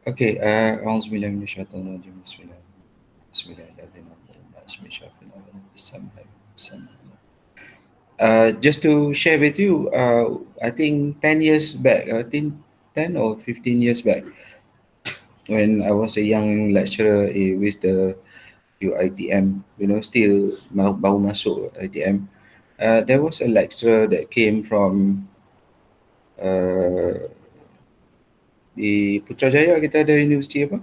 Okay, Auzubillahi minasyaitonirrajim. Bismillah. Bismillahirrahmanirrahim. Just to share with you, I think 10 years back, I think 10 or 15 years back, when I was a young lecturer with the UITM, still baru masuk ITM, there was a lecturer that came from uh, di Putrajaya. Kita ada universiti apa?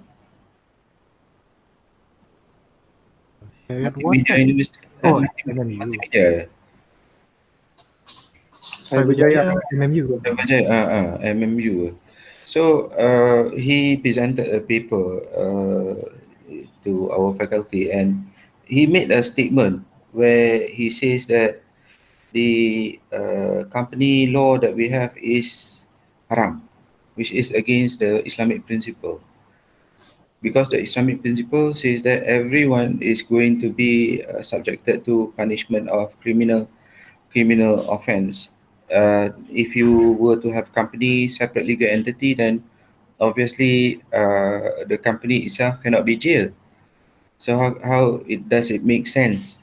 What? Multimedia University. Oh, MMU. Multimedia. Cyberjaya, MMU. MMU. So he presented a paper to our faculty, and he made a statement where he says that the company law that we have is haram, which is against the Islamic principle. Because the Islamic principle says that everyone is going to be subjected to punishment of criminal offense. If you were to have company separate legal entity, then obviously the company itself cannot be jailed. So how it does it make sense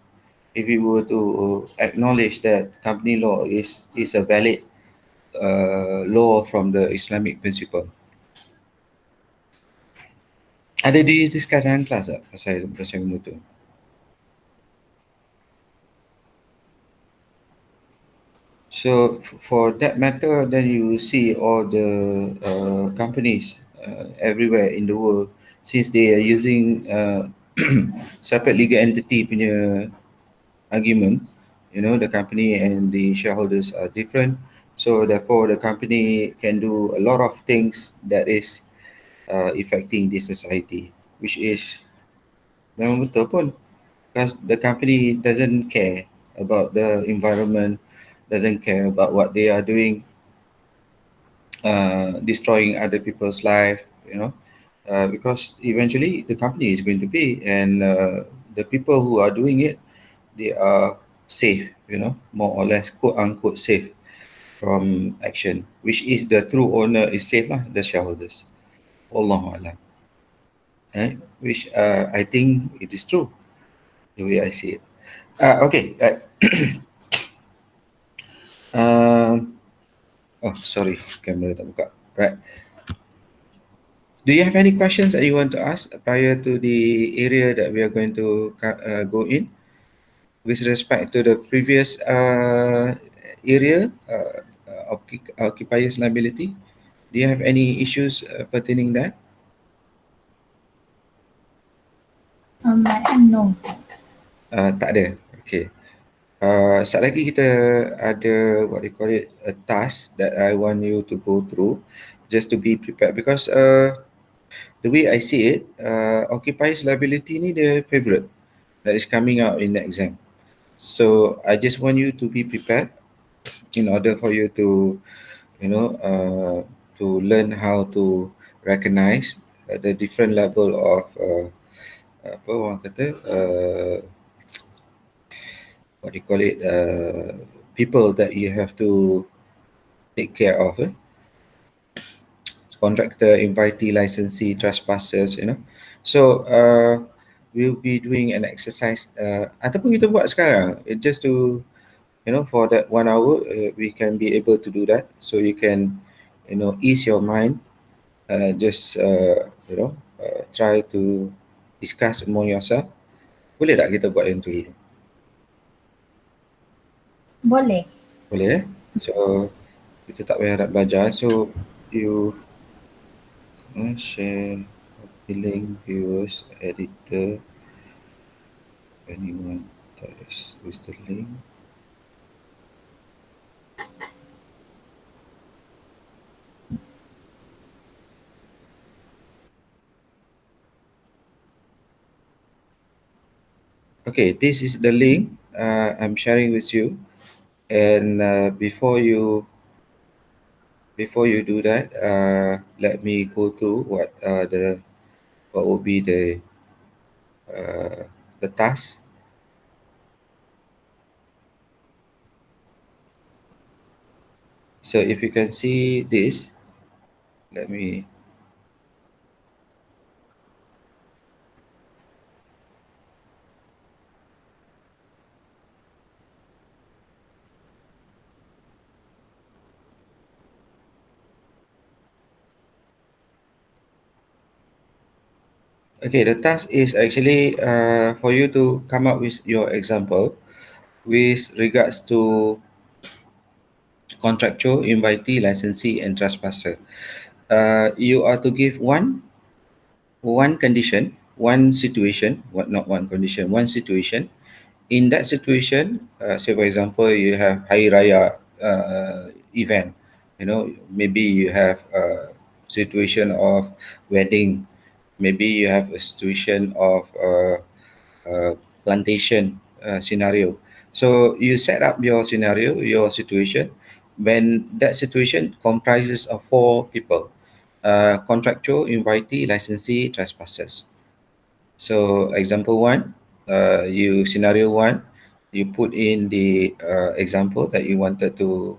if we were to acknowledge that company law is a valid law from the Islamic principle? Ada discuss dalam kelas tak pasal benda tu? So for that matter, then you see all the companies everywhere in the world, since they are using separate legal entity punya argument, the company and the shareholders are different. So therefore, the company can do a lot of things that is affecting the society, which is memang betul pun, because the company doesn't care about the environment, doesn't care about what they are doing, destroying other people's life, because eventually the company is going to pay, and the people who are doing it, they are safe, more or less, quote unquote, safe from action, which is the true owner is safe lah, the shareholders. Wallahu alam. Which I think it is true, the way I see it. Okay. Oh, sorry, camera tak buka. Right. Do you have any questions that you want to ask prior to the area that we are going to go in with respect to the previous area, occupiers liability? Do you have any issues pertaining that? No, sir. Tak ada. Okay. Saat lagi kita ada what they call it, a task that I want you to go through just to be prepared, because the way I see it, occupiers liability ni the favorite that is coming out in the exam. So I just want you to be prepared in order for you to, to learn how to recognize the different level of apa orang kata, what do you call it, people that you have to take care of, contractor, invitee, licensee, trespassers, So we'll be doing an exercise, ataupun kita buat sekarang, just to, for that 1 hour, we can be able to do that, so you can, ease your mind, just try to discuss among yourself. Boleh tak kita buat yang tu dulu? Boleh. Boleh. So kita tak payah nak belajar. So you share, copy link, viewers, editor, anyone that is with the link. Okay, this is the link I'm sharing with you, and before you do that, let me go through what will be the task. So if you can see this, let me Okay, the task is actually for you to come up with your example with regards to contractual, invitee, licensee, and trespasser. You are to give one condition, one situation, what not one condition, one situation. In that situation, say for example, you have Hari Raya event. You know, maybe you have a situation of wedding. Maybe you have a situation of plantation scenario. So you set up your scenario, your situation. When that situation comprises of four people: contractual, invitee, licensee, trespassers. So example one, you scenario one, you put in the example that you wanted to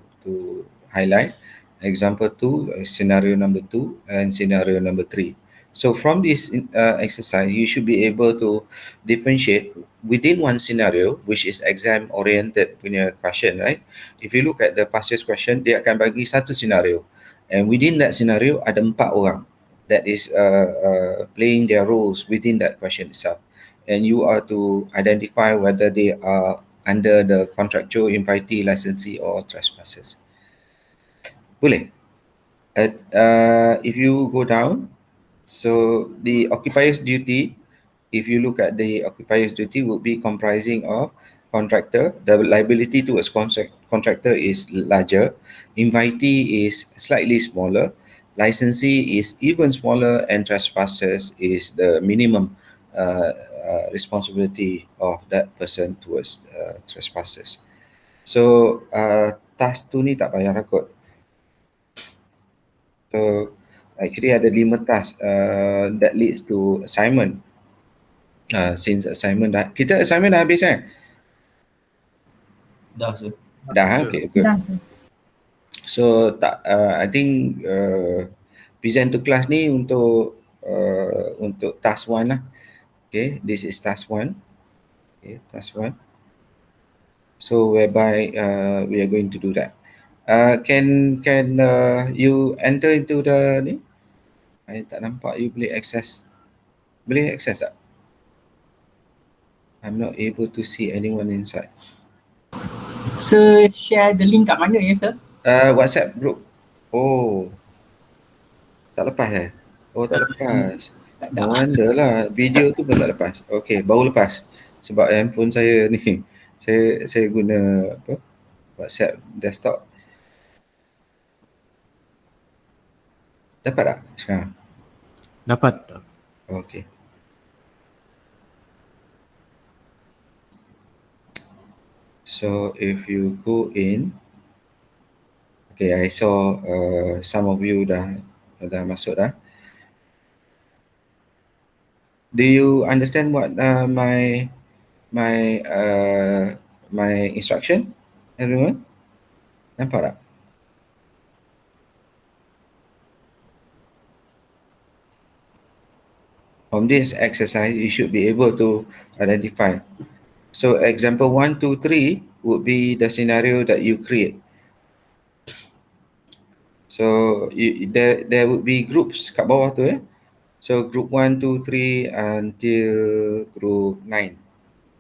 highlight. Example two, scenario number two, and scenario number three. So from this exercise, you should be able to differentiate within one scenario, which is exam oriented punya question, right? If you look at the past year's question, dia akan bagi satu scenario, and within that scenario ada empat orang that is playing their roles within that question itself. And you are to identify whether they are under the contractual, invitee, licensee, or trespassers. Boleh? If you go down, so the occupier's duty, if you look at the occupier's duty, would be comprising of contractor. The liability to a contractor is larger. Invitee is slightly smaller. Licensee is even smaller, and trespassers is the minimum responsibility of that person towards trespassers. So task tu ni tak payah rakut. So actually ada 5 task that leads to assignment. Since assignment kita assignment dah habis kan? Dah sir. Dah, okay, good. Dah, sir. So I think present to class ni untuk task 1 lah. Okay, this is task 1. Okay, task 1. So whereby we are going to do that. Can you enter into the ni? I tak nampak you boleh access. Boleh access tak? I'm not able to see anyone inside. Sir, share the link kat mana ya, sir? WhatsApp group. Oh, tak lepas eh? Oh, tak lepas. Tak No ada. wonder lah. Video tu pun tak lepas. Okay, baru lepas. Sebab handphone saya ni, saya guna apa? WhatsApp desktop. Dapat tak sekarang? Dapat. Okay. So if you go in, okay, I saw some of you dah masuk dah. Do you understand what my instruction, everyone? Nampak tak? From this exercise, you should be able to identify. So example 1, 2, 3 would be the scenario that you create. So there would be groups kat bawah tu eh. So group 1, 2, 3 until group 9.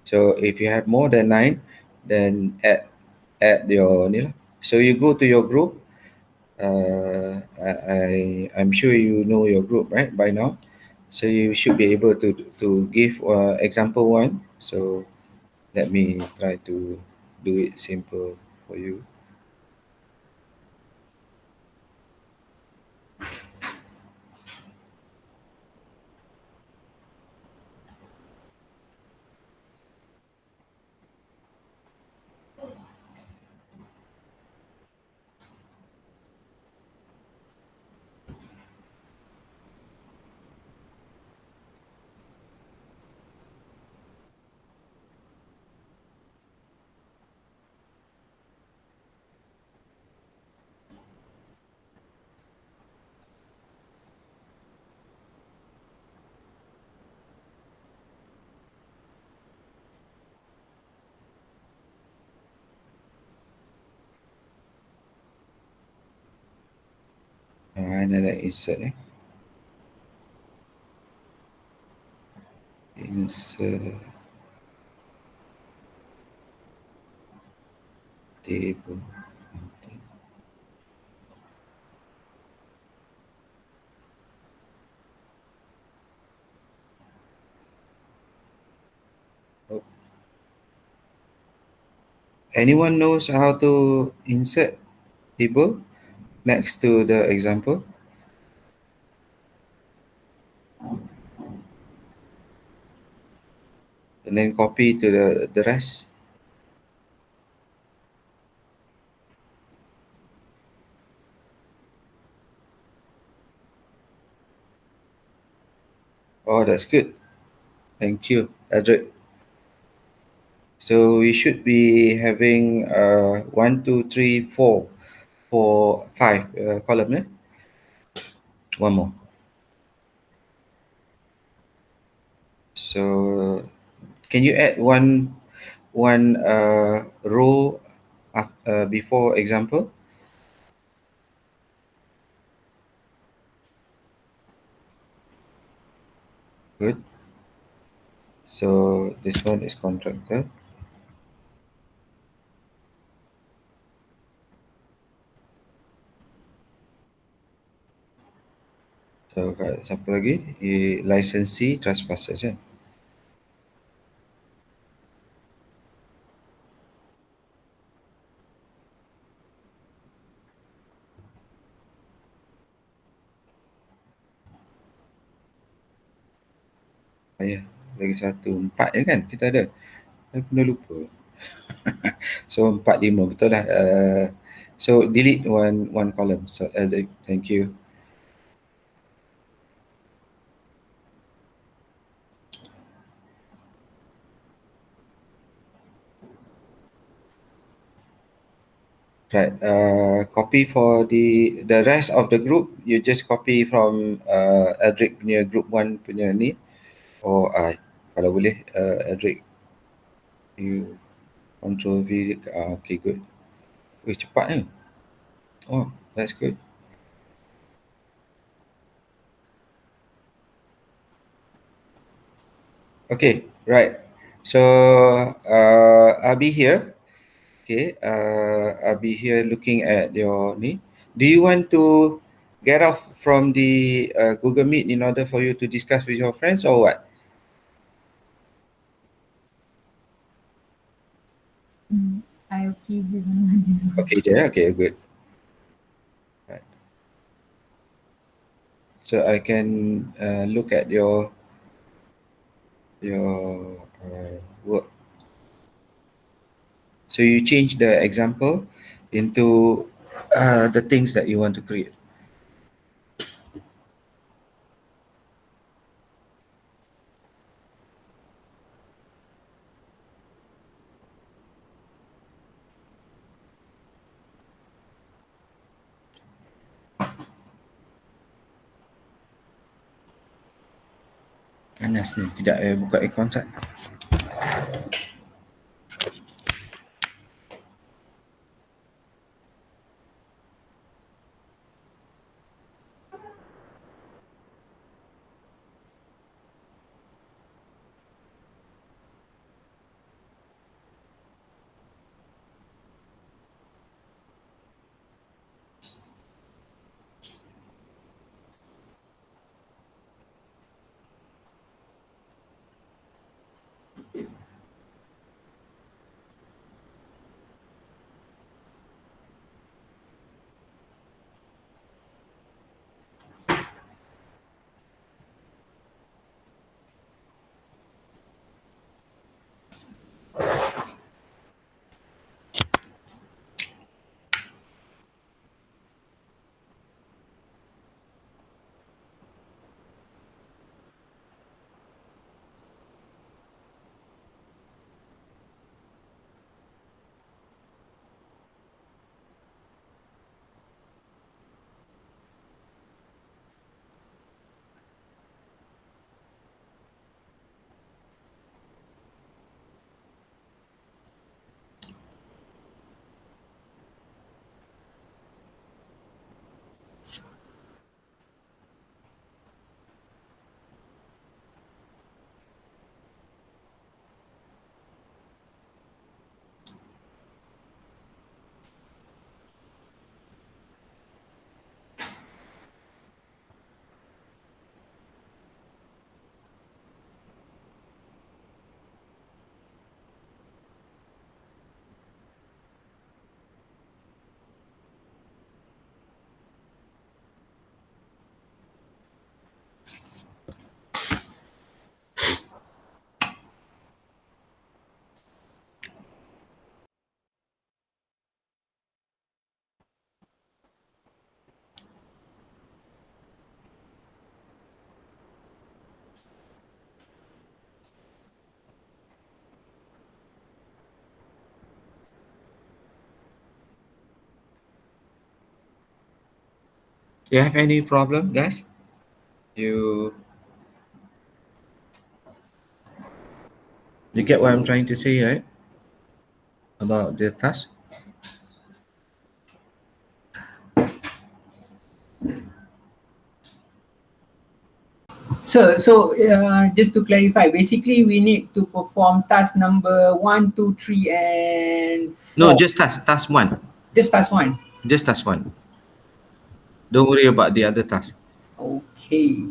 So if you have more than 9, then add your ni lah. So you go to your group. I'm sure you know your group, right, by now. So you should be able to give example 1. So let me try to do it simple for you. Another insert. Answer table. Oh. Anyone knows how to insert table next to the example? And then copy to the rest. Oh, that's good. Thank you, Edric. So we should be having 1, 2, 3, 4, 5 column. One more. So can you add one row before example? Good. So this one is contractor. So siapa lagi? Licensee trespassers kan? Ya, lagi satu. 4 je kan kita ada. Saya pernah lupa. So 4, 5 betul lah. So delete one column. So thank you. Right. Copy for the rest of the group. You just copy from Edric punya group 1 punya ni. Or kalau boleh Edric, you control V. Okay, good. Cepat ni. Oh, that's good. Okay, right. So I'll be here. Okay, I'll be here looking at your need. Do you want to get off from the Google Meet in order for you to discuss with your friends or what? I okay je mana-mana. Okay, je. Okay, good. Right. So I can look at your work. So you change the example into the things that you want to create. Panas ni. Kejap buka aircon sat. You have any problem, guys? You you get what I'm trying to say, right? About the task. Just to clarify, basically we need to perform task number 1, 2, 3, and No, 4. just task one. Just task 1. Just task one. Don't worry about the other task. Okay.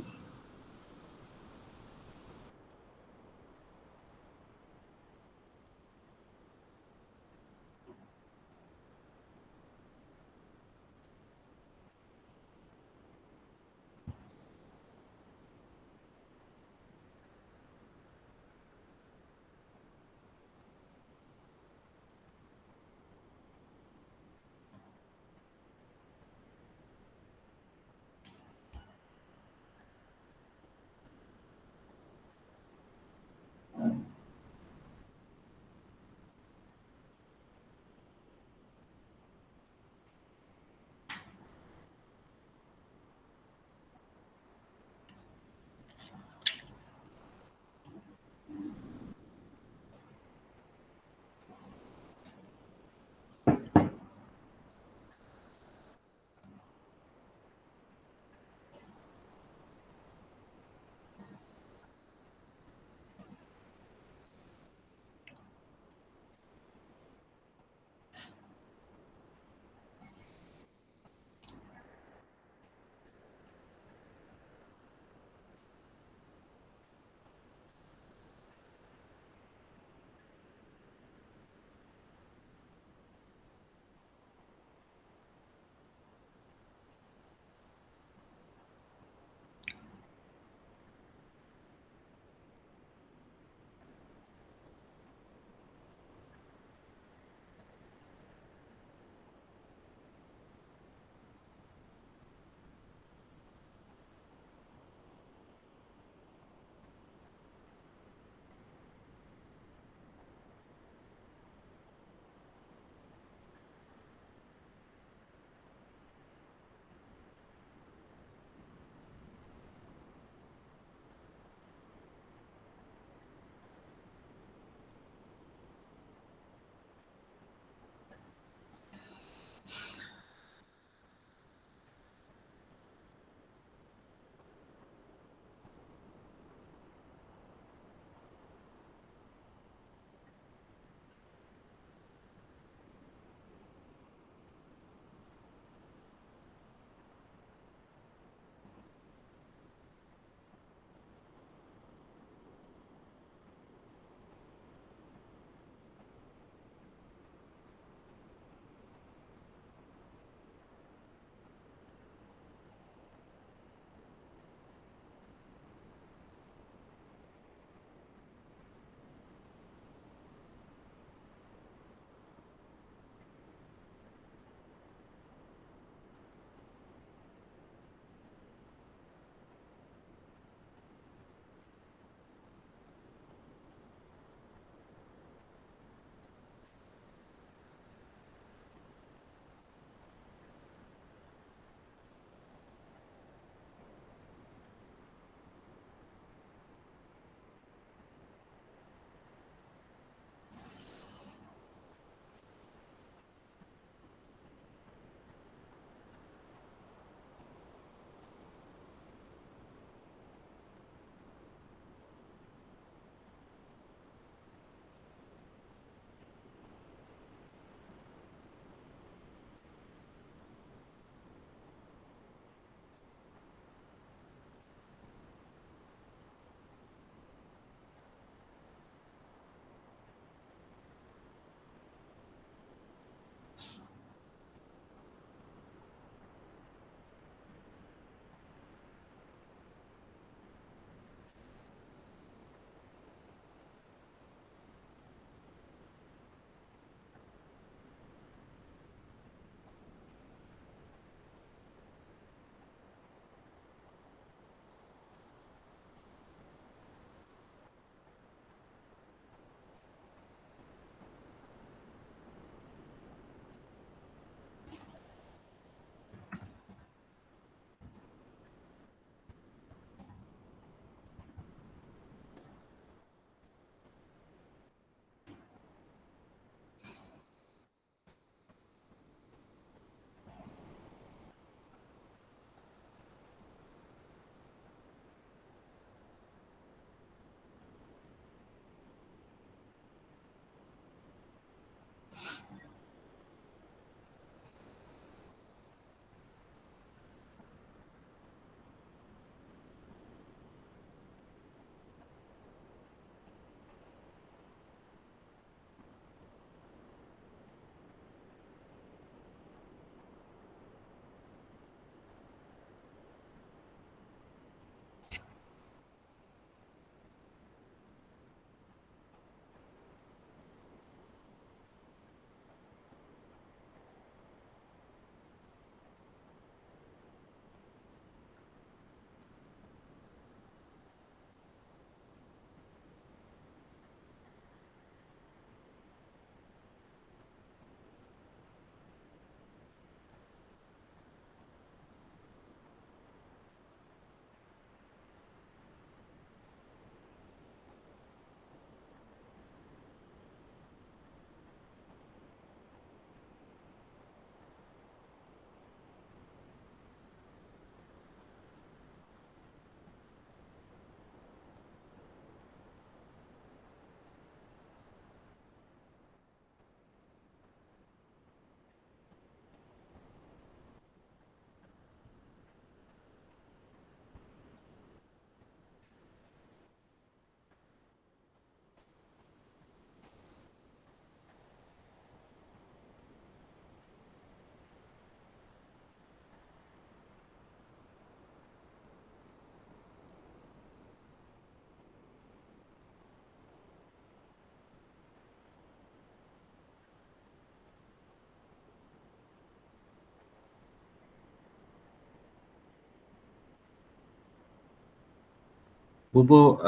Bubu,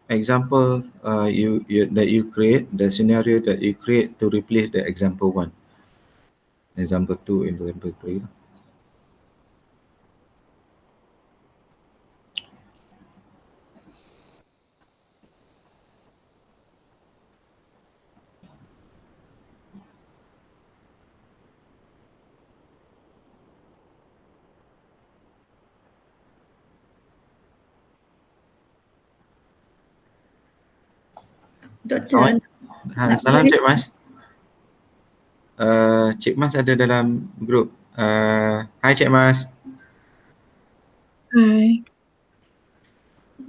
example that you create, the scenario that you create to replace the example 1, example 2, example 3. Doktor, nak Salam Cik clarify. Mas. Cik Mas ada dalam grup. Hai Cik Mas. Hi.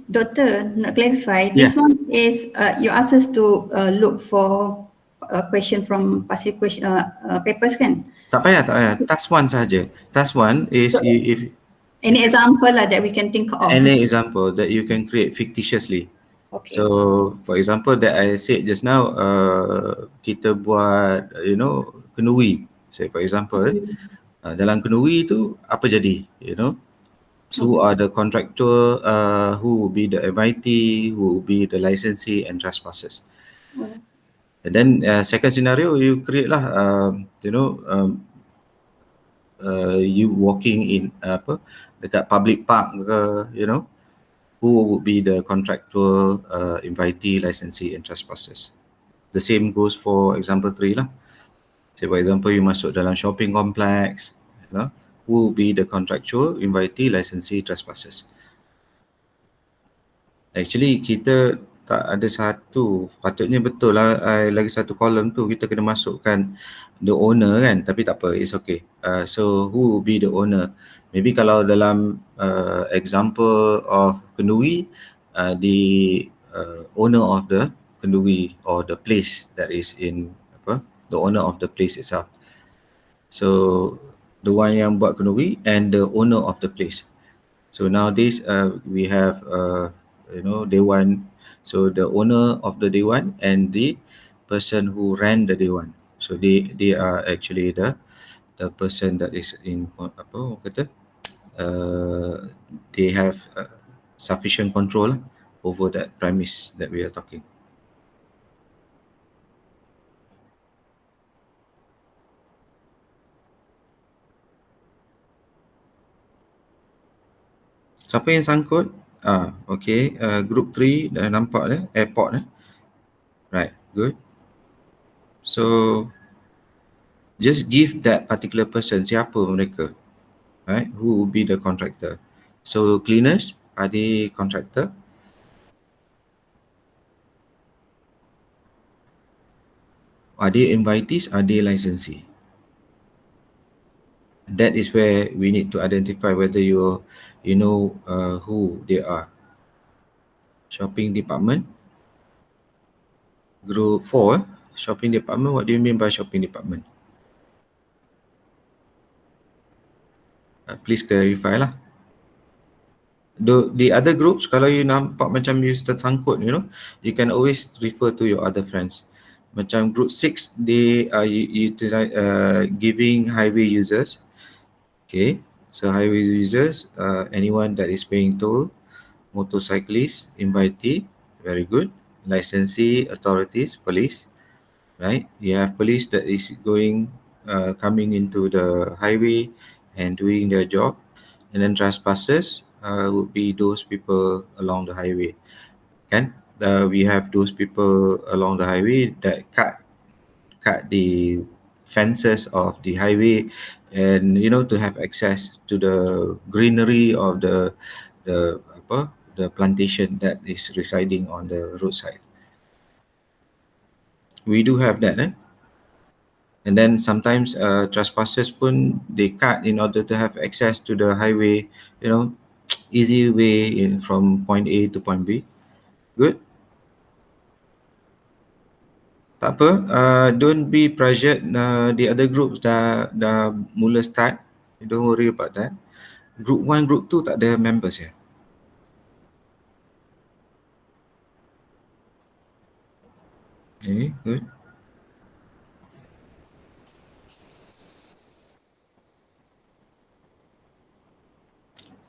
Doktor, nak clarify. Yeah. This one is you ask us to look for a question from past question papers kan? Tak payah. Task 1 saja. Task 1 is So, if any example lah that we can think of. any example that you can create fictitiously. Okay. So, for example that I said just now, kita buat, kenduri. Say for example, dalam kenduri tu apa jadi, So who are the contractor, who will be the MIT, who will be the licensee and trespassers. And then second scenario, you create lah, you walking in dekat public park ke, who would be the contractual, invitee, licensee and trespassers. The same goes for example 3 lah. Say for example, you masuk dalam shopping complex, who will be the contractual, invitee, licensee, trespassers. Actually kita tak ada satu, patutnya betul lah, lagi satu kolom tu kita kena masukkan the owner kan, tapi tak apa, it's okay. So who will be the owner? Maybe kalau dalam example of kenduri, the owner of the kenduri or the place that is in the owner of the place itself. So the one yang buat kenduri and the owner of the place. So nowadays we have Dewan. So the owner of the Dewan and the person who ran the Dewan. So they are actually the person that is in they have sufficient control over that premise that we are talking. Siapa yang sangkut? Okay. Group 3 dah nampak airport. Right, good. So just give that particular person, siapa mereka, right? Who will be the contractor? So cleaners, are they contractor? Are they invitees? Are they licensee? That is where we need to identify whether you know who they are. Shopping department. Group 4, shopping department. What do you mean by shopping department? Please clarify lah. The other groups, kalau you nampak macam you tersangkut, you can always refer to your other friends. Macam group 6, they are giving highway users. Okay, so highway users, anyone that is paying toll, motorcyclists, invitee, very good. Licensee, authorities, police, right? You have police that is coming into the highway and doing their job. And then trespassers would be those people along the highway. Kan? We have those people along the highway that cut the fences of the highway, and to have access to the greenery of the plantation that is residing on the roadside. We do have that, and then sometimes trespassers pun they cut in order to have access to the highway, easy way from point A to point B. Good. Tak apa, don't be pressured. The other groups dah mula start. Don't worry about that. Group 1, group 2 tak ada members ya. Okay, good.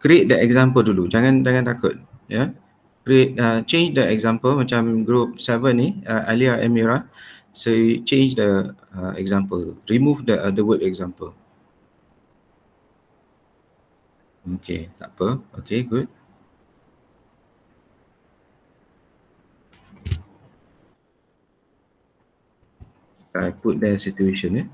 Create the example dulu. Jangan takut, ya. change the example macam group 7 ni, Alia Amira. So you change the example, remove the word example. Okay, tak apa. Okay, good. I put the situation, yeah.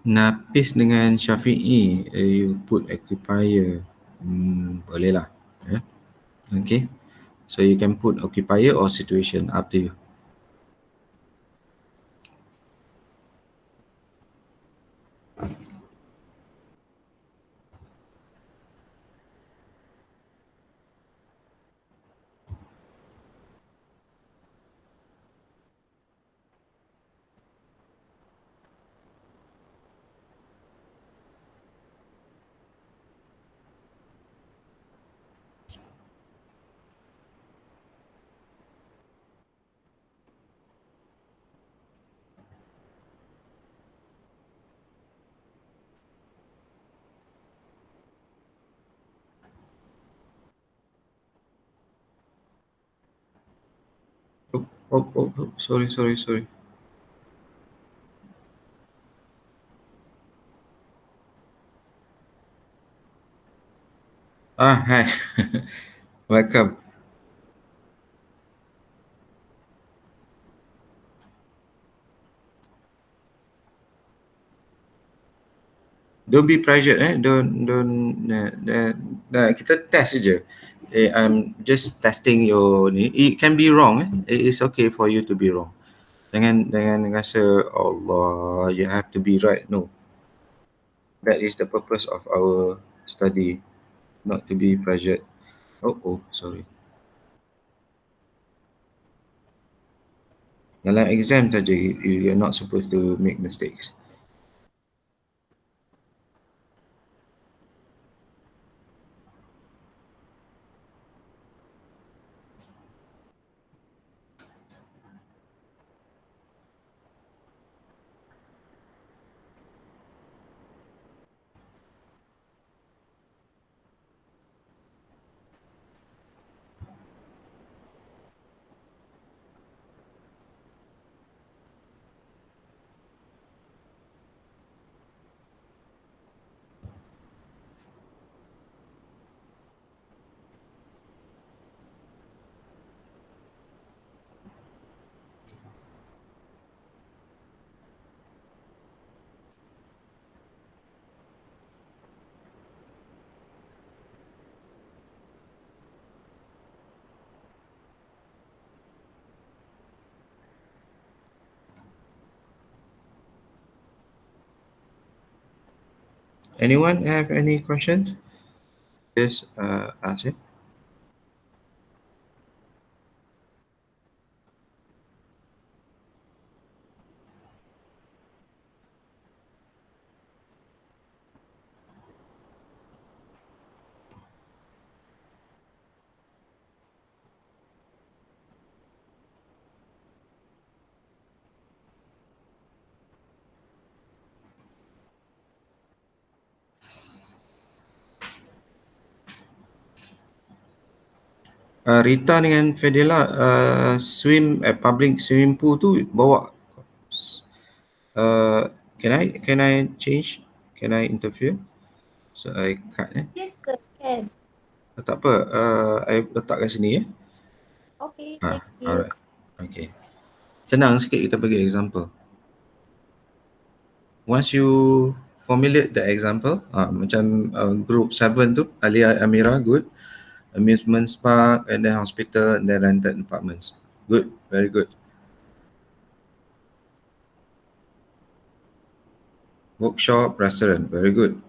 Nafis dengan Syafi'i, you put occupier. Boleh lah. Yeah. Okay. So you can put occupier or situation, up to you. Oh, sorry. Hi. Welcome. Don't be pressured, don't kita test je. I'm just testing your ni. It can be wrong, It is okay for you to be wrong. Jangan rasa Allah, you have to be right. No. That is the purpose of our study, not to be pressured. Oh, sorry. Dalam exam saja, you're not supposed to make mistakes. Anyone have any questions? Just ask it. Rita dengan Fedela swim at public swimming pool tu bawa. Can I change? Can I interfere? So I cut. Yes, can. Tak apa. I letak kat sini. Okay, thank you. Alright. Okay. Senang sikit kita bagi example. Once you formulate the example, macam group 7 tu, Alia Amira, good. Amusement park, and then hospital, and then rented apartments. Good, very good. Workshop, restaurant, very good.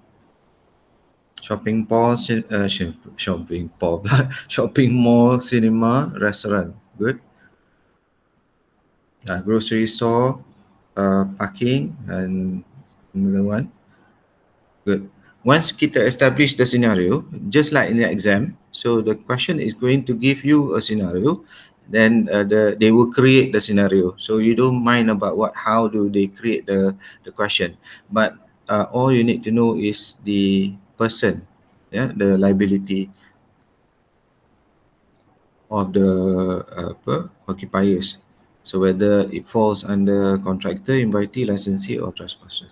shopping mall, shopping mall, shopping mall, cinema, restaurant. Good. Grocery store, parking, and another one. Good. Once kita establish the scenario, just like in the exam, so the question is going to give you a scenario, then they will create the scenario. So you don't mind about how do they create the question, but all you need to know is the person, yeah, the liability of the occupiers. So whether it falls under contractor, invitee, licensee, or trespasser.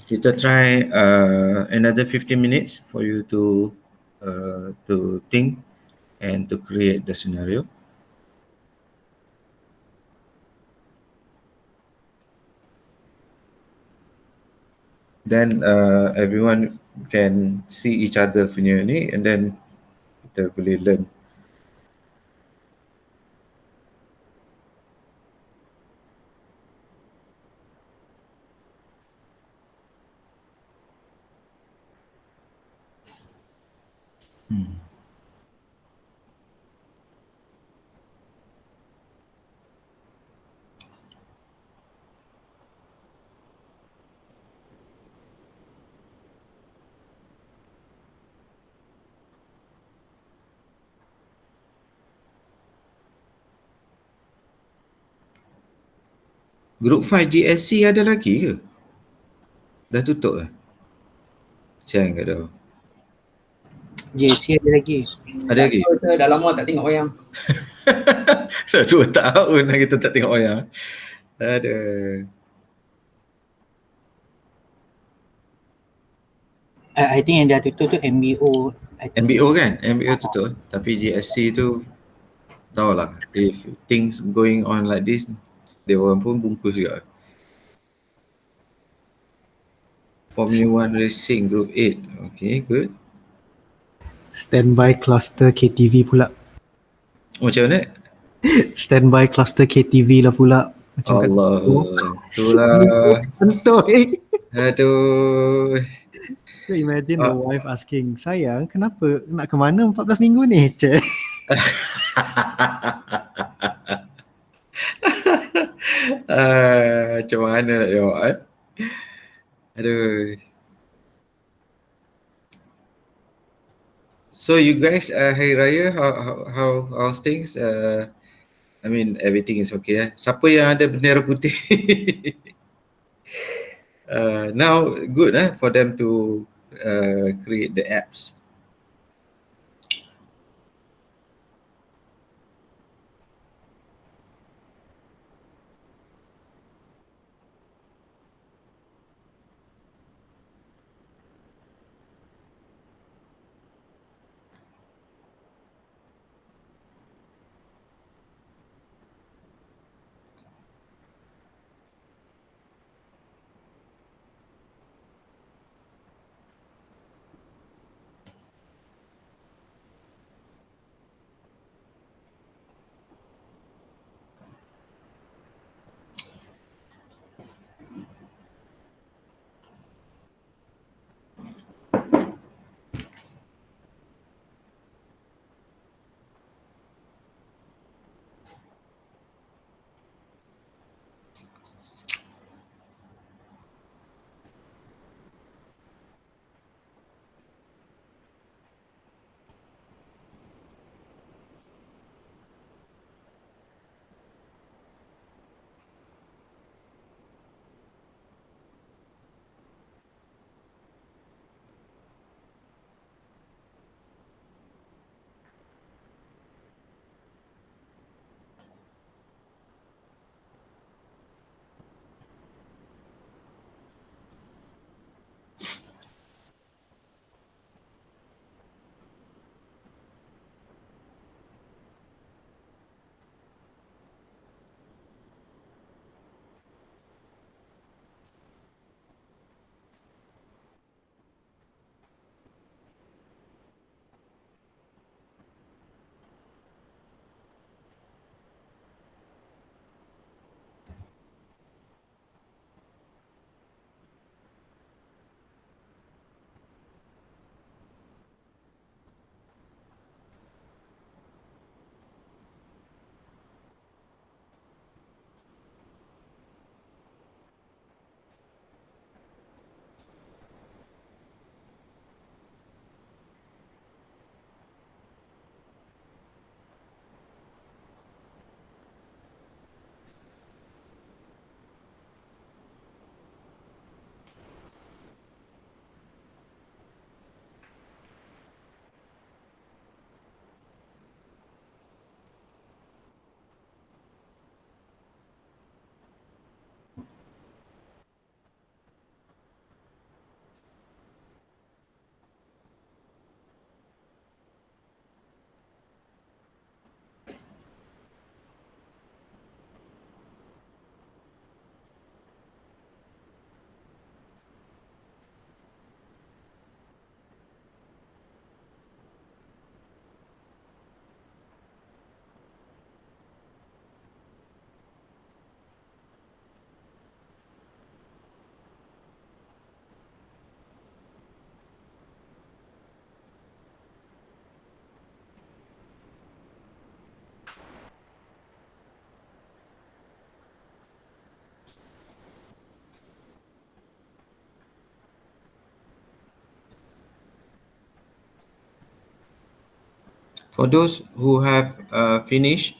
Kita try another 15 minutes for you to think and to create the scenario. Then everyone can see each other punya ni, and then kita boleh learn. Group 5 GSC ada lagi ke? Dah tutup ke? Siang kat dah. JC ada lagi. Ada lagi? Dah lama tak tengok wayang. Dah 2 tahun dah kita tak tengok wayang. Ada. I think yang dah tutup tu MBO. MBO kan? MBO tutup. Tapi GSC tu tahulah, if things going on like this, dia orang pun bungkus juga. Formula 1 Racing Group 8. Okay, good. Standby cluster KTV pula. Macam mana? Standby cluster KTV lah pula. Macam Allah, itulah. Kantoi. Aduh. So imagine the wife asking, sayang kenapa nak ke mana 14 minggu ni? Cik. Macam mana nak jawab Aduh. So you guys, Hari Raya, how's things? I mean everything is okay. Siapa yang ada bendera putih? Now good for them to create the apps. For those who have finished,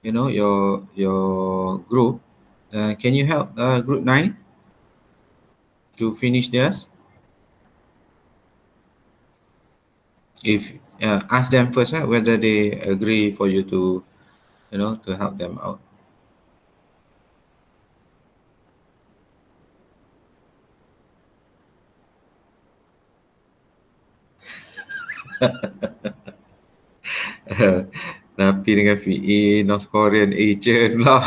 your group, can you help group 9 to finish theirs? If ask them first, right, whether they agree for you to, to help them out. Tapi dengan VA North Korean agent lah.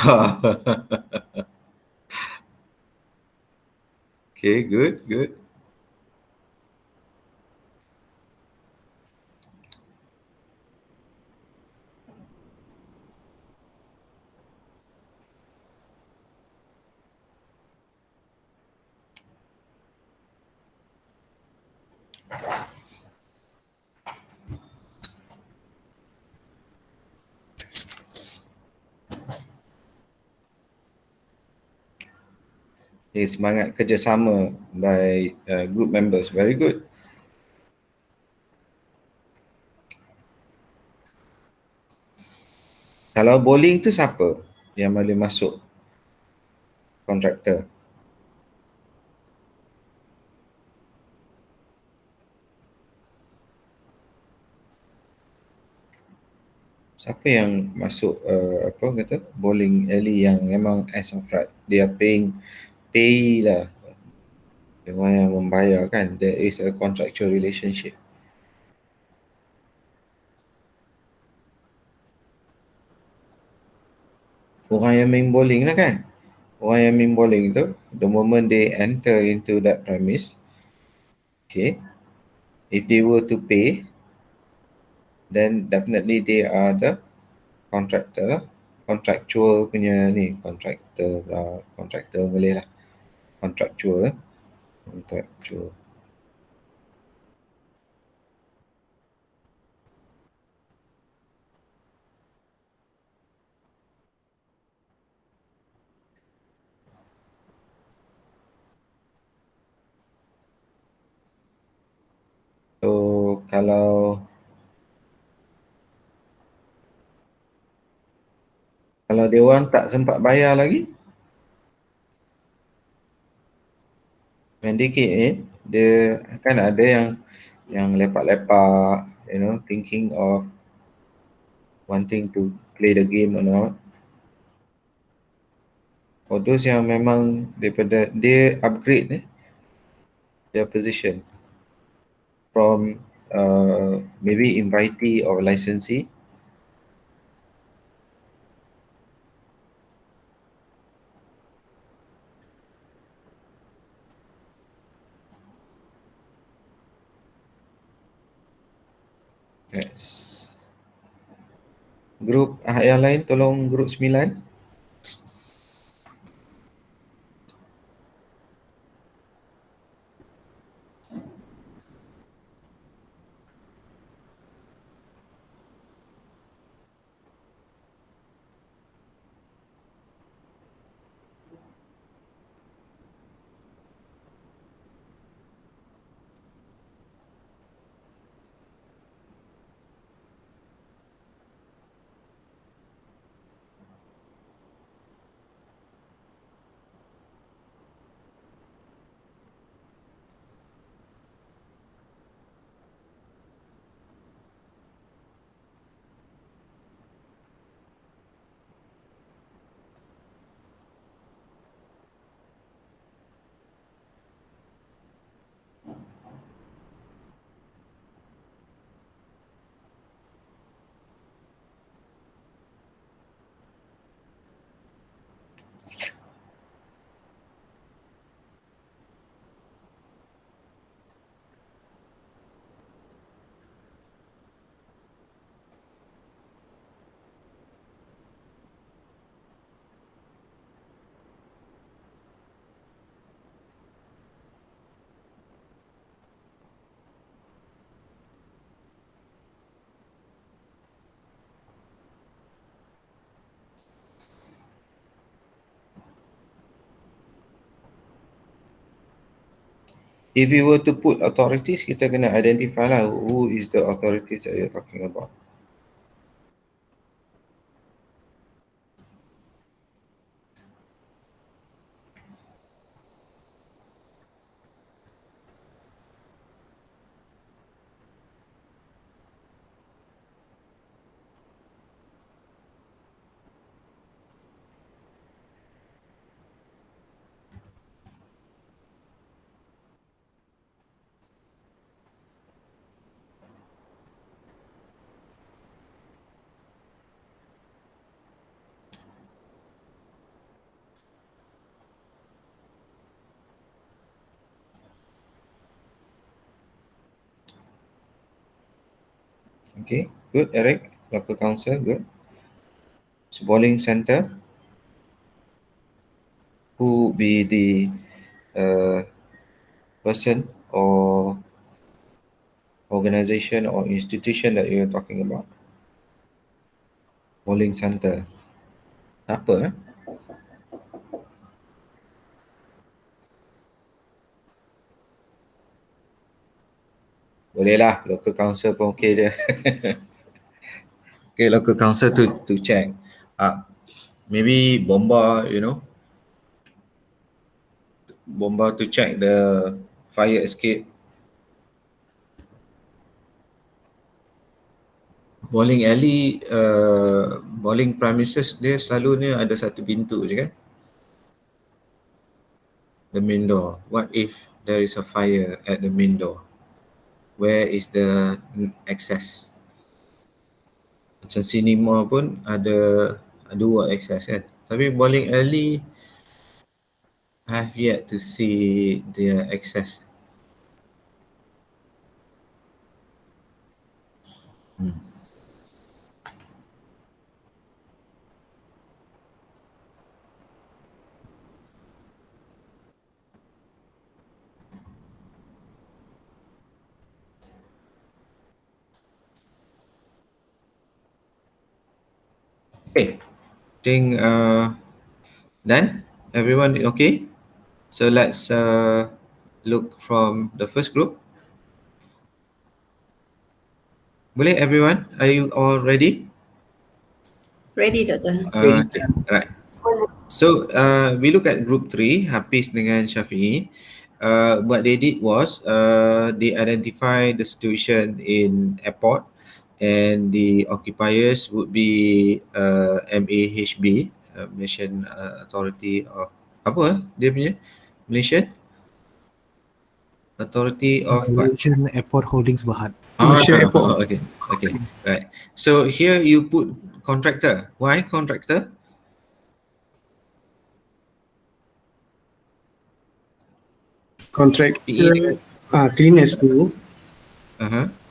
Okay, good, good. Semangat kerjasama by group members, very good. Kalau bowling tu siapa yang boleh masuk kontraktor? Siapa yang masuk apa kata bowling alley yang memang as of right, they are pay lah, orang yang membayar kan, there is a contractual relationship. Orang yang main bowling lah kan, orang yang main bowling tu, the moment they enter into that premise, okay, if they were to pay, then definitely they are the contractor lah, contractual punya ni, contractor boleh lah, contractual. So kalau dia orang tak sempat bayar lagi, when they get in, dia kan ada yang lepak-lepak, thinking of wanting to play the game or not. For those yang memang daripada dia upgrade their position from maybe invitee or licensee, yes. Grup yang lain tolong grup 9. if you were to put authorities, kita kena identify lah who is the authorities that you're talking about. Okay, good, Eric. Local council, good. So bowling center, who be the person or organization or institution that you're talking about? Bowling center. Apa? Boleh lah, local council pun okay je. Okay, local council to check. Maybe bomba, bomba to check the fire escape. Bowling alley, bowling premises dia selalunya ada satu pintu je kan? The main door. What if there is a fire at the main door? Where is the access? Macam cinema pun ada dua access kan? Tapi bowling alley, I have yet to see their access. Okay, think done. Everyone okay? So let's look from the first group. Boleh everyone? Are you all ready? Ready, Doctor. Okay, right. So we look at group 3, Hafiz dengan Syafi'i. What they did was they identify the situation in airport, and the occupiers would be MAHB, Malaysian Authority of apa dia punya Malaysian Authority of what? Malaysian Airport Holdings Berhad. Malaysia Airport. Okay, right. So here you put contractor. Why contractor? Contractor cleaners tu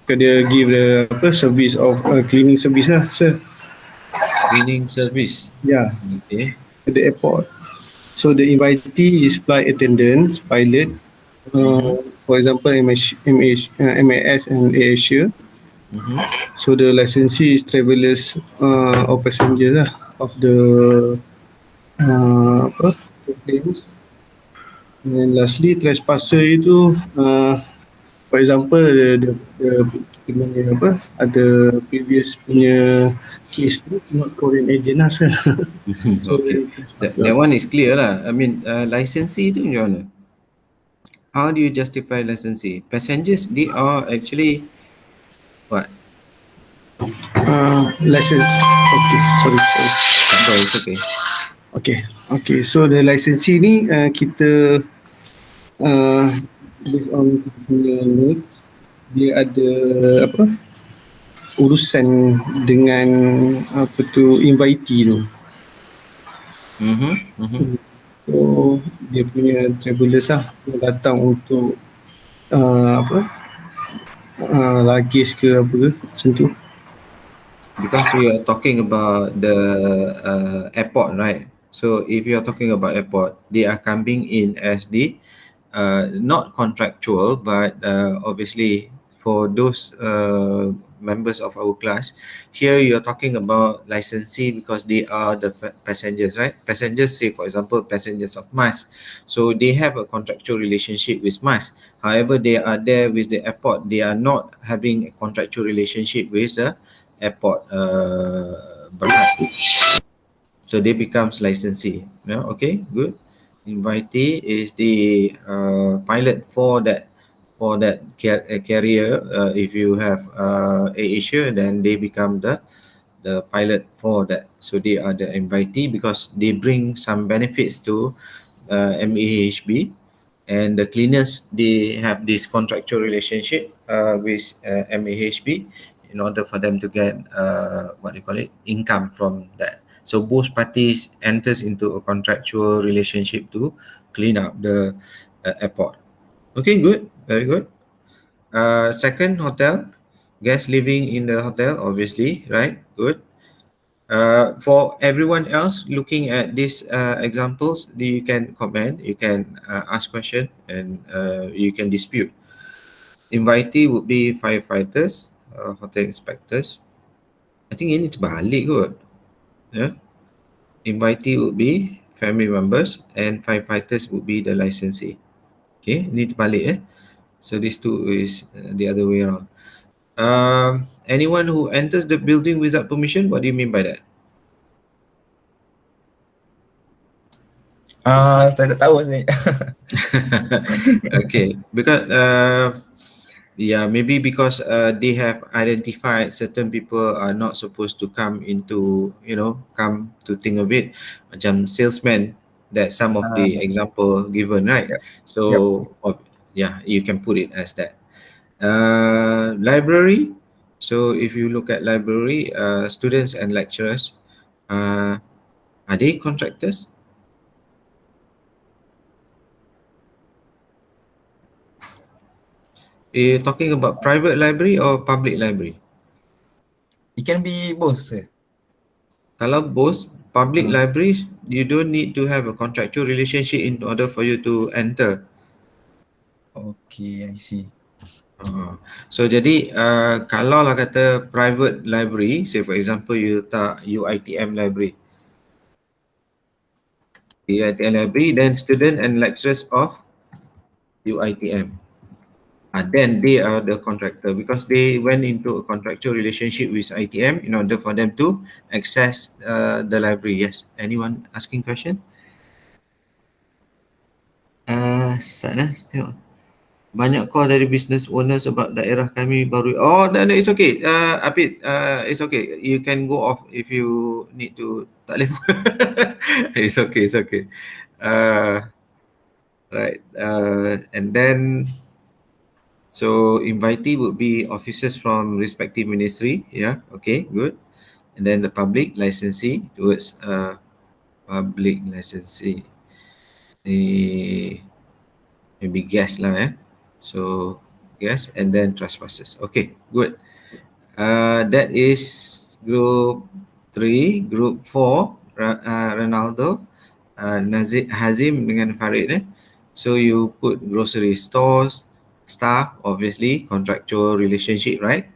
dia give the service of cleaning service lah, sir. Cleaning service. Yeah. Okay. At the airport. So the invitee is flight attendants, pilot. For example, MAS and AirAsia. So the licensee is travelers or passengers lah of the planes. And lastly, trespasser itu for example the ada previous punya case tu not Korean agent lah, sir. Okay, that one is clear lah. I mean licensee tu macam mana? How do you justify licensee? Passengers, they are actually what? License. Okay, sorry. No, it's okay. Okay. So the licensee ni kita based on punya notes, dia ada urusan dengan invitee tu. So dia punya travelers lah yang datang untuk luggage ke apa ke macam tu. Because we are talking about the airport, right? So if you are talking about airport, they are coming in as the not contractual, but obviously for those members of our class. Here you're talking about licensee because they are the passengers, right? Passengers, say for example, passengers of MAS. So they have a contractual relationship with MAS. However, they are there with the airport. They are not having a contractual relationship with the airport berhad. So they becomes licensee. Yeah, okay, good. Invitee is the pilot for that carrier. If you have AirAsia, then they become the pilot for that. So they are the invitee because they bring some benefits to MAHB, and the cleaners, they have this contractual relationship with MAHB in order for them to get what do you call it, income from that. So both parties enters into a contractual relationship to clean up the airport. Okay, good, very good. Second, hotel, guests living in the hotel, obviously, right? Good. For everyone else looking at these examples, you can comment, you can ask question, and you can dispute. Invitee would be firefighters, hotel inspectors. I think ini terbalik kot. Yeah. Invitee would be family members and firefighters would be the licensee. Okay, ini terbalik So these two is the other way around. Anyone who enters the building without permission, what do you mean by that? Saya tak tahu sih. Okay, because yeah, maybe because they have identified certain people are not supposed to come into, come to think of it, macam salesman, that some of the example given, right? Yep. So yeah, you can put it as that. Library. So if you look at library, students and lecturers, are they contractors? You're talking about private library or public library? It can be both, sir. Kalau both, public libraries, you don't need to have a contractual relationship in order for you to enter. Okay, I see. So jadi kalau lah kata private library, say for example you letak UiTM library, then student and lecturers of UiTM. Then they are the contractor because they went into a contractual relationship with ITM in order for them to access the library. Yes. Anyone asking question? Sana tengok. Banyak call dari business owners sebab daerah kami baru. Oh, no, it's okay. Apit, it's okay. You can go off if you need to telefon. It's okay. It's okay. Right. And then. So invitee would be officers from respective ministry. Yeah, okay, good. And then the public licensee towards public licensee. The maybe guest lah. So guest and then trespassers. Okay, good. That is group 3, group 4. Ronaldo, Hazim dengan Farid. So you put grocery stores, staff, obviously, contractual relationship, right?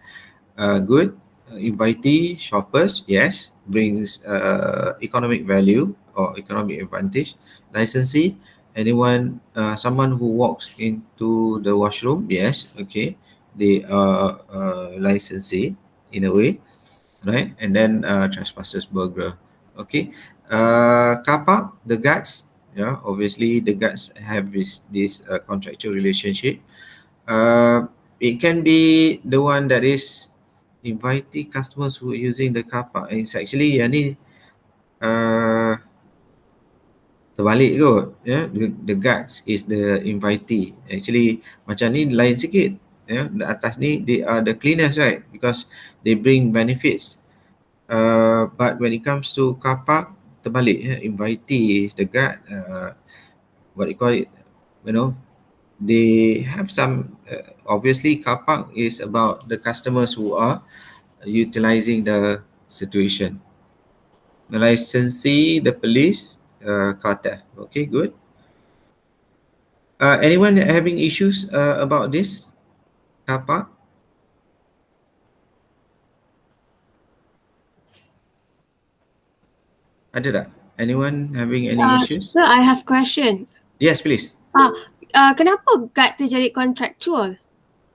Good. Invitee, shoppers, yes, brings economic value or economic advantage. Licensee, anyone, someone who walks into the washroom, yes, okay, they are licensee in a way, right? And then trespassers, burglar, okay. Car park, the guards, yeah, obviously the guards have this contractual relationship. It can be the one that is inviting customers who are using the car park. It's actually yang ni terbalik kot, yeah? The guards is the invitee. Actually macam ni lain sikit, yeah? The atas ni they are the cleaners, right? Because they bring benefits. But when it comes to car park, terbalik, yeah? Invitee is the guard. What you call it, they have some obviously car park is about the customers who are utilizing the situation. The licensee, the police, car theft. Okay, good. Anyone having issues about this car park? Ada tak? Anyone having any issues? Sir, I have question. Yes, please. Kenapa guard tu jadi contractual?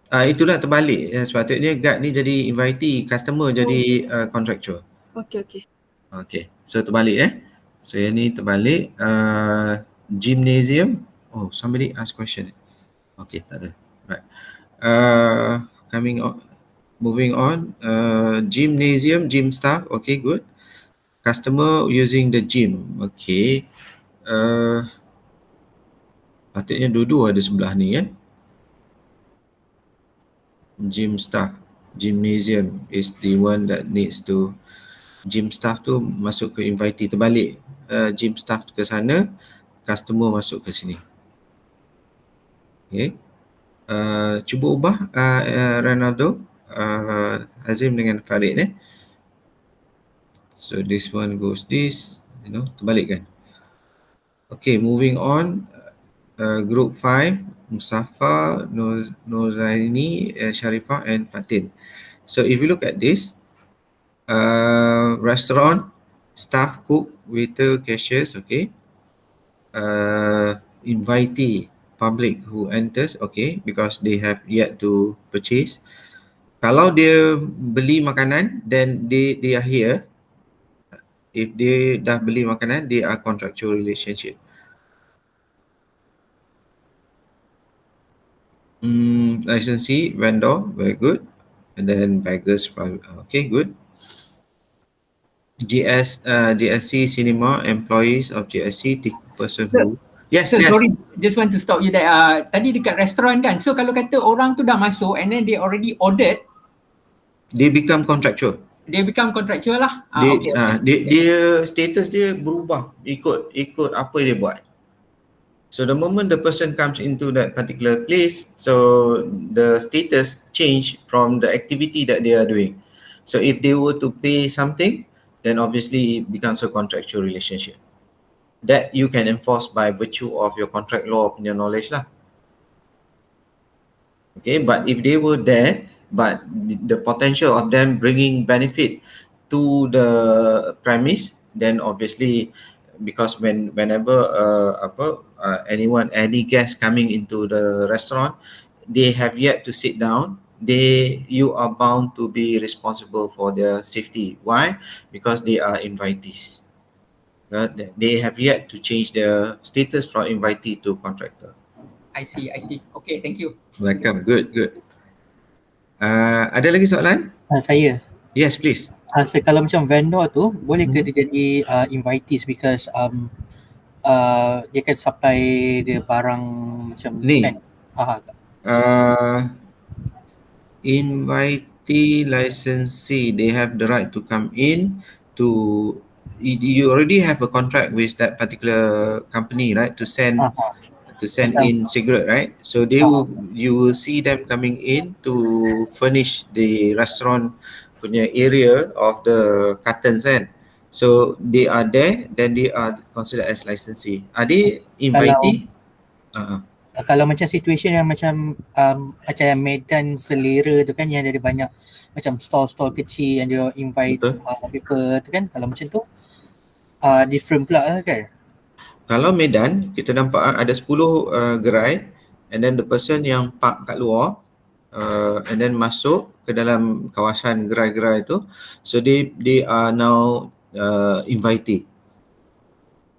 Itulah terbalik. Sepatutnya guard ni jadi invitee, customer jadi contractual. Okay. Okay, so terbalik So yang ni terbalik. Gymnasium. Oh, somebody ask question. Okay, tak ada. Right. Moving on. Gymnasium, gym staff. Okay, good. Customer using the gym. Okay. Patutnya dua-dua ada sebelah ni kan. Gym staff. Gymnasium is the one that needs to, gym staff tu masuk ke invitee, terbalik. Gym staff ke sana, customer masuk ke sini. Okay. Cuba ubah Ronaldo, Azim dengan Farid So this one goes this, terbalik kan. Okay, moving on. Group 5, Mustafa, Nozaini, Sharifah and Fatin. So if you look at this, restaurant, staff, cook, waiter, cashiers, okay. Invitee, public who enters, okay, because they have yet to purchase. Kalau dia beli makanan, then they are here. If they dah beli makanan, they are contractual relationship. Licensee, vendor, very good. And then beggars, okay, good. GSC cinema, employees of GSC, person who. Yes. Sorry, just want to stop you there. Tadi dekat restoran kan, so kalau kata orang tu dah masuk and then they already ordered, they become contractual. They become contractual lah. Dia status dia berubah ikut apa dia buat. So the moment the person comes into that particular place, so the status change from the activity that they are doing. So if they were to pay something, then obviously it becomes a contractual relationship. That you can enforce by virtue of your contract law punya knowledge lah. Okay, but if they were there, but the potential of them bringing benefit to the premise, then obviously, because whenever any guest coming into the restaurant, they have yet to sit down, you are bound to be responsible for their safety. Why? Because they are invitees. They have yet to change their status from invitee to contractor. I see. Okay, thank you. Welcome. Good. Ada lagi soalan? Saya. Yes, please. So kalau macam vendor tu, boleh ke dia jadi invitees because dia kan supply dia barang macam ni. Kan? Invitee, licensee, they have the right to come in to. You already have a contract with that particular company, right? To send in cigarette, right? So you will see them coming in to furnish the restaurant punya area of the cartons kan. So they are there, then they are considered as licensee. Are they invitee? Kalau macam situation yang macam yang Medan Selera tu kan, yang ada banyak macam stall-stall kecil yang dia invite people tu kan, kalau macam tu different pula lah kan. Kalau Medan, kita nampak ada 10 gerai and then the person yang park kat luar and then masuk ke dalam kawasan gerai-gerai tu, so they are now invitee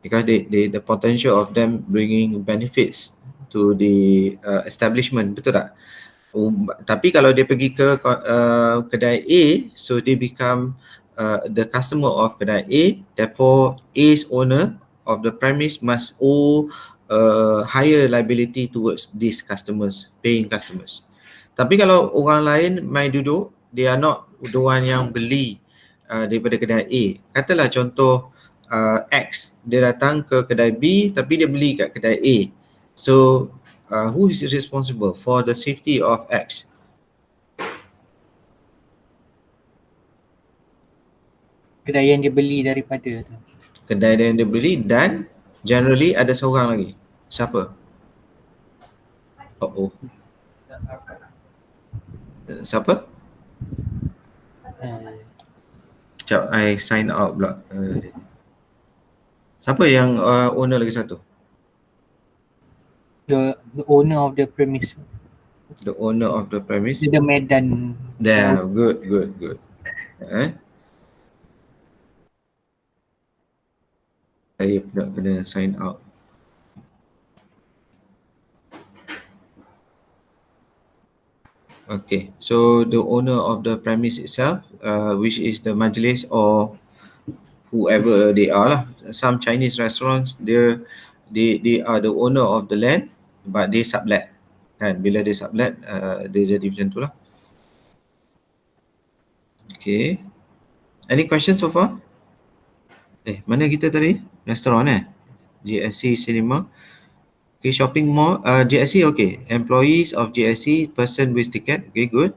because the potential of them bringing benefits to the establishment, betul tak? Tapi kalau dia pergi ke kedai A, so they become the customer of kedai A, therefore A's owner of the premise must owe higher liability towards these customers, paying customers. Tapi kalau orang lain mai duduk, they are not the one yang beli daripada kedai A. Katalah contoh X, dia datang ke kedai B tapi dia beli kat kedai A. So who is responsible for the safety of X? Kedai yang dia beli daripada tu. Kedai yang dia beli, dan generally ada seorang lagi. Siapa? Siapa? Sekejap, I sign out pula. Siapa yang owner lagi satu? The owner of the premise. The owner of the premise. The medan. Yeah, good. Saya pula kena sign out. Okay, so the owner of the premise itself, which is the majlis or whoever they are lah. Some Chinese restaurants, they are the owner of the land, but they sublet. Kan, bila dia sublet, dia jadi macam tu lah. Okay. Any questions so far? Mana kita tadi? Restoran GSC Cinema. Okay, shopping mall. GSC, okay. Employees of GSC, person with ticket. Okay, good.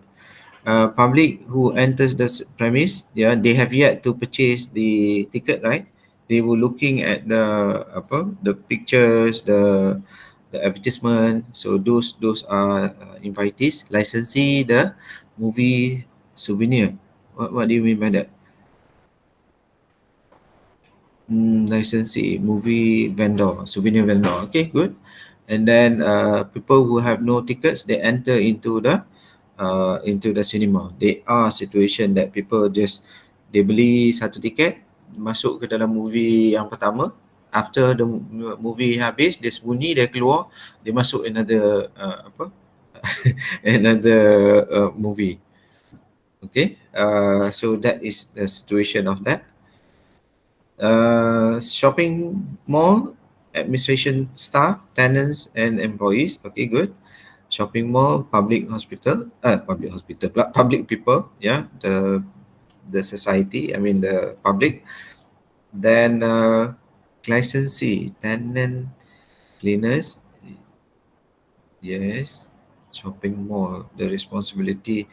Public who enters the premise, yeah, they have yet to purchase the ticket, right? They were looking at the pictures, the advertisement. So those are invitees. Licensee, the movie souvenir. What do you mean by that? Licensee, movie vendor, souvenir vendor. Okay, good. And then people who have no tickets, they enter into the cinema. There are situation that people just they beli satu tiket, masuk ke dalam movie yang pertama. After the movie habis, dia sembunyi, dia keluar, dia masuk another another movie. Okay, so that is the situation of that. Shopping mall, administration staff, tenants and employees. Okay, good. Shopping mall, public people, yeah, the society, I mean the public. Then licensee, tenant, cleaners. Yes, shopping mall, the responsibility.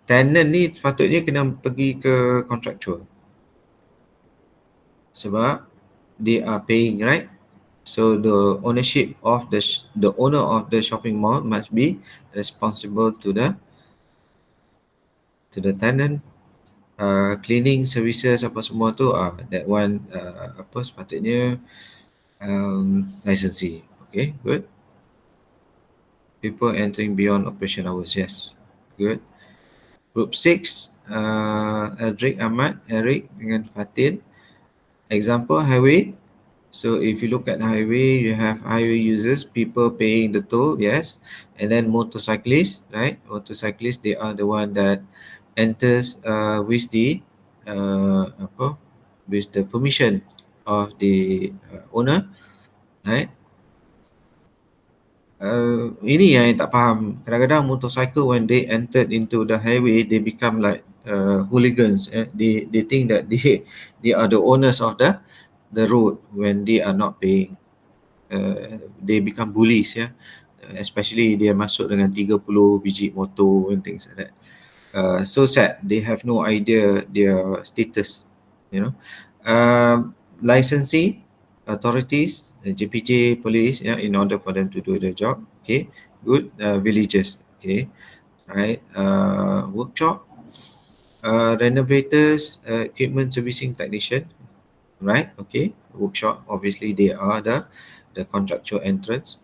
Tenant ni sepatutnya kena pergi ke contractual. Sebab they are paying, right? So the ownership of the owner of the shopping mall must be responsible to the tenant. Cleaning services apa semua tu, that one sepatutnya licensee. Okay, good. People entering beyond operation hours, yes, good. Group 6, Edric, Ahmad, Eric dengan Fatin. Example, highway. So if you look at highway, you have highway users, people paying the toll, yes. And then motorcyclists, right? Motorcyclists, they are the one that enters with the with the permission of the owner, right? Ini yang tak faham. Kadang-kadang motorcycle, when they entered into the highway, they become like hooligans. They think that they are the owners of the road when they are not paying. They become bullies, yeah. Especially dia masuk dengan 30 biji motor and things like that. So sad. They have no idea their status, you know. Licensee, authorities, JPJ, police, yeah, in order for them to do their job. Okay, good. Villagers, okay, right. Workshop, renovators, equipment servicing technician, right? Okay, workshop, obviously they are the contractual entrants.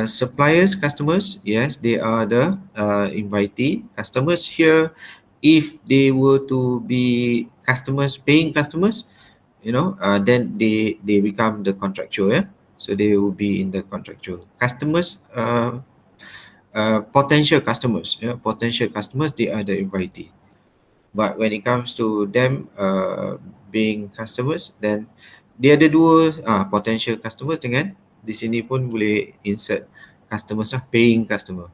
Suppliers, customers, yes, they are the invitee. Customers here, if they were to be customers, paying customers, you know, then they become the contractual, yeah. So they will be in the contractual. Customers, potential customers, yeah, potential customers, they are the invitee. But when it comes to them being customers, then dia ada dua potential customers dengan di sini pun boleh insert customers lah, paying customer.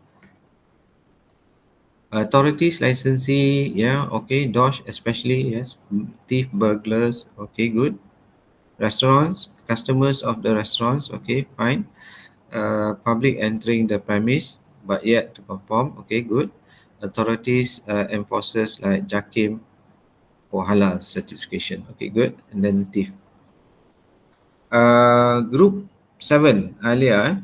Authorities, licensee, yeah, okay. DOSH especially, yes. Thief, burglars, okay, good. Restaurants, customers of the restaurants, okay, fine. Public entering the premise but yet to perform, okay, good. Authorities, enforcers like JAKIM for halal certification, okay, good. And then thief. Group 7, Alia,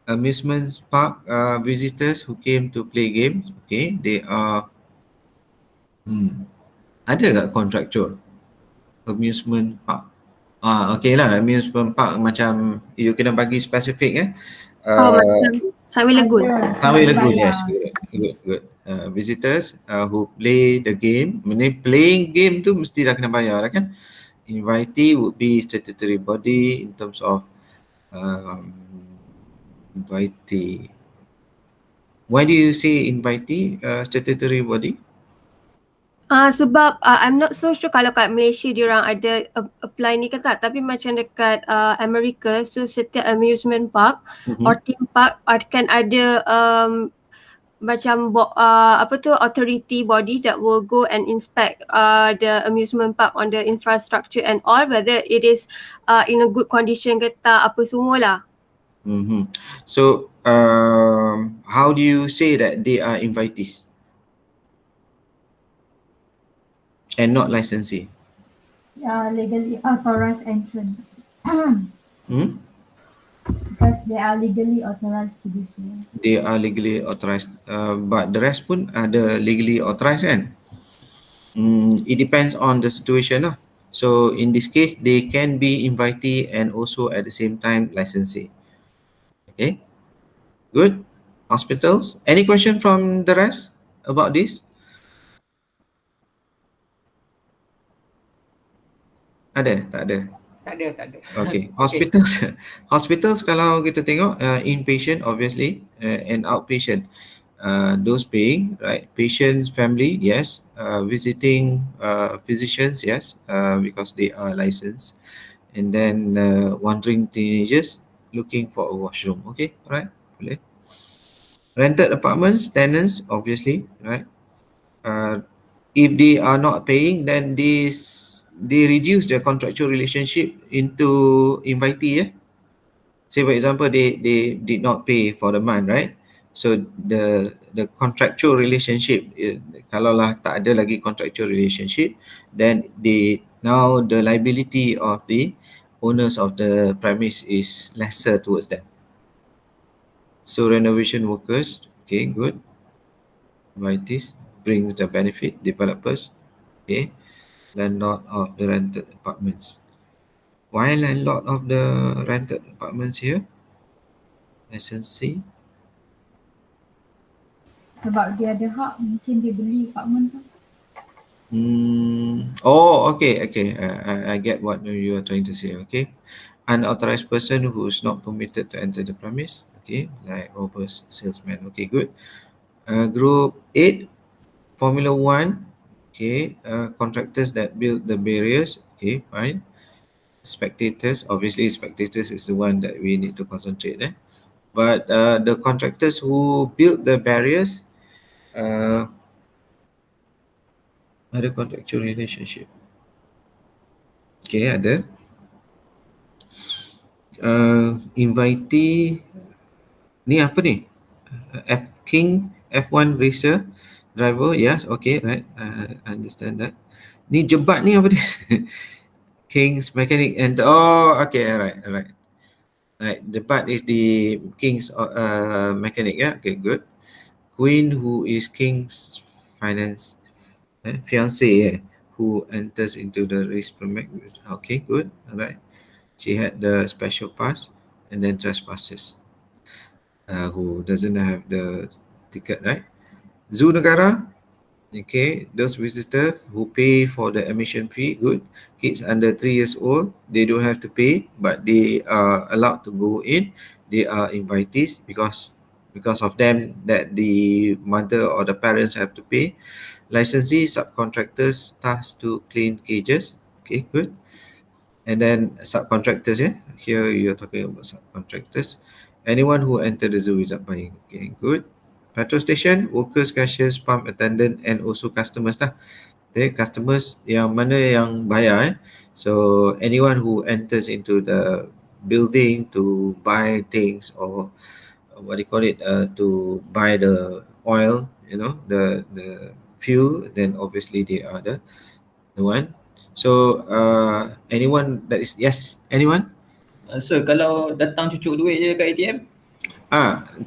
amusement park visitors who came to play games, okay, they are ada tak contractual amusement park? Okay lah, amusement park macam you kena bagi spesifik Macam Sunway Lagoon. Sunway Lagoon, Surabaya. yes, good. Visitors who play the game, playing game tu mesti dah kena bayar lah kan. Invitee would be statutory body in terms of invitee. Why do you say invitee statutory body? Sebab I'm not so sure kalau kat Malaysia diorang ada apply ni ke tak, tapi macam dekat Amerika, so setiap amusement park or theme park akan ada macam authority body that will go and inspect the amusement park on the infrastructure and all, whether it is in a good condition ke tak, apa semua lah. So how do you say that they are invitees and not licensee? Legally authorized entrance. Hmm? Because they are legally authorized to do so. They are legally authorized, but the rest pun ada legally authorized kan? It depends on the situation lah. So in this case, they can be invitee and also at the same time licensee. Okay, good. Hospitals. Any question from the rest about this? Ada? Tak ada? Tak ada. Okay. Hospitals kalau kita tengok inpatient obviously and outpatient. Those paying, right? Patients, family, yes. Visiting physicians, yes, because they are licensed. And then wandering teenagers looking for a washroom. Okay, right? Boleh. Rented apartments, tenants, obviously, right? If they are not paying, then they reduce their contractual relationship into invitee. Say for example, they did not pay for the month, right? So the contractual relationship, kalau lah tak ada lagi contractual relationship, then now the liability of the owners of the premise is lesser towards them. So renovation workers, okay, good. Invitees brings the benefit, developers, okay. Landlord of the rented apartments. Why landlord of the rented apartments here? Licensee. Sebab dia ada hak, mungkin dia beli apartment tu. Okay. I get what you are trying to say. Okay, unauthorized person who is not permitted to enter the premise. Okay, like robbers, salesmen. Okay, good. Group 8, Formula 1. Okay, contractors that build the barriers. Okay, fine. Spectators, obviously spectators is the one that we need to concentrate. But the contractors who build the barriers, ada contractual relationship. Okay, ada. Invitee ni apa ni? F1 racer driver, yes, okay, right. I understand that. Ni jebat ni apa dia? King's mechanic and okay, alright. Right, jebat is the King's mechanic, yeah. Okay, good. Queen, who is King's fiancé, who enters into the race permit. Okay, good. Alright. She had the special pass, and then trespassers who doesn't have the ticket, right? Zoo Negara, okay, those visitors who pay for the admission fee, good. Kids under 3 years old, they don't have to pay, but they are allowed to go in. They are invitees because of them that the mother or the parents have to pay. Licensee, subcontractors tasked to clean cages. Okay, good. And then subcontractors, here you're talking about subcontractors. Anyone who entered the zoo without buying. Okay, good. Petrol station, workers, cashiers, pump attendant, and also customers lah. Okay, customers yang mana yang bayar. So anyone who enters into the building to buy things or what do you call it, to buy the oil, the fuel, then obviously they are the one. So anyone that is, yes, anyone? So kalau datang cucuk duit je kat ATM?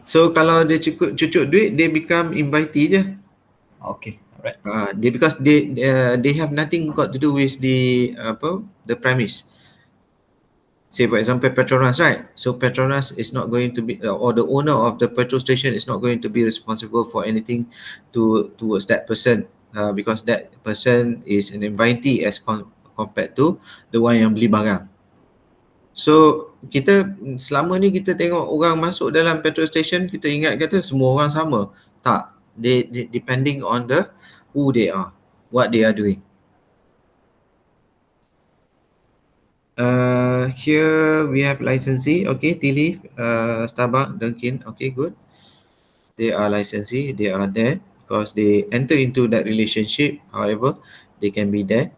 So kalau dia cucuk duit, they become invitee je. Okay, alright. Because they have nothing got to do with the premise. Say for example Petronas, right? So Petronas is not going to be, or the owner of the petrol station is not going to be responsible for anything towards that person, because that person is an invitee as compared to the one yang beli barang. So kita selama ni kita tengok orang masuk dalam petrol station, kita ingat kata semua orang sama. Tak, they depending on the who they are, what they are doing. Here we have licensee. Okay, tea leaf, Starbucks, Dunkin. Okay, good. They are licensee. They are there because they enter into that relationship. However, they can be there.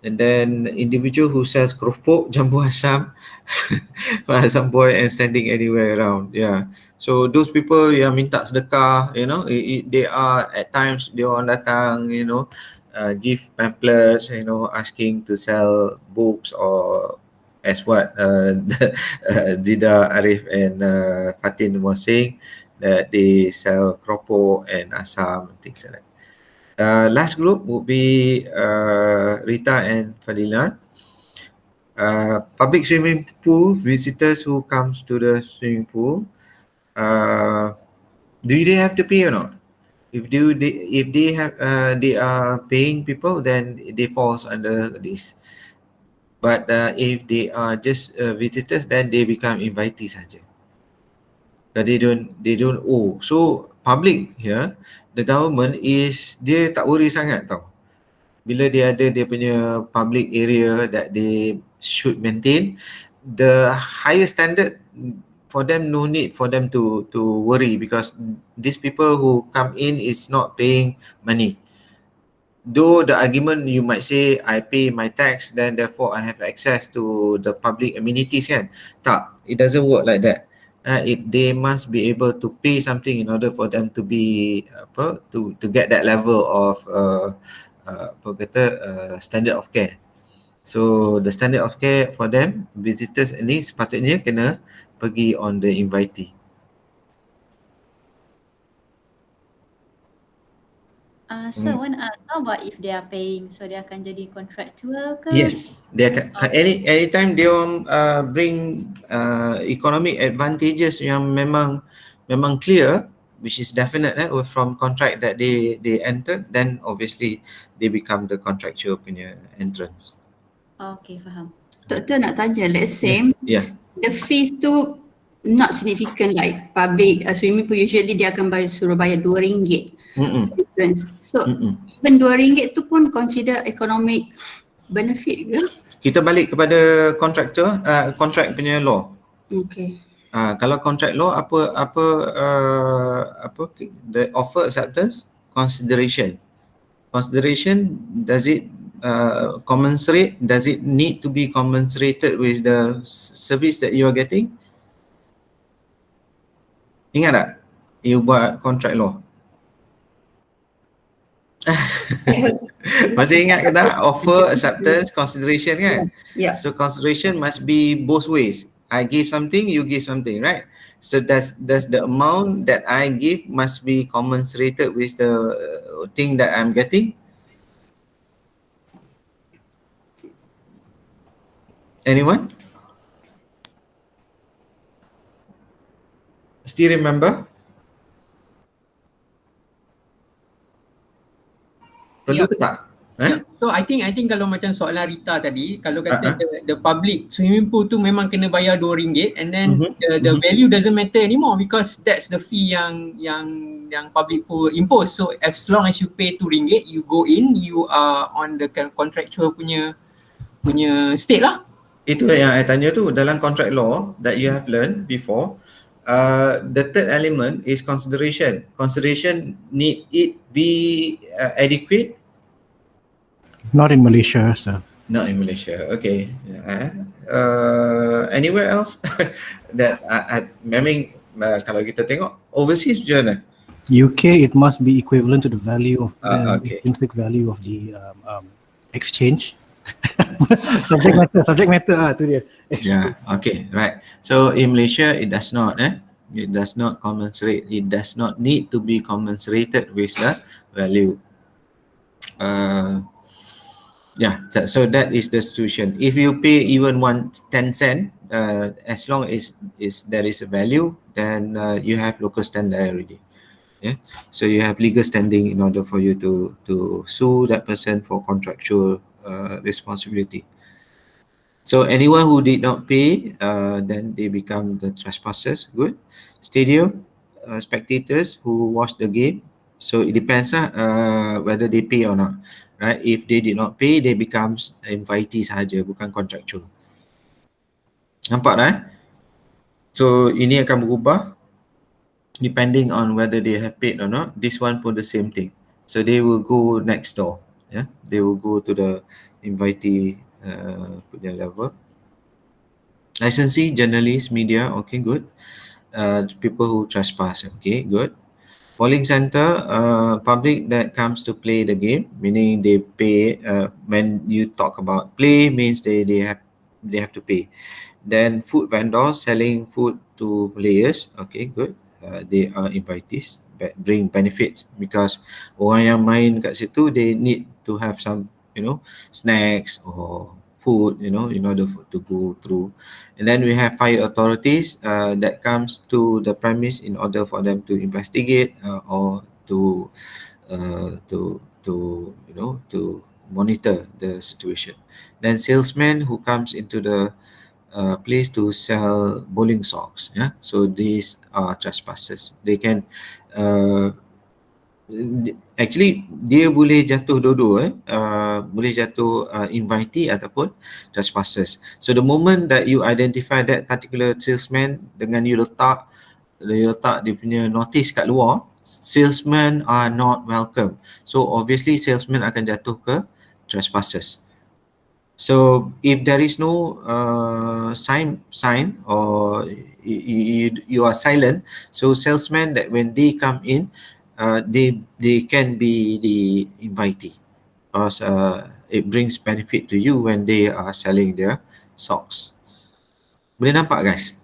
And then individual who sells keropok, jambu asam, some boy and standing anywhere around. Yeah. So those people yang minta sedekah, you know, they are at times dia orang datang, you know, give pamphlets, you know, asking to sell books, or as what Zida, Arif and Fatin was saying, that they sell keropok and asam and things like that. Last group would be Rita and Fadila. Public swimming pool visitors who comes to the swimming pool. Do they have to pay or not? If they are paying people, then they falls under this. But if they are just visitors, then they become invitees saja. But they don't owe. So public here, the government is, dia tak worry sangat tau. Bila dia ada dia punya public area that they should maintain, the higher standard for them, no need for them to worry, because these people who come in is not paying money. Though the argument you might say, I pay my tax, then therefore I have access to the public amenities kan. Tak, it doesn't work like that. They must be able to pay something in order for them to be to get that level of standard of care. So the standard of care for them, visitors ni sepatutnya kena pergi on the invitee. So how about if they are paying, so dia akan jadi contractual ke? Yes, they akan anytime they bring economic advantages yang memang clear, which is definite from contract that they entered, then obviously they become the contractual punya entrance. Okay, faham. Doktor nak tanya, let's say the fees tu not significant like public swimming pool, usually dia akan suruh bayar RM2 difference. So even RM2 tu pun consider economic benefit ke? Kita balik kepada contractor, contract punya law. Okay. Kalau contract law apa the offer acceptance consideration. Consideration, does it commensurate? Does it need to be commensurated with the service that you are getting? Ingat tak? You buat contract law. Masih ingat ke tak? Offer, acceptance, consideration kan? Yeah. So consideration must be both ways. I give something, you give something, right? So does the amount that I give must be commensurated with the thing that I'm getting? Anyone? Still remember? Perlu ke tak? So I think kalau macam soalan Rita tadi, kalau kata the public swimming pool tu memang kena bayar RM2 and then the value doesn't matter anymore because that's the fee yang public pool impose. So as long as you pay RM2, you go in, you are on the contractual punya state lah. Itu yang I tanya tu, dalam contract law that you have learned before, the third element is consideration. Consideration, need it be adequate? Not in Malaysia, sir. Not in Malaysia. Okay. Anywhere else that memang kalau kita tengok overseas je mana? UK, it must be equivalent to the value of the intrinsic value of the exchange. subject matter tu dia. Yeah, okay, right. So in Malaysia it does not it does not commensurate, it does not need to be commensurated with the value. Yeah, so that is the situation. If you pay even 10 cent, as long as there is a value, then you have local standard already. Yeah, so you have legal standing in order for you to sue that person for contractual responsibility. So anyone who did not pay, then they become the trespassers. Good. Stadium spectators who watch the game. So it depends whether they pay or not. Right? If they did not pay, they becomes invitee sahaja, bukan contractual. Nampak tak? So ini akan berubah depending on whether they have paid or not. This one pun the same thing. So they will go next door. Yeah, they will go to the invitee punya level. Licensee, journalists, media, okay, good. People who trespass, okay, good. Polling center, public that comes to play the game, meaning they pay. When you talk about play, means they have to pay. Then food vendors selling food to players, okay, good. They are invitees, bring benefits because orang yang main kat situ, they need to have some, snacks or food, in order to go through. And then we have fire authorities that comes to the premise in order for them to investigate or to monitor the situation. Then salesmen who comes into the place to sell bowling socks. Yeah, so these are trespassers. They can actually dia boleh jatuh dua-dua, boleh jatuh invitee ataupun trespassers. So the moment that you identify that particular salesman dengan you letak dia punya notice kat luar, salesmen are not welcome. So obviously salesmen akan jatuh ke trespassers. So if there is no sign or you are silent, so salesmen that when they come in, they can be the invitee because it brings benefit to you when they are selling their socks. Boleh nampak guys?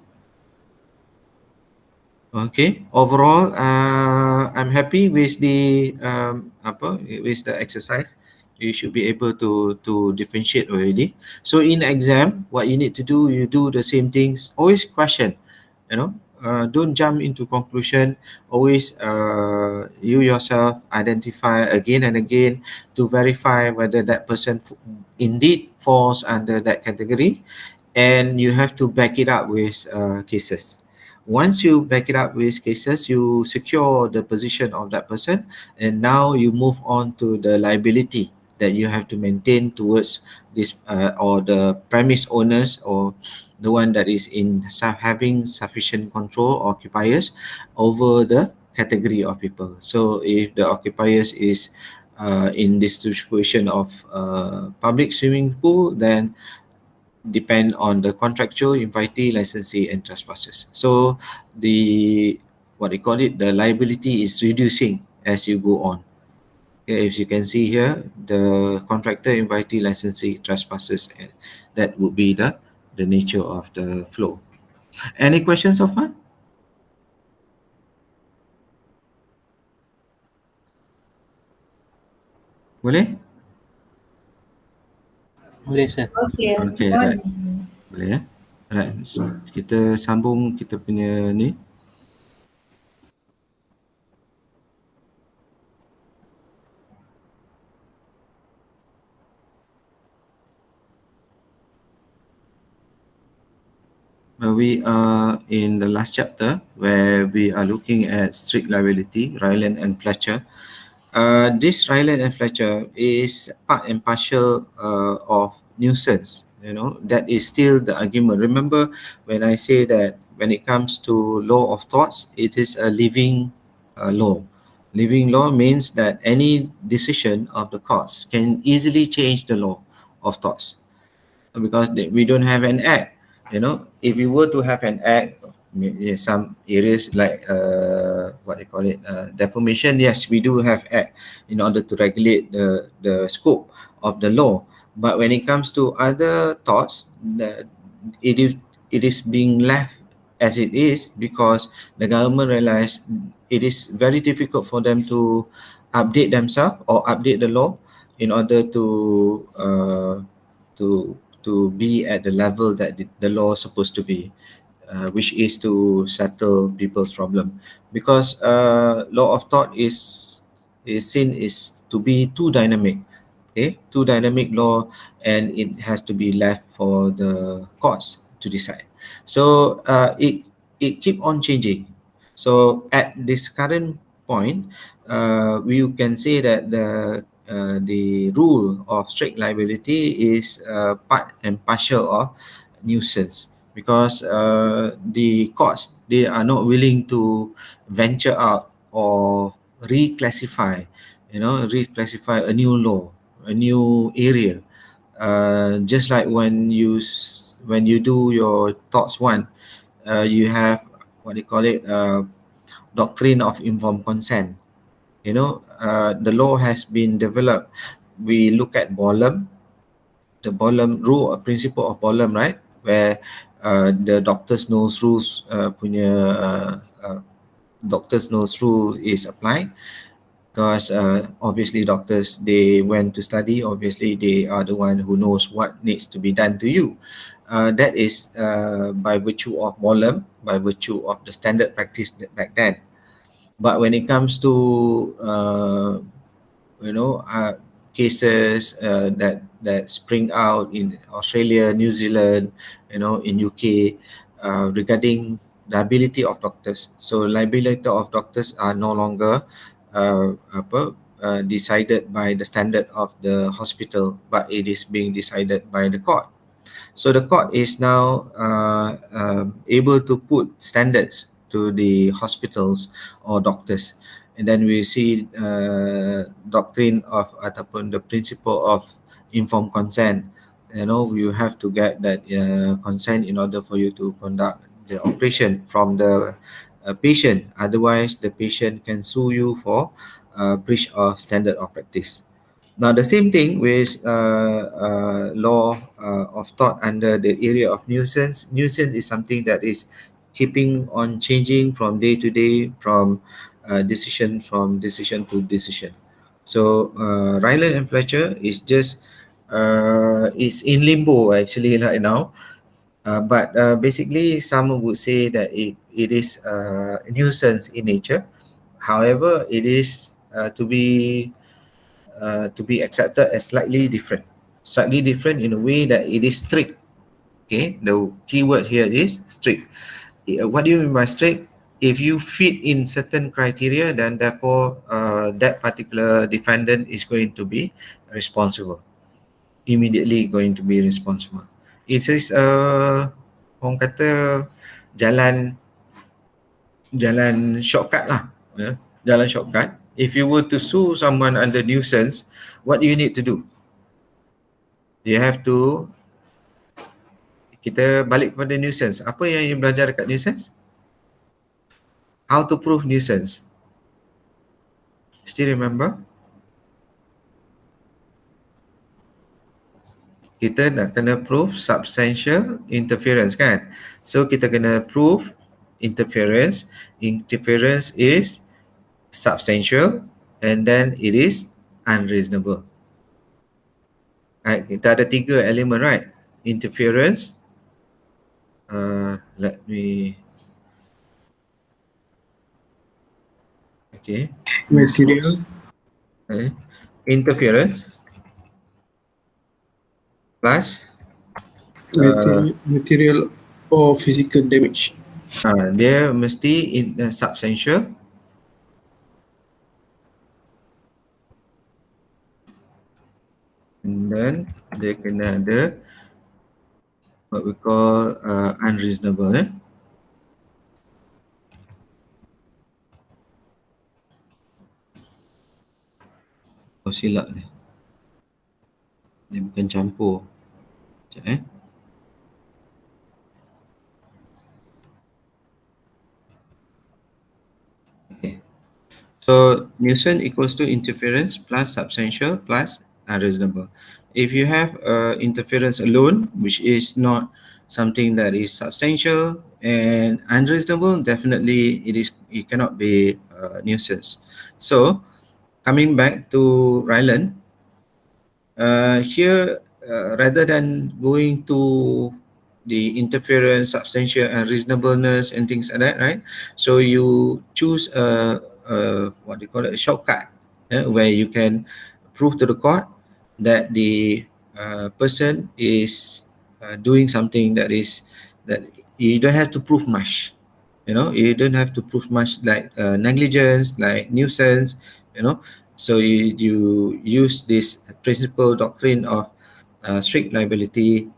Okay. Overall, I'm happy with the exercise. You should be able to differentiate already. So in exam, what you need to do, you do the same things. Always question, don't jump into conclusion. Always you yourself identify again and again to verify whether that person indeed falls under that category, and you have to back it up with cases. Once you back it up with cases, you secure the position of that person, and now you move on to the liability that you have to maintain towards this or the premise owners or the one that is in having sufficient control occupiers over the category of people. So if the occupiers is in this situation of public swimming pool, then depend on the contractual, invitee, licensee, and trespassers. So the liability is reducing as you go on. Okay, as you can see here, the contractor, invitee, licensee, trespassers, that would be the nature of the flow. Any questions so far? Boleh? Boleh sir. Okay. Okay, right. Boleh ya? Right. So, kita sambung kita punya ni. We are in the last chapter where we are looking at strict liability, Rylands and Fletcher. This Rylands and Fletcher is part and parcel of nuisance. That is still the argument. Remember when I say that when it comes to law of torts, it is a living law. Living law means that any decision of the courts can easily change the law of torts because we don't have an act. If we were to have an act, some areas like defamation, yes, we do have act in order to regulate the scope of the law. But when it comes to other torts, it is being left as it is because the government realized it is very difficult for them to update themselves or update the law in order to to be at the level that the law is supposed to be, which is to settle people's problem. Because law of tort is seen is to be too dynamic, okay, too dynamic law, and it has to be left for the courts to decide. So it keep on changing. So at this current point, we can say that the rule of strict liability is part and partial of nuisance, because the courts, they are not willing to venture out or reclassify, reclassify a new law, a new area. Just like when you do your torts one, you have what they call it, doctrine of informed consent. The law has been developed. We look at Bolam, the Bolam rule, a principle of Bolam, right, where the doctor's nose rules doctor's nose rule is applied, because obviously doctors, they went to study, obviously they are the one who knows what needs to be done to you. That is by virtue of Bolam, by virtue of the standard practice back then. But when it comes to cases that spring out in Australia, New Zealand, in UK, regarding liability of doctors. So liability of doctors are no longer decided by the standard of the hospital, but it is being decided by the court. So the court is now able to put standards to the hospitals or doctors. And then we see doctrine of ataupun the principle of informed consent. You have to get that consent in order for you to conduct the operation from the patient. Otherwise, the patient can sue you for breach of standard of practice. Now, the same thing with law of tort under the area of nuisance. Nuisance is something that is keeping on changing from day to day, from decision to decision. So Rylands and Fletcher is just is in limbo actually right now. But basically, some would say that it is a nuisance in nature. However, it is to be accepted as slightly different in a way that it is strict. Okay, the key word here is strict. What do you mean by strict? If you fit in certain criteria, then therefore that particular defendant is going to be responsible, immediately going to be responsible. It is orang kata jalan shortcut lah, jalan shortcut. If you were to sue someone under nuisance, what do you need to do? You have to, kita balik kepada nuisance. Apa yang you belajar dekat nuisance? How to prove nuisance. Still remember? Kita nak kena prove substantial interference, kan? So kita kena prove interference. Interference is substantial and then it is unreasonable. Right, kita ada 3 elemen, right? Interference. Let me. Okay. Material. Okay. Interference plus material or physical damage. Dia mesti substantial. And then dia kena ada what we call unreasonable. Oh, silap ni. Dia bukan campur. Sekejap Okay. So nuisance equals to interference plus substantial plus unreasonable. If you have interference alone, which is not something that is substantial and unreasonable, definitely it cannot be nuisance. So coming back to Rylands, here rather than going to the interference, substantial unreasonableness and things like that, right? So you choose what they call it, a shortcut, where you can prove to the court that the person is doing something that you don't have to prove much. You don't have to prove much, like negligence, like nuisance, so you use this principle doctrine of strict liability,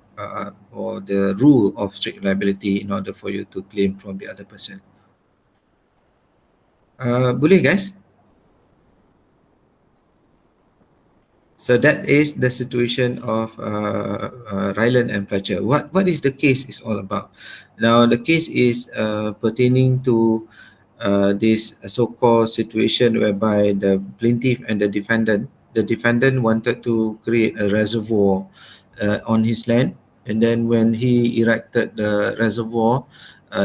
or the rule of strict liability, in order for you to claim from the other person. Boleh guys? So that is the situation of Rylands and Fletcher. What is the case is all about? Now the case is pertaining to this so-called situation whereby the plaintiff and the defendant wanted to create a reservoir on his land, and then when he erected the reservoir,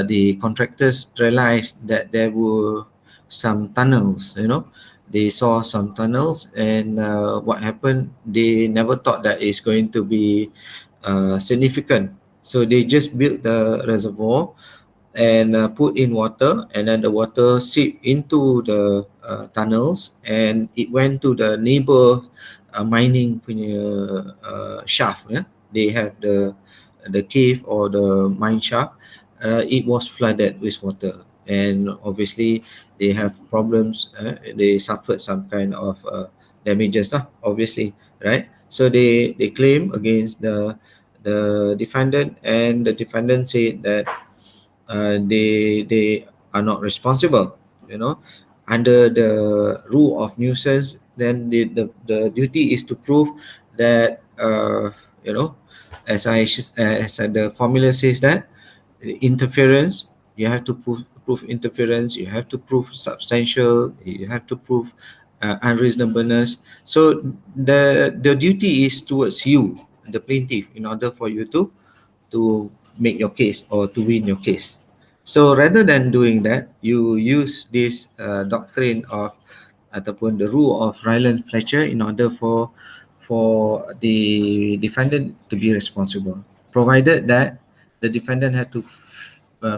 the contractors realized that there were some tunnels. They saw some tunnels, and what happened, they never thought that it's going to be significant, so they just built the reservoir and put in water, and then the water seeped into the tunnels, and it went to the neighbor mining punya shaft. They have the cave or the mine shaft. It was flooded with water, and obviously they have problems. They suffered some kind of damages, obviously, right? So they claim against the defendant, and the defendant said that they are not responsible. Under the rule of nuisance, then the duty is to prove that as the formula says, that interference, you have to prove interference, you have to prove substantial, you have to prove unreasonableness. So the duty is towards you, the plaintiff, in order for you to make your case or to win your case. So rather than doing that, you use this doctrine of, ataupun the rule of Rylands Fletcher, in order for the defendant to be responsible, provided that the defendant had to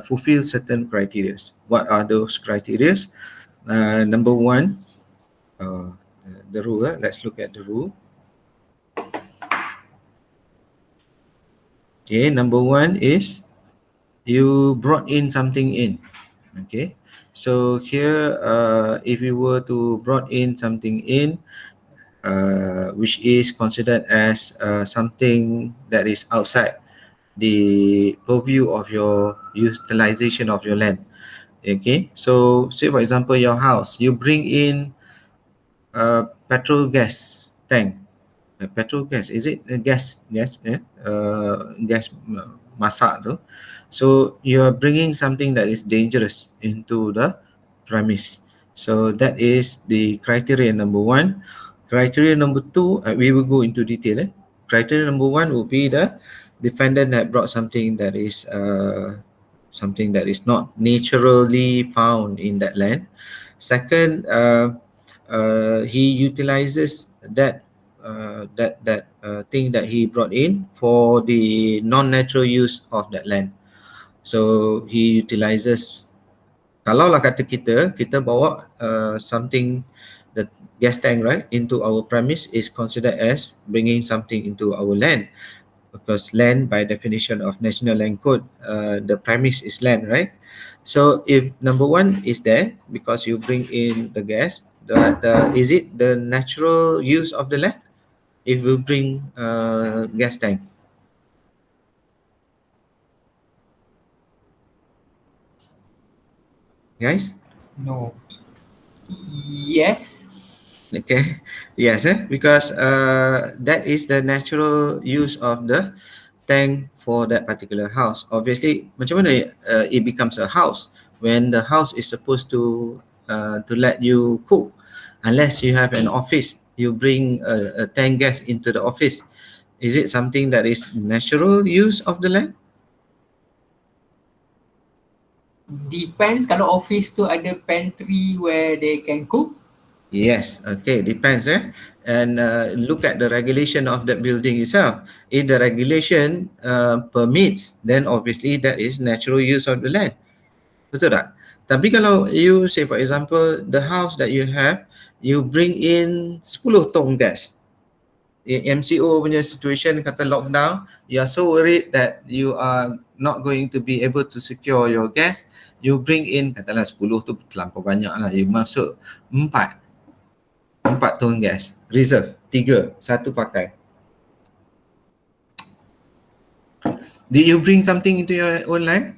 fulfill certain criteria. What are those criteria? Number one, the rule. Let's look at the rule. Okay, number one is you brought in something in. Okay, so here if you were to brought in something in, which is considered as something that is outside the purview of your utilization of your land. Okay, so say for example, your house, you bring in a petrol gas tank. Petrol gas, is it gas? Gas masak tu. So you're bringing something that is dangerous into the premise. So that is the criteria number one. Criteria number two, we will go into detail. Criteria number one will be the defendant had brought something that is not naturally found in that land. Second, he utilizes that thing that he brought in for the non-natural use of that land. So he utilizes, kalau lah kata kita bawa something, the gas tank, right, into our premise, is considered as bringing something into our land, because land, by definition of National Land Code, the premise is land, right? So if number one is there, because you bring in the gas, is it the natural use of the land? If we bring gas tank, guys? No. Yes. Okay. Yes, because that is the natural use of the tank for that particular house. Obviously, macam mana it becomes a house when the house is supposed to let you cook, unless you have an office. You bring a tank gas into the office. Is it something that is natural use of the land? Depends, kalau office tu ada pantry where they can cook, Yes, okay, depends, and look at the regulation of that building itself. If the regulation permits, then obviously that is natural use of the land. Betul tak? Tapi kalau you say for example, the house that you have, you bring in 10 tong gas. MCO punya situation kata lockdown, you are so worried that you are not going to be able to secure your gas, you bring in katalah 10 tu terlampau banyak lah, you masuk 4 tong gas, reserve 3, 1 pakai. Did you bring something into your own land?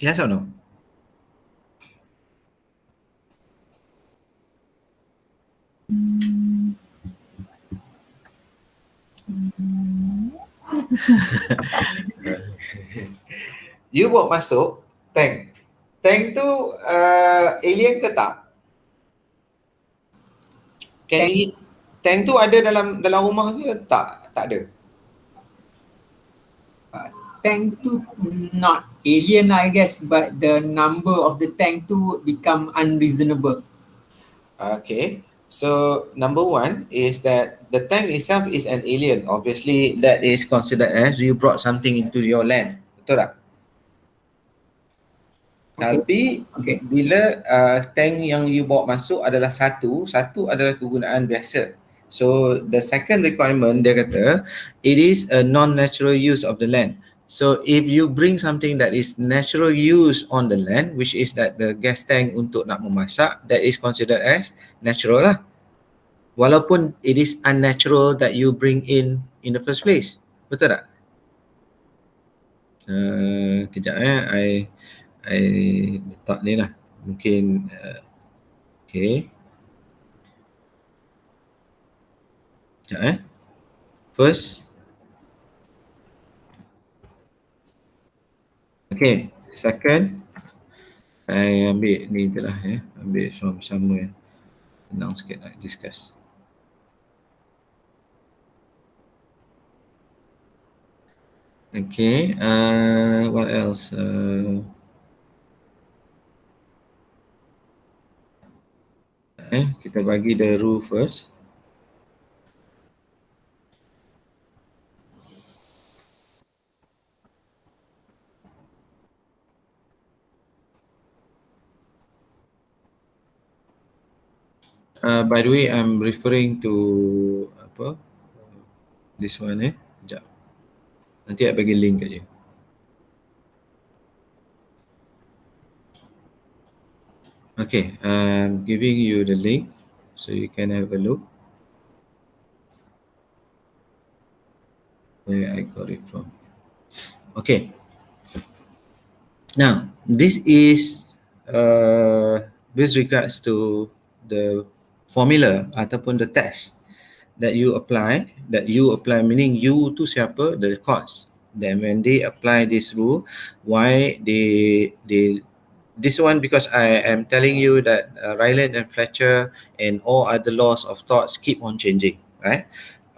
Yes or no? You bawa masuk tank. Tank tu alien ke tak? Tank tu ada dalam rumah ke tak? Tak ada. Tank tu not alien lah, I guess, but the number of the tank tu become unreasonable. Okay. So number one is that the tank itself is an alien. Obviously, that is considered as you brought something into your land. Betul tak? Tapi bila tank yang you bawa masuk adalah satu adalah kegunaan biasa. So the second requirement dia kata it is a non-natural use of the land. So if you bring something that is natural use on the land, which is that the gas tank untuk nak memasak, that is considered as natural lah. Walaupun it is unnatural that you bring in the first place. Betul tak? Kejap I letak ni lah. Mungkin okay. Sekejap First. Okay. Second. I ambil ni je lah Ambil sama-sama senang sikit nak discuss. Okay. What else? Kita bagi the rule first. By the way, I'm referring to apa? This one Sekejap. Nanti I bagi link kat je. Okay, I'm giving you the link so you can have a look where I got it from. Okay. Now, this is with regards to the formula ataupun the test that you apply meaning you tu siapa, the courts. Then when they apply this rule, why they this one, because I am telling you that Rylands and Fletcher and all other laws of torts keep on changing, right?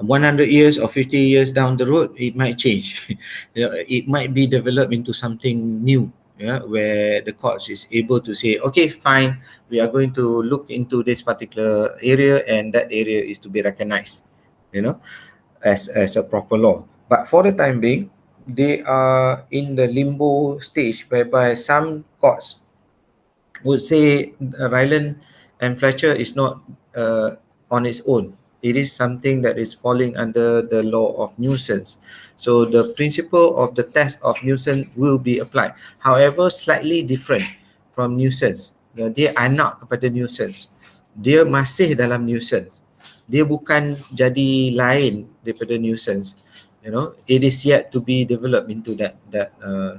100 years or 50 years down the road, it might change. It might be developed into something new, where the courts is able to say, okay, fine, we are going to look into this particular area and that area is to be recognized, as a proper law. But for the time being, they are in the limbo stage whereby some courts would say Rylands and Fletcher is not on its own. It is something that is falling under the law of nuisance. So the principle of the test of nuisance will be applied. However, slightly different from nuisance. Dia anak kepada nuisance. Dia masih dalam nuisance. Dia bukan jadi lain daripada nuisance. It is yet to be developed into that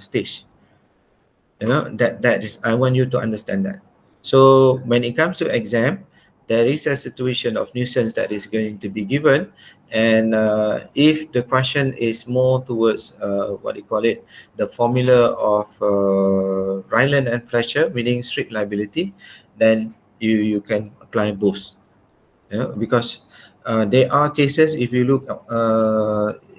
stage. That is, I want you to understand that. So when it comes to exam, there is a situation of nuisance that is going to be given, and if the question is more towards the formula of Rylands and Fletcher, meaning strict liability, then you can apply both. Because there are cases, if you look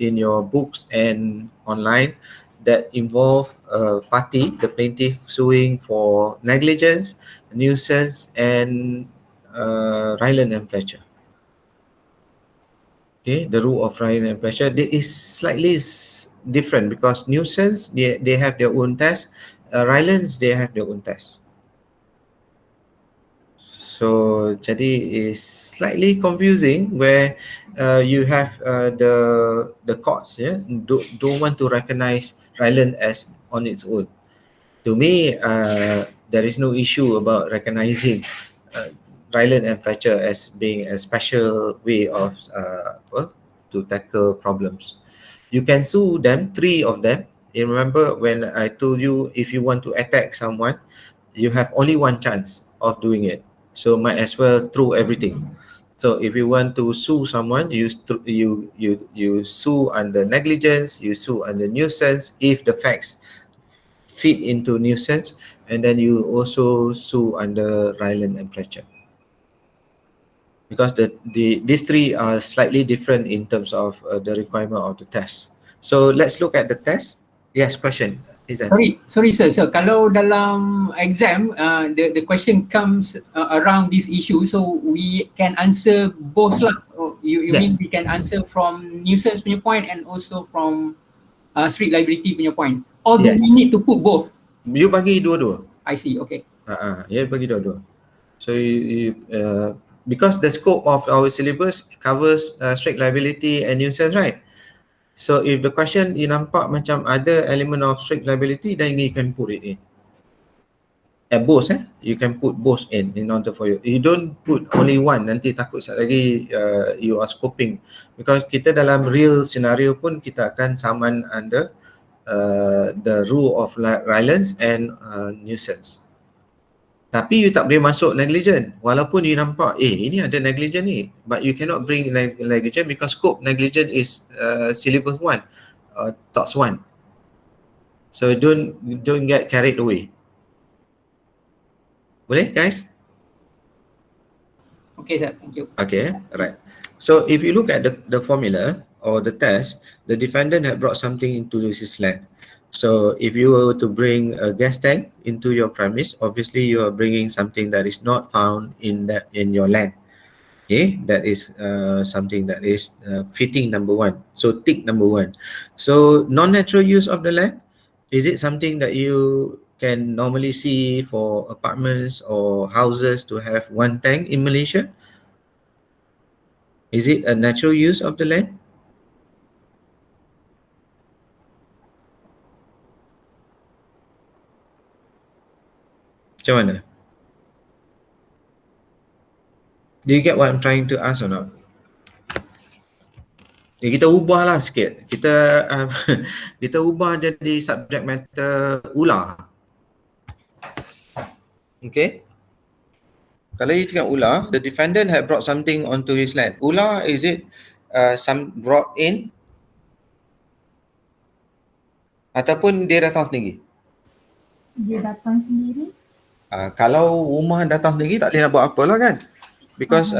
in your books and online, that involve a party, the plaintiff suing for negligence, nuisance, and Ryland and Fletcher. Okay, the rule of Ryland and Fletcher is slightly different because nuisance, they have their own test. Rylands, they have their own test. So jadi is slightly confusing where you have the courts don't want to recognize Ryland as on its own. To me, there is no issue about recognizing Ryland and Fletcher as being a special way of to tackle problems. You can sue them, 3 of them. You remember when I told you if you want to attack someone, you have only one chance of doing it. So might as well throw everything. So if you want to sue someone, you sue under negligence, you sue under nuisance if the facts fit into nuisance, and then you also sue under Ryland and Fletcher. Because these 3 are slightly different in terms of the requirement of the test. So let's look at the test. Yes, question. Sorry sir. So kalau dalam exam, the question comes around this issue, so we can answer both lah. You Yes. mean we can answer from nuisance punya point and also from strict liability punya point? Or do Yes. we need to put both? You bagi dua-dua. I see. Okay. Ya, bagi dua-dua. So because the scope of our syllabus covers strict liability and nuisance, right? So if the question you nampak macam ada element of strict liability, then you can put it in. Both, you can put both in order for you. You don't put only one, nanti takut sekali lagi you are scoping. Because kita dalam real scenario pun kita akan saman under the rule of Rylands and nuisance. Tapi you tak boleh masuk negligent walaupun you nampak ini ada negligent ni, but you cannot bring negligent because scope negligent is syllabus 1, TOS 1. So don't get carried away. Boleh guys? Okay sir, thank you. Okay, right. So if you look at the formula or the test, the defendant had brought something into his land. So if you were to bring a gas tank into your premise, obviously you are bringing something that is not found in your land. Okay, that is something that is fitting number 1. So tick number 1. So non-natural use of the land, is it something that you can normally see for apartments or houses to have one tank in Malaysia? Is it a natural use of the land? Macam mana? Do you get what I'm trying to ask or not? Kita ubahlah sikit. Kita ubah jadi subject matter ular. Okay? Kalau you tengok ular, the defendant had brought something onto his land. Ular, is it some brought in? Ataupun dia datang sendiri? Dia datang sendiri. Kalau rumah datang sendiri tak boleh nak buat apa lah kan, because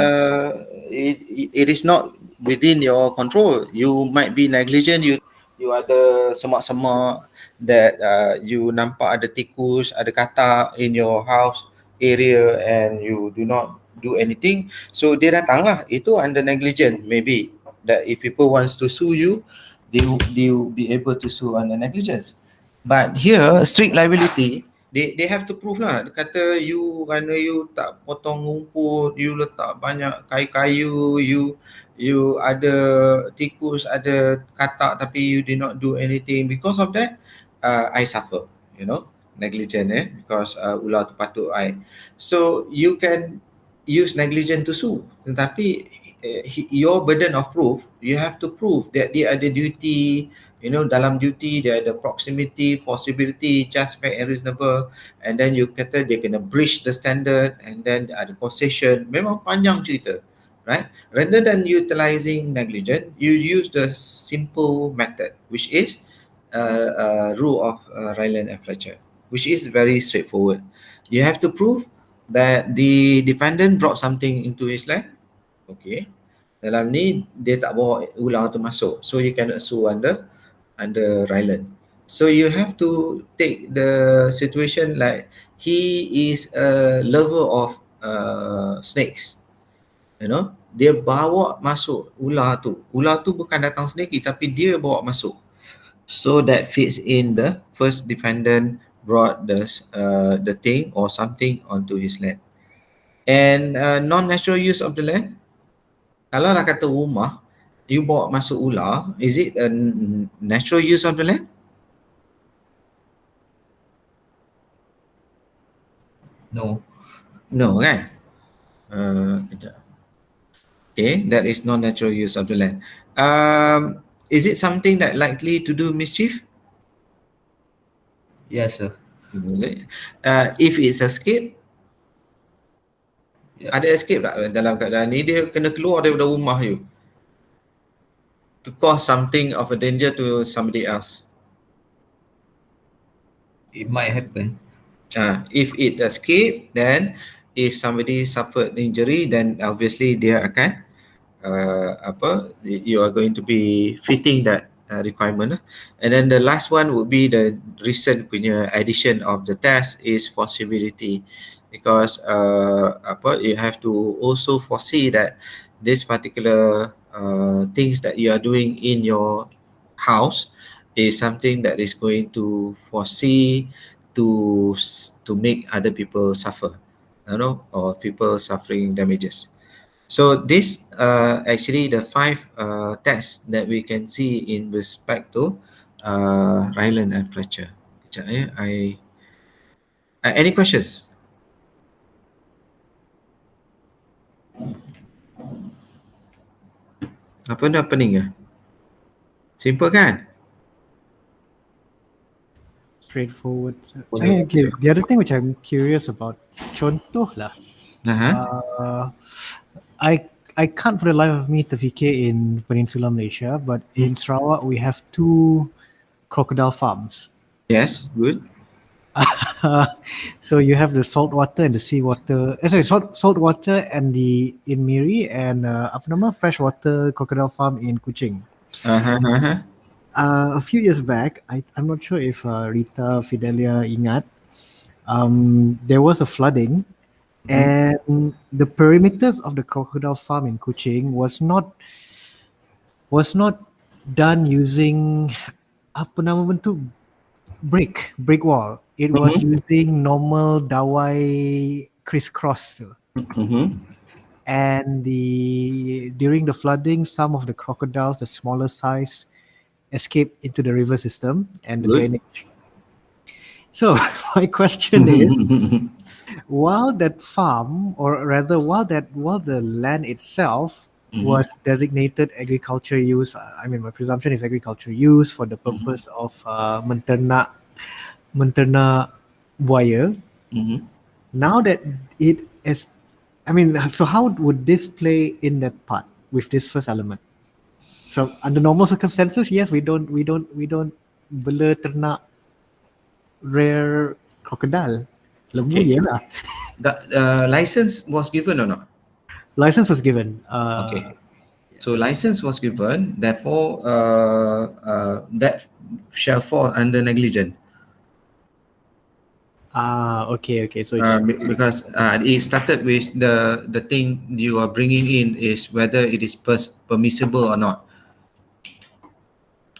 it is not within your control. You might be negligent, you ada semak-semak that you nampak ada tikus, ada katak in your house area and you do not do anything, so dia datang lah, itu under negligent. Maybe that if people wants to sue you, they will be able to sue under negligence. But here strict liability, they have to prove lah. Dia kata you kerana you tak potong rumput, you letak banyak kayu-kayu, you ada tikus, ada katak tapi you did not do anything. Because of that, I suffer, negligent because ular tu patut I. So you can use negligent to sue. Tetapi your burden of proof, you have to prove that dia ada duty, dalam duty dia ada proximity, possibility, just, fair and reasonable, and then you kata dia kena breach the standard, and then ada possession. Memang panjang cerita, right? Rather than utilizing negligent, you use the simple method, which is rule of Rylands and Fletcher, which is very straightforward. You have to prove that the defendant brought something into his land. Okay, dalam ni dia tak bawa ular tu masuk, so you cannot sue under Rylands. So you have to take the situation like he is a lover of snakes. You know, dia bawa masuk ular tu. Ular tu bukan datang sendiri tapi dia bawa masuk. So that fits in the first defendant brought the thing or something onto his land. And non-natural use of the land, kalau lah kata rumah, you bawa masuk ular, is it a natural use of the land? No. No, kan? Kejap. Okay, that is non-natural use of the land. Is it something that likely to do mischief? Yes, sir. If it's escape, Yeah. ada escape tak dalam keadaan ni? Dia kena keluar daripada rumah you to cause something of a danger to somebody else. It might happen. If it escape, then if somebody suffered injury, then obviously dia akan you are going to be fitting that requirement. And then the last one would be the recent punya addition of the test is foreseeability, because you have to also foresee that this particular things that you are doing in your house is something that is going to foresee to make other people suffer, or people suffering damages. So this actually the 5 tests that we can see in respect to Rylands and Fletcher. Any questions? Apa dah pening ke? Simple kan? Straightforward. Okay, the other thing which I'm curious about, contoh lah. I can't for the life of me terfikir in Peninsula Malaysia, but in Sarawak we have 2 crocodile farms. Yes, good. So you have the saltwater and the seawater. Saltwater and the in Miri, and freshwater crocodile farm in Kuching. A few years back, I'm not sure if Rita Fidelia ingat, there was a flooding, and the perimeters of the crocodile farm in Kuching was not done using brick wall. It was using normal dawai crisscross. And during the flooding, some of the crocodiles, the smaller size, escaped into the river system and the drainage. So my question is, while that farm, or rather while the land itself was designated agriculture use, I mean my presumption is agriculture use for the purpose of menternak buaya. Now that it is, so how would this play in that part with this first element? So under normal circumstances, yes, we don't bela ternak rare crocodile. Lembu lah. The license was given or not? License was given. Okay. So license was given, therefore that shall fall under negligence. Okay. So it's because it started with the thing you are bringing in is whether it is permissible or not.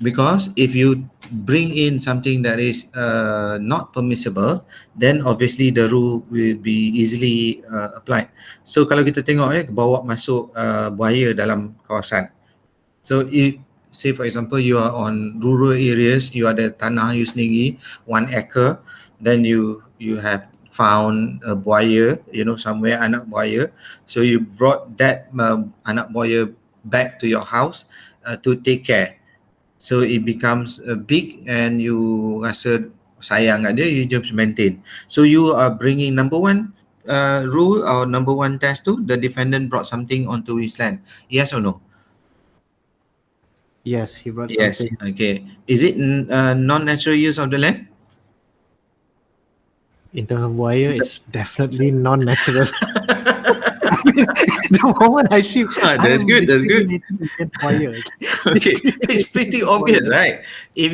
Because if you bring in something that is not permissible, then obviously the rule will be easily applied. So kalau kita tengok bawa masuk buaya dalam kawasan. So if say for example you are on rural areas, you ada tanah you sendiri 1 acre, then you have found a buaya, somewhere, anak buaya. So you brought that anak buaya back to your house to take care. So it becomes big and you rasa sayang kat dia, you just maintain. So you are bringing number 1 rule or number 1 test to the defendant brought something onto his land. Yes or no? Yes, he brought yes. something. Okay. Is it non-natural use of the land? In terms of buaya, it's definitely non-natural. The moment I see, That's I'm good. That's good. discriminating against buyer. Okay, it's pretty obvious, right? If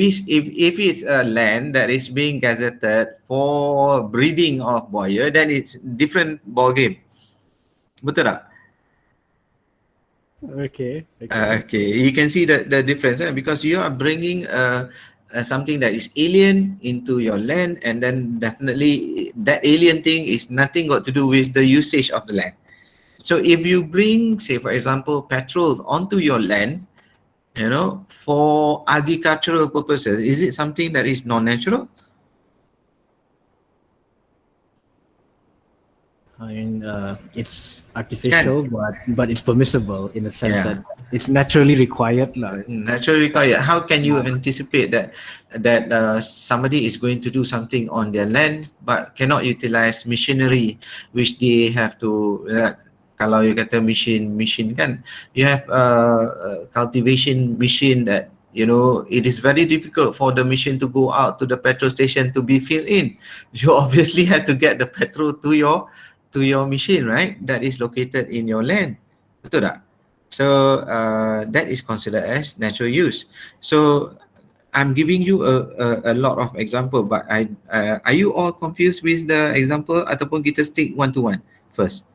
it's a land that is being gazetted for breeding of boyer, then it's different ball game. Betul tak? Okay. Okay, you can see the difference because you are bringing something that is alien into your land, and then definitely that alien thing is nothing got to do with the usage of the land. So if you bring, say for example, petrol onto your land, for agricultural purposes, is it something that is non-natural? I mean, it's artificial, but it's permissible in the sense that it's naturally required, lah. Naturally required. How can you anticipate that somebody is going to do something on their land but cannot utilize machinery which they have to? Kalau you kata machine kan, you have a cultivation machine that it is very difficult for the machine to go out to the petrol station to be filled in. You obviously have to get the petrol to your machine, right? That is located in your land. Betul tak? So that is considered as natural use. So I'm giving you a lot of example, but are you all confused with the example ataupun kita stick one to one first?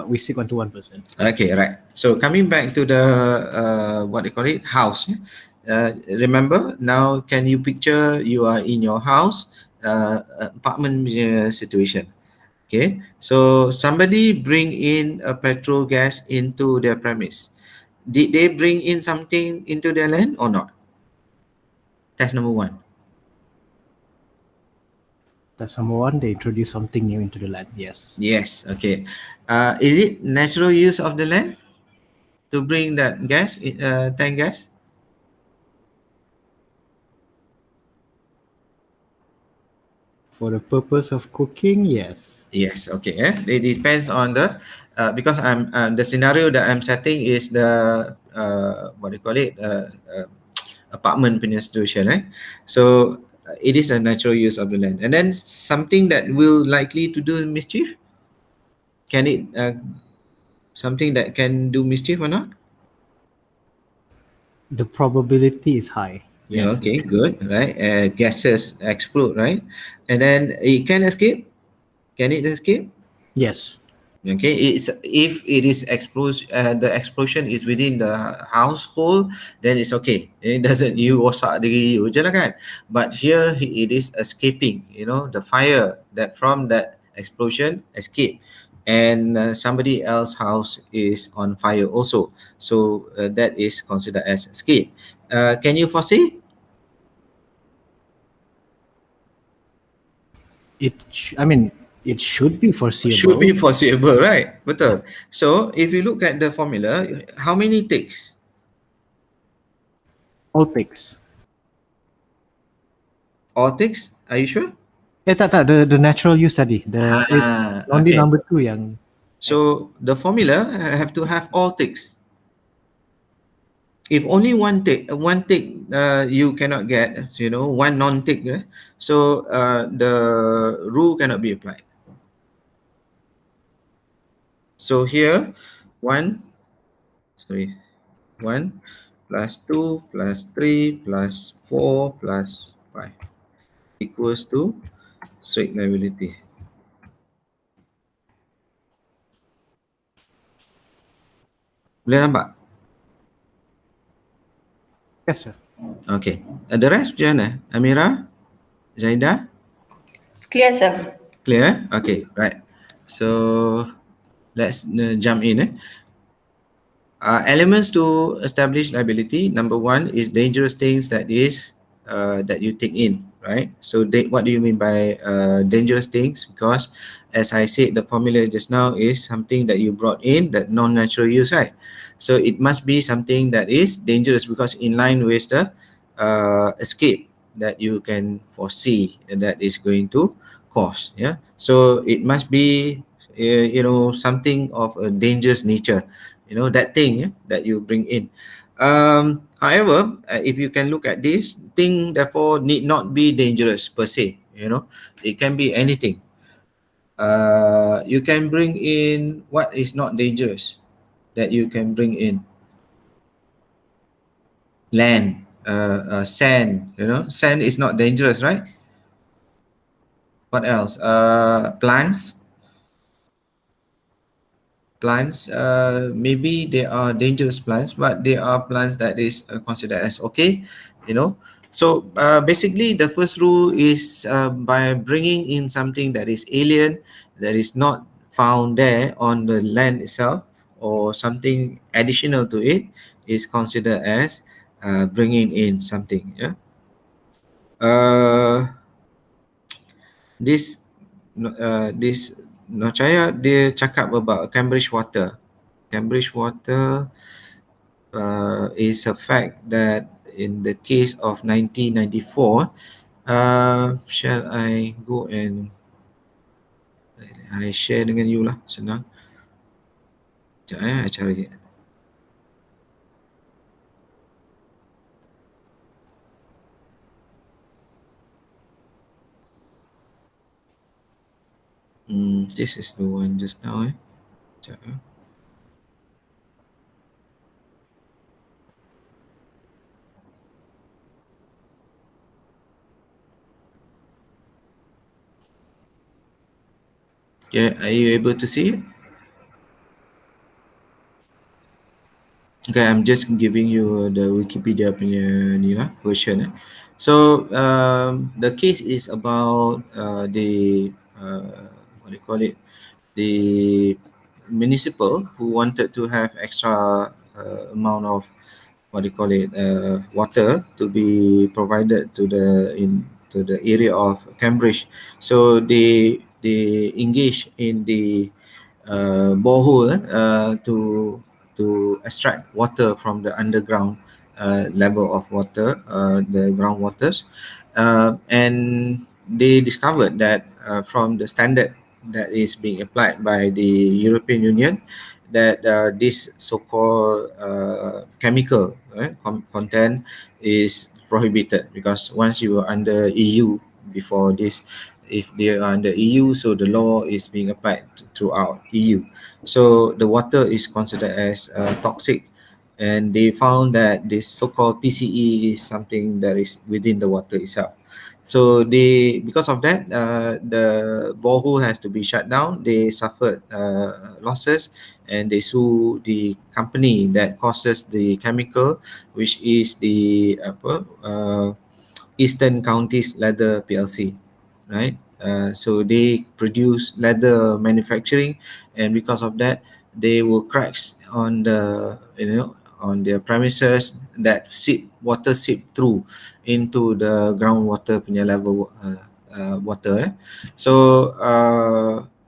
We stick one to one first. Okay, right. So coming back to the what they call it, house. Remember now, can you picture you are in your house, apartment situation? Okay, so somebody bring in a petrol gas into their premise. Did they bring in something into their land or not? That's number one. That's number one. They introduce something new into the land. Yes. Yes. Okay. Is it natural use of the land to bring that gas, tank gas? For the purpose of cooking, yes. Yes. Okay. It depends on the because the scenario that I'm setting is the what do you call it, apartment punya situation, right? So it is a natural use of the land, and then something that will likely to do mischief. Can it something that can do mischief or not? The probability is high. Yes. Okay, good, right? Gases explode, right? And then it can escape. Can it escape? Yes. Okay, it's if it is exposed, the explosion is within the household, then it's okay. It doesn't you rosak diri you je lah kan. But here it is escaping. The fire that from that explosion escape, and somebody else's house is on fire also. So that is considered as escape. Can you foresee? It should be foreseeable. Should be foreseeable, right? Betul. So if you look at the formula, how many ticks? All ticks. All ticks? Are you sure? Tak. The natural use tadi. Only okay. number two yang. So the formula have to have all ticks. If only one tick you cannot get, one non-tick, so the rule cannot be applied. So here 1 plus 2 plus 3 plus 4 plus 5 equals to strict liability. Boleh nampak? Yes, sir. Okay. The rest macam mana? Amira? Zaida? Clear, sir. Clear? Okay, right. So let's jump in. Elements to establish liability. Number one is dangerous things that you take in, right? So what do you mean by dangerous things? Because as I said, the formula just now is something that you brought in, that non-natural use, right? So it must be something that is dangerous because in line with the escape that you can foresee and that is going to cause. Yeah. So it must be something of a dangerous nature. That thing that you bring in. However, if you can look at this thing, therefore need not be dangerous per se. It can be anything. You can bring in what is not dangerous that you can bring in. Land, sand, sand is not dangerous, right? What else? Plants, maybe they are dangerous plants, but they are plants that is considered as okay, So basically, the first rule is by bringing in something that is alien, that is not found there on the land itself, or something additional to it, is considered as bringing in something. Yeah. This this Nochaya, dia cakap about Cambridge water. Cambridge water is a fact that in the case of 1994, shall I go and I share dengan you lah, senang. Sekejap I cari. This is the one just now. Sekejap. Yeah, are you able to see it? Okay, I'm just giving you the Wikipedia punya ni lah, version. So the case is about the what do you call it? The municipal who wanted to have extra amount of what do you call it? Water to be provided to the area of Cambridge. So they engage in the borehole to extract water from the underground level of water, the groundwaters, and they discovered that from the standard that is being applied by the European Union, that this so-called chemical content is prohibited, because once you are under EU, before this, if they are under EU, so the law is being applied throughout EU. So the water is considered as toxic, and they found that this so-called PCE is something that is within the water itself. So because of that, the borehole has to be shut down. They suffered losses, and they sue the company that causes the chemical, which is the Eastern Counties Leather PLC, right? So they produce leather manufacturing, and because of that, there were cracks on on their premises that water seep through into the groundwater punya level water. So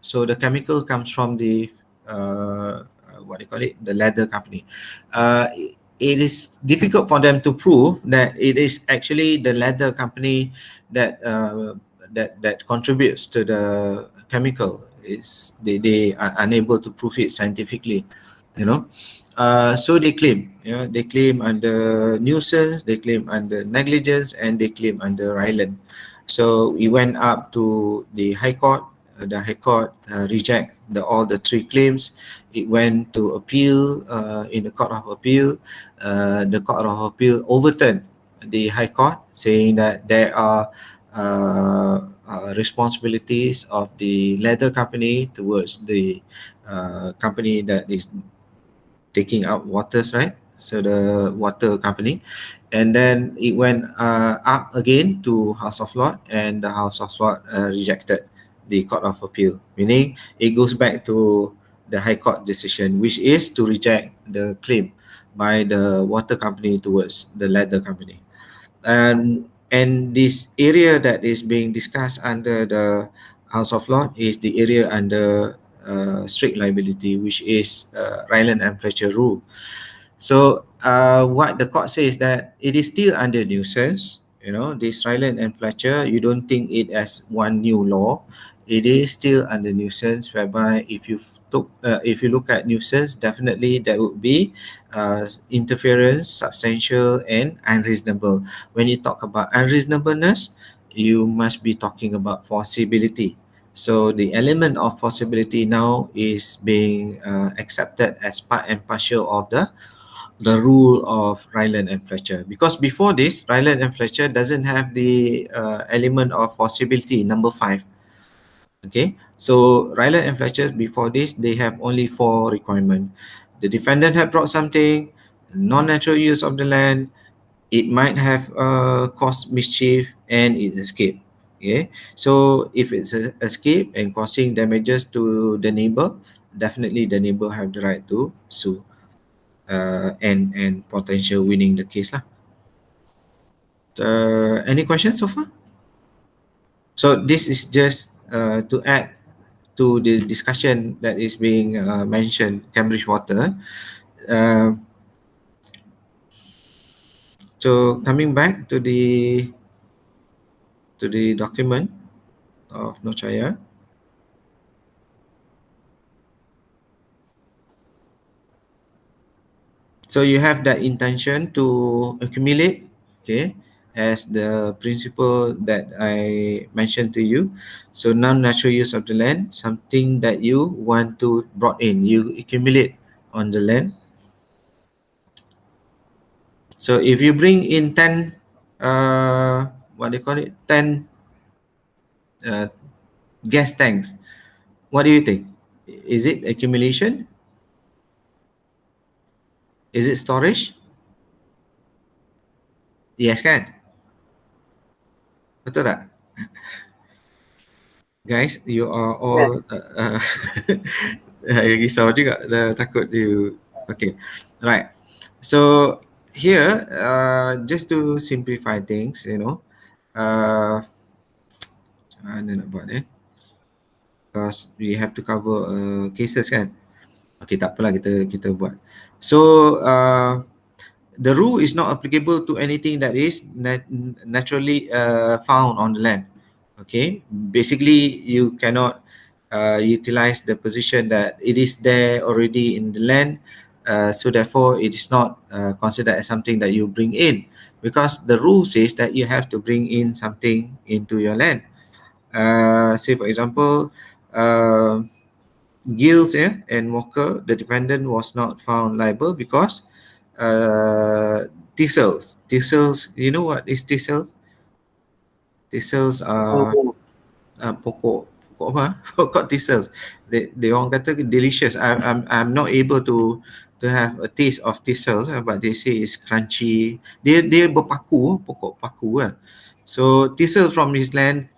the chemical comes from the what do you call it? The leather company. It is difficult for them to prove that it is actually the leather company that that contributes to the chemical. They are unable to prove it scientifically, so they claim under nuisance, they claim under negligence, and they claim under Rylands. So we went up to the High Court. The High Court reject all the three claims. It went to appeal in the Court of Appeal. The Court of Appeal overturned the High Court, saying that there are responsibilities of the leather company towards the company that is taking out waters, right? So the water company, and then it went up again to House of Lords, and the House of Lords rejected the Court of Appeal, meaning it goes back to the High Court decision, which is to reject the claim by the water company towards the leather company. And this area that is being discussed under the House of Lords is the area under strict liability, which is Rylands and Fletcher rule. So what the court says that it is still under nuisance. This Rylands and Fletcher, you don't think it as one new law. It is still under nuisance, whereby if you look at nuisance, definitely that would be interference, substantial, and unreasonable. When you talk about unreasonableness, you must be talking about forcibility. So the element of possibility now is being accepted as part and partial of the rule of Rylands and Fletcher. Because before this, Rylands and Fletcher doesn't have the element of possibility, number 5. Okay, so Rylands and Fletcher before this, they have only 4 requirements. The defendant had brought something, non-natural use of the land, it might have caused mischief, and it escaped. Okay, so if it's a escape and causing damages to the neighbor, definitely the neighbor have the right to sue and potential winning the case lah. Any questions so far? So this is just to add to the discussion that is being mentioned, Cambridge Water. So coming back to the document of Nochaya. So you have that intention to accumulate, okay, as the principle that I mentioned to you. So non-natural use of the land, something that you want to brought in, you accumulate on the land. So if you bring in 10, what they call it, 10 gas tanks, what do you think? Is it accumulation? Is it storage? Yes kan? Betul tak? Guys, you are all risau juga, takut you. Okay, right. So here, just to simplify things, you know, macam mana nak buat because we have to cover cases kan. Okay, tak apalah, kita buat. So the rule is not applicable to anything that is naturally found on the land. Okay, basically you cannot utilize the position that it is there already in the land, so therefore it is not considered as something that you bring in, because the rule says that you have to bring in something into your land. Say for example, Gills and Walker, the defendant was not found liable because thistles, you know what is thistles? Thistles are pokok apa? Pokok thistles. They orang kata delicious. I'm not able to have a taste of thistles, but they say it's crunchy. Dia berpaku, pokok paku lah. So thistle from his land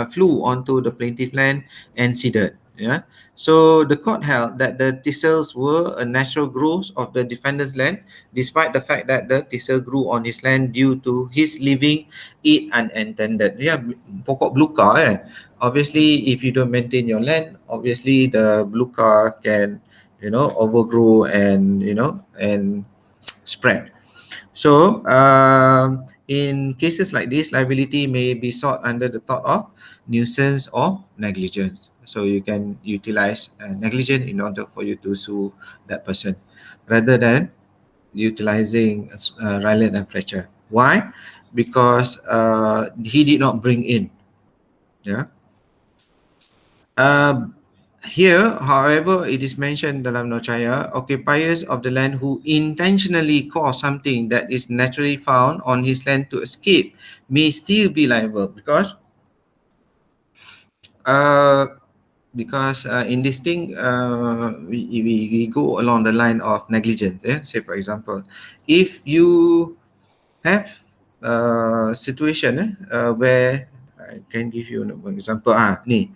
flew onto the plaintiff land and seeded. Yeah. So the court held that the thistles were a natural growth of the defendant's land, despite the fact that the thistle grew on his land due to his leaving it unattended. Yeah, pokok belukar kan. Obviously, if you don't maintain your land, obviously the belukar can, you know, overgrow and, you know, and spread. So in cases like this, liability may be sought under the tort of nuisance or negligence. So you can utilize negligence in order for you to sue that person, rather than utilizing Rylands and Fletcher. Why? Because he did not bring in. Yeah. Here, however, it is mentioned dalam Nochaya, occupiers of the land who intentionally cause something that is naturally found on his land to escape may still be liable, because in this thing, we go along the line of negligence. Say for example, if you have a situation where, I can give you an example. Ni,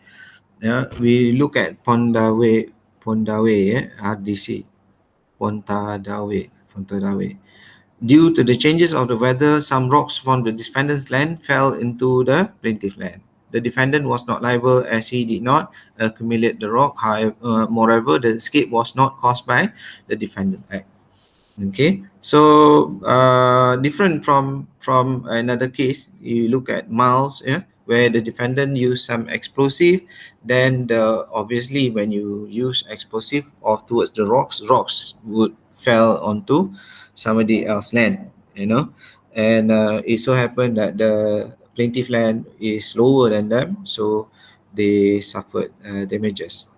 we look at Pondawe, RDC, Pontadawe. Due to the changes of the weather, some rocks from the defendant's land fell into the plaintiff land. The defendant was not liable as he did not accumulate the rock. However, moreover, the escape was not caused by the defendant act. Okay, so different from another case, you look at Miles, where the defendant used some explosive, then obviously when you use explosive or towards the rocks would fell onto somebody else's land, you know, and it so happened that the plaintiff land is lower than them, so they suffered damages.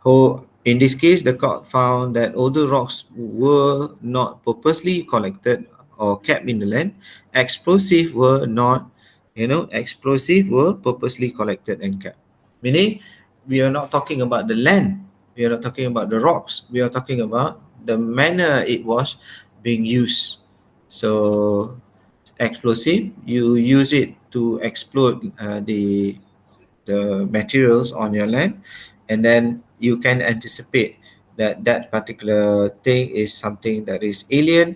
So in this case, the court found that although rocks were not purposely collected or kept in the land, explosive were not, explosive were purposely collected and kept. Meaning, we are not talking about the land, we are not talking about the rocks, we are talking about the manner it was being used. So, explosive, you use it to explode the materials on your land, and then you can anticipate that that particular thing is something that is alien,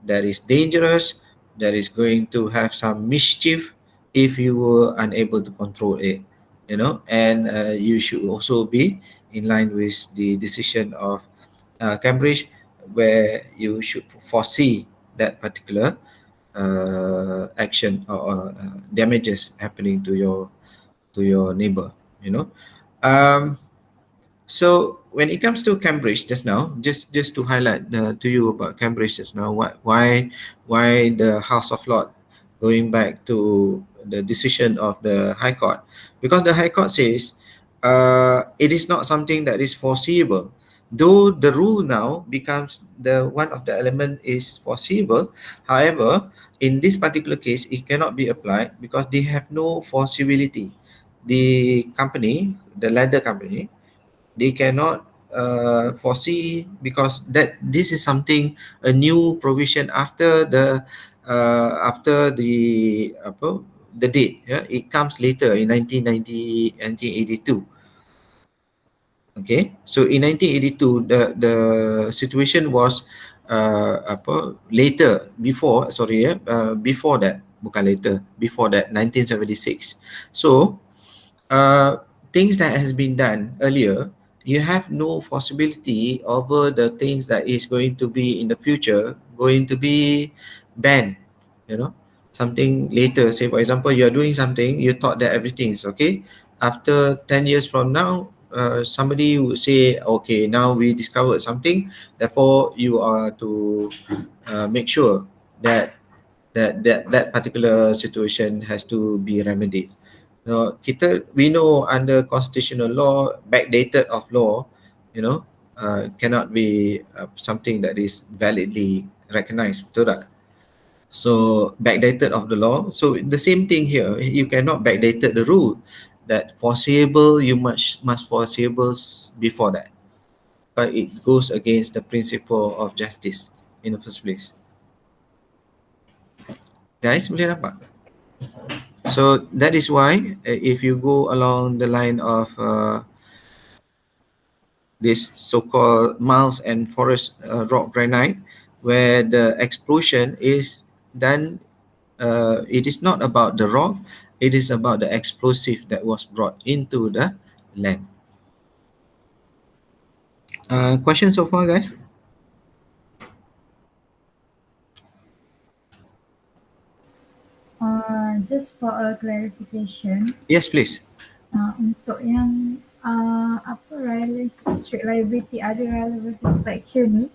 that is dangerous, that is going to have some mischief if you were unable to control it, and you should also be in line with the decision of Cambridge, where you should foresee that particular action or damages happening to your neighbor. you know um, so when it comes to Cambridge just now, just to highlight to you about Cambridge just now, why the House of Lords going back to the decision of the High Court, because the High Court says it is not something that is foreseeable. Though the rule now becomes the one of the element is foreseeable, however, in this particular case, it cannot be applied because they have no foreseeability. The company, the ladder company, they cannot foresee, because that this is something, a new provision after the date. Yeah, it comes later in 1982. Okay, so in 1982, the situation was later, before, sorry, before that, bukan later, before that, 1976. So things that has been done earlier, you have no possibility over the things that is going to be in the future going to be banned. Something later, say for example, you are doing something, you thought that everything is okay. After 10 years from now, somebody would say, okay, now we discovered something, therefore you are to make sure that that particular situation has to be remedied. We know under constitutional law, backdated of law, cannot be something that is validly recognized. Betul tak? So backdated of the law. So the same thing here. You cannot backdated the rule that foreseeable. You must foreseeable before that, but it goes against the principle of justice in the first place. Guys, boleh nampak? So that is why if you go along the line of this so-called Miles and Forest rock granite, where the explosion is done, it is not about the rock, it is about the explosive that was brought into the land. Questions so far, guys? Just for a clarification, Yes, please. untuk yang Rylands strict liability ada Rylands versus Fletcher ni,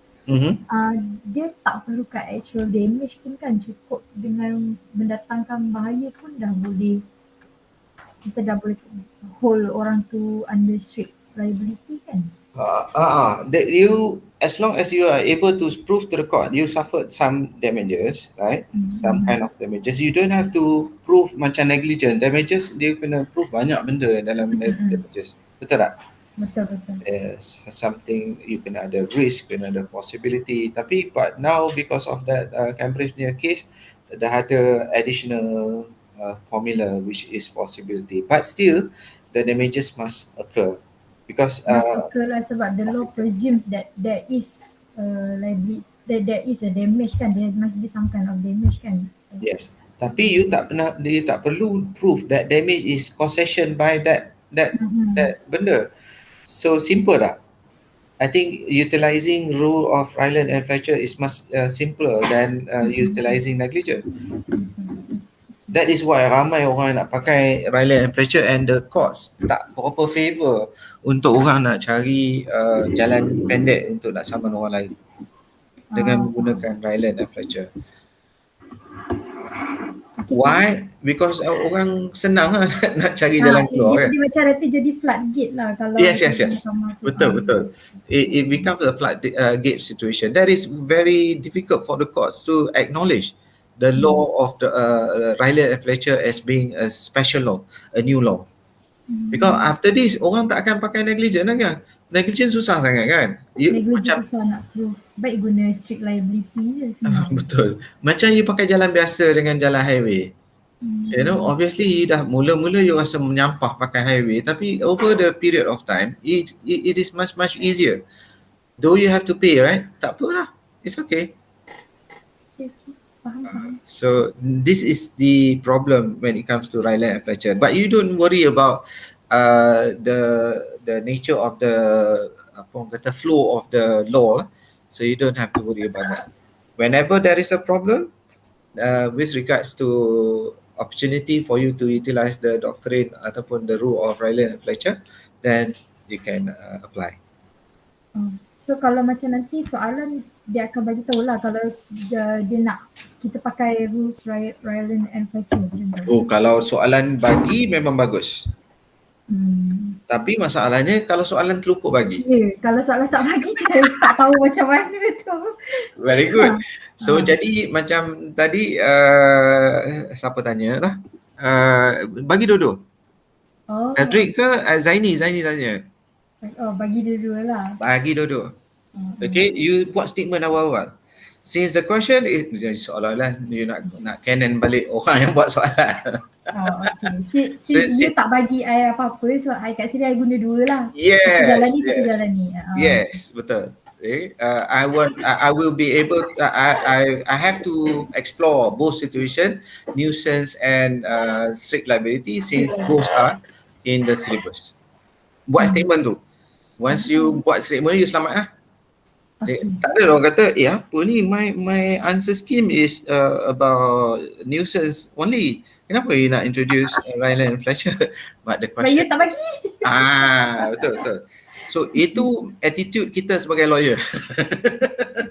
dia tak perlukan actual damage pun kan, cukup dengan mendatangkan bahaya pun dah boleh, kita dah boleh hold orang tu under strict liability kan. That you, as long as you are able to prove to the court you suffered some damages, right? Some kind of damages, you don't have to prove macam negligent damages. Dia kena prove banyak benda dalam damages. Betul tak? Betul. Something you kena ada risk, kena ada possibility. Tapi but now because of that Cambridge punya case, dah ada additional formula which is possibility. But still, the damages must occur. Because sebab the law presumes that there is liability, that there is a damage kan, there must be some kind of damage kan. Yes. Tapi you tak perlu prove that damage is causation by that benda. So simple lah. I think utilizing rule of Rylands and Fletcher is much simpler than utilizing negligence. That is why ramai orang nak pakai Rylands and Fletcher, and the courts tak berapa favor untuk orang nak cari jalan pendek untuk nak saman orang lain dengan menggunakan Rylands and Fletcher. Why? Because orang senang lah nak cari jalan keluar kan. Dia macam nanti jadi floodgate lah kalau Yes. mahkamah tu. Betul. It becomes a floodgate situation. That is very difficult for the courts to acknowledge the law of the Rylands and Fletcher as being a special law, a new law. Because after this, orang tak akan pakai negligence lah kan. Negligence susah sangat kan. Negligence susah nak proof. Baik guna strict liability je sebenarnya. Betul. Macam you pakai jalan biasa dengan jalan highway. You know, obviously you dah mula-mula you rasa menyampah pakai highway, tapi over the period of time, it is much easier. Though you have to pay, right? Tak apa lah. It's okay. Faham. So this is the problem when it comes to Rylands and Fletcher. But you don't worry about the nature of the flow of the law. So you don't have to worry about that. Whenever there is a problem with regards to opportunity for you to utilize the doctrine ataupun the rule of Rylands and Fletcher, then you can apply. So kalau macam nanti soalan dia akan bagi tahu lah kalau dia nak kita pakai rules Rylands and Fletcher. Kalau soalan bagi memang bagus. Tapi masalahnya kalau soalan terlupa bagi. Kalau soalan tak bagi kita tak tahu macam mana tu. Very good. So jadi macam tadi siapa tanya lah? Bagi dua-dua. Adric ke Zaini tanya. Bagi dua-dua lah. Bagi dua-dua. Okay, you buat statement awal-awal. Since the question is seolah-olah you nak canon balik orang yang buat soalan. Okay. Since you tak bagi I apa-apa, so I kat sini I guna dua lah. Yes. Satu jalan ni. Yes, betul. Okay. I will be able. I have to explore both situation, nuisance and strict liability, since both are in the syllabus. Buat statement tu. Once you buat statement, you selamat lah. Tak ada orang kata, apa ni, my answer scheme is about nuisance only. Kenapa you nak introduce Rylands and Fletcher? But the question, you tak bagi. Betul. So itu attitude kita sebagai lawyer.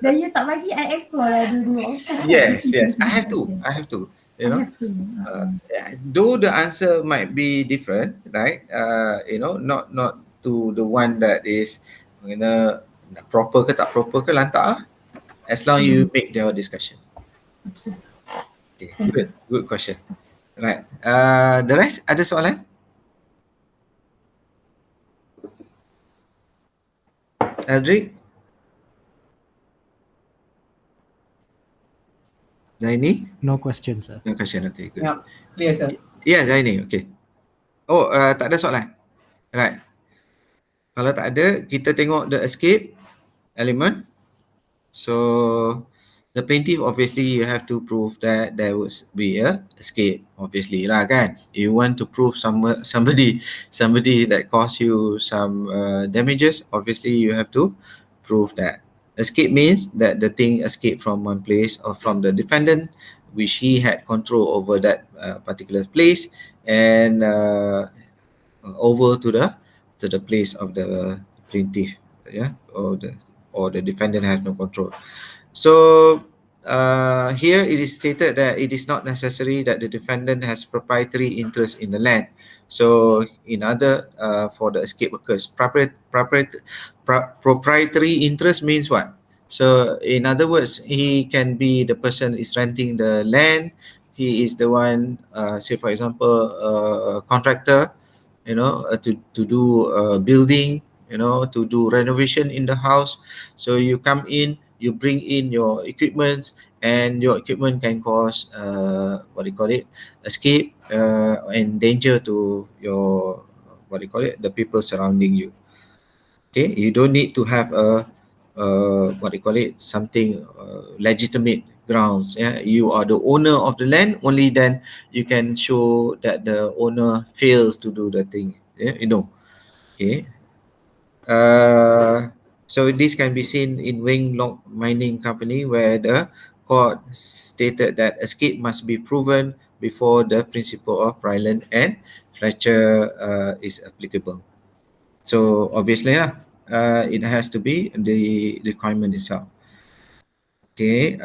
Dan you tak bagi, I explore lah dulu. Yes. I have to. You know, though the answer might be different, right? You know, not to the one that is proper ke tak proper ke, lantak lah. As long you make their discussion. Okay, good question. Right. The rest, ada soalan? Aldrich? Zaini? No question, sir. No question, okay, good. Yeah, clear, sir. Yeah, Zaini, okay. Tak ada soalan? Right. Kalau tak ada, kita tengok the escape element. So the plaintiff, obviously you have to prove that there would be a escape, obviously lah kan. You want to prove somebody that caused you some damages, obviously you have to prove that. Escape means that the thing escaped from one place or from the defendant, which he had control over that particular place, and over to the place of the plaintiff, or the defendant has no control. So here it is stated that it is not necessary that the defendant has proprietary interest in the land. So in other, for the escape occurs, proprietary interest means what? So in other words, he can be the person is renting the land. He is the one, say for example, contractor, to do building, to do renovation in the house. So you come in, you bring in your equipment, and your equipment can cause escape and danger to your the people surrounding you. Okay, you don't need to have something legitimate grounds. You are the owner of the land, only then you can show that the owner fails to do the thing. Okay. So this can be seen in Wing Lock Mining Company, where the court stated that escape must be proven before the principle of Rylands and Fletcher is applicable. So obviously it has to be the requirement itself. Okay.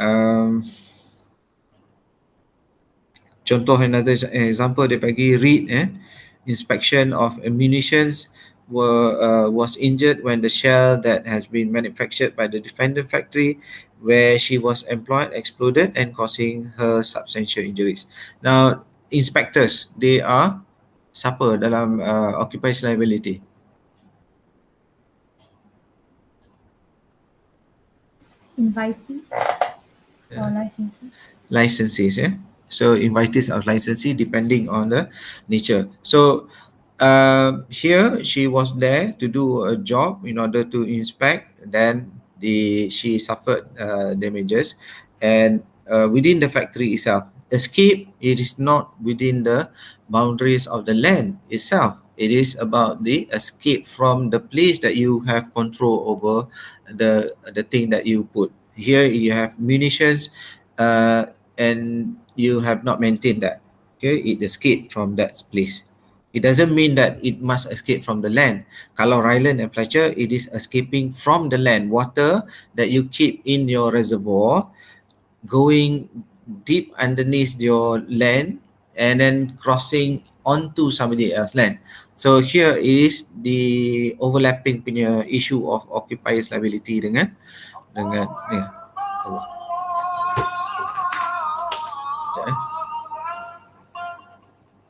Contoh another example dia bagi read inspection of ammunitions was injured when the shell that has been manufactured by the defendant factory where she was employed exploded and causing her substantial injuries. Now, inspectors, they are siapa dalam occupiers liability? Invitees or licensees? Licensees, so invitees of licensee depending on the nature. So here she was there to do a job in order to inspect, then she suffered damages, and within the factory itself, escape, it is not within the boundaries of the land itself. It is about the escape from the place that you have control over, the thing that you put. Here you have munitions, and you have not maintained that. Okay, it escaped from that place. It doesn't mean that it must escape from the land. Kalau Rylands and Fletcher, it is escaping from the land. Water that you keep in your reservoir, going deep underneath your land and then crossing onto somebody else's land. So here is the overlapping punya issue of occupiers liability dengan ni.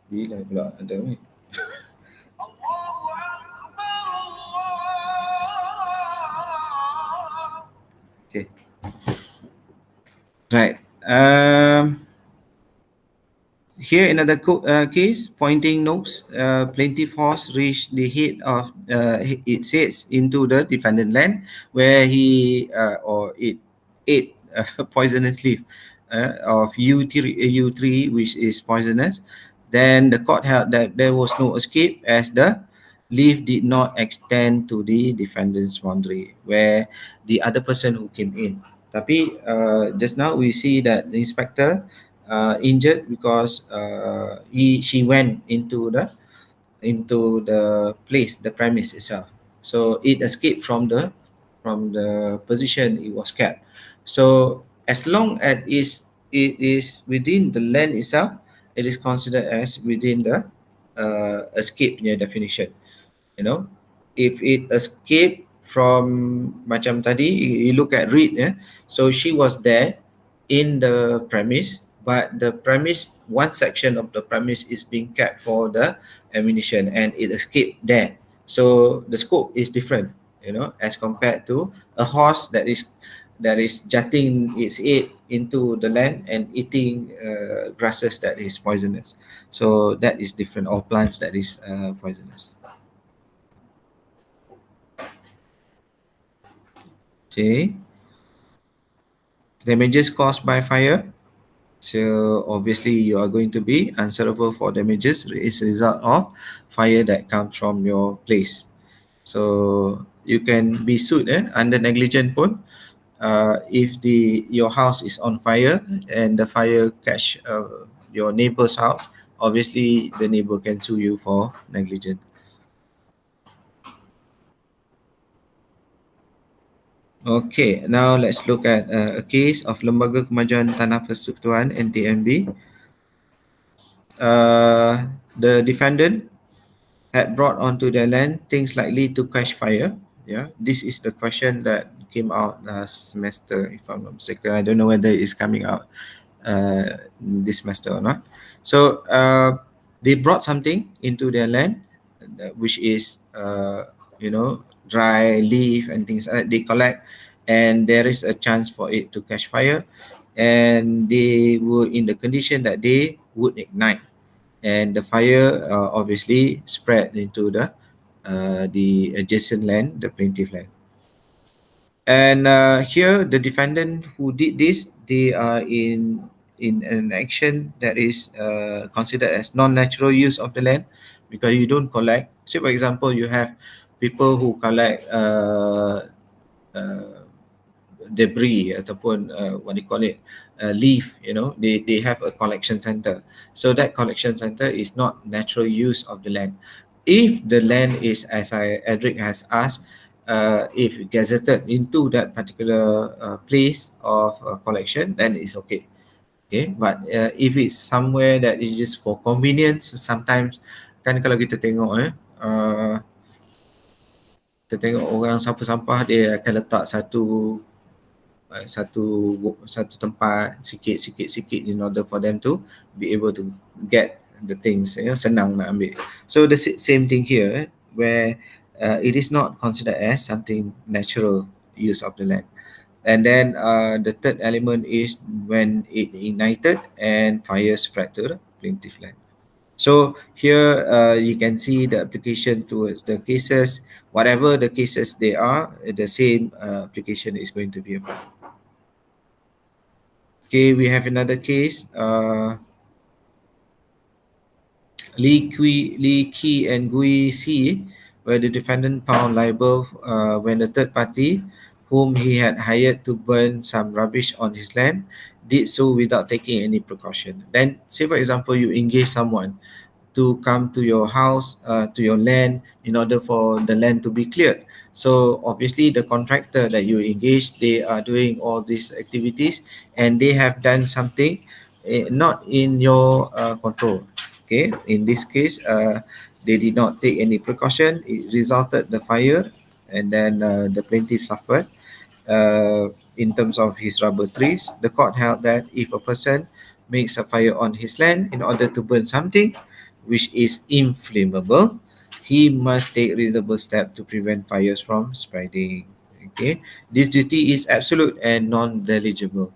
Bila pula ada ni. Okay. Right. Here another case, pointing nose, plaintiff horse reached the head of its heads into the defendant land where he or it ate poisonous leaf of U3, which is poisonous. Then the court held that there was no escape as the leaf did not extend to the defendant's boundary where the other person who came in. Tapi just now we see that the inspector injured because she went into the place, the premise itself. So it escaped from the position it was kept. So as long as it is within the land itself, it is considered as within the escape punya definition. You know, if it escaped from macam tadi, you look at read, so she was there in the premise, but the premise, one section of the premise is being kept for the ammunition and it escaped there. So the scope is different, you know, as compared to a horse that is jutting its head into the land and eating grasses that is poisonous. So that is different, or plants that is poisonous. Okay. Damages caused by fire. So obviously you are going to be answerable for damages as a result of fire that comes from your place. So you can be sued under negligent pun if your house is on fire and the fire catch your neighbor's house. Obviously the neighbor can sue you for negligence. Okay, now let's look at a case of Lembaga Kemajuan Tanah Persekutuan NTMB. The defendant had brought onto their land things likely to catch fire. Yeah, this is the question that came out last semester, if I'm not mistaken. I don't know whether it's coming out this semester or not. So they brought something into their land, which is dry leaf and things like that. They collect, and there is a chance for it to catch fire, and they were in the condition that they would ignite, and the fire obviously spread into the adjacent land, the plaintiff land. And here the defendant who did this, they are in an action that is considered as non-natural use of the land, because you don't collect. Say for example, you have people who collect debris ataupun what do you call it, leaf, they have a collection center. So that collection center is not natural use of the land. If the land is, as Edric has asked, if gazetted into that particular place of collection, then it's okay. Okay, but if it's somewhere that is just for convenience, sometimes kan kalau kita tengok kita tengok orang sampah-sampah dia akan letak satu tempat sikit in order for them to be able to get the things, senang nak ambil. So the same thing here, where it is not considered as something natural use of the land. And then the third element is when it ignited and fire spread to the plaintiff land. So here you can see the application towards the cases. Whatever the cases they are, the same application is going to be applied. Okay, we have another case. Lee Kee and Gui Si, where the defendant found liable when the third party, whom he had hired to burn some rubbish on his land, did so without taking any precaution. Then, say for example, you engage someone to come to your house, to your land, in order for the land to be cleared. So obviously the contractor that you engage, they are doing all these activities and they have done something not in your control. Okay, in this case, they did not take any precaution. It resulted the fire, and then the plaintiff suffered. In terms of his rubber trees, the court held that if a person makes a fire on his land in order to burn something which is inflammable, he must take reasonable steps to prevent fires from spreading. Okay, this duty is absolute and non-delegable.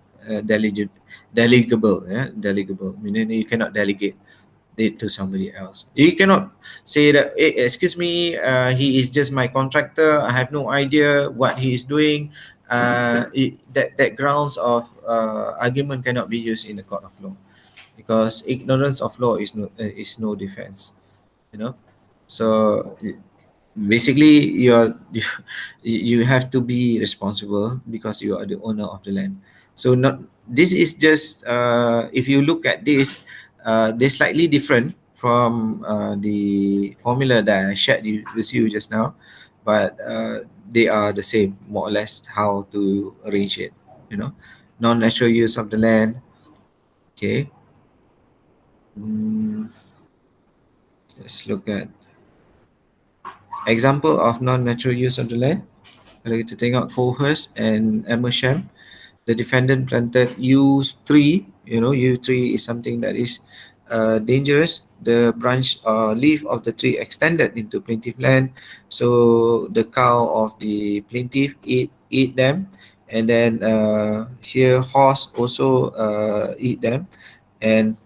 Delegable, meaning you cannot delegate it to somebody else. You cannot say that, hey, excuse me, he is just my contractor, I have no idea what he is doing. That grounds of argument cannot be used in the court of law, because ignorance of law is no defense, so basically you have to be responsible because you are the owner of the land. So this is just if you look at this, they're slightly different from the formula that I shared with you just now, but they are the same, more or less, how to arrange it, non-natural use of the land. Okay, let's look at example of non-natural use of the land. Kalau kita tengok Cohurst and Emersham, the defendant planted yew tree. Yew tree is something that is dangerous. The branch or leaf of the tree extended into plaintiff land, so the cow of the plaintiff eat them, and then here horse also eat them, and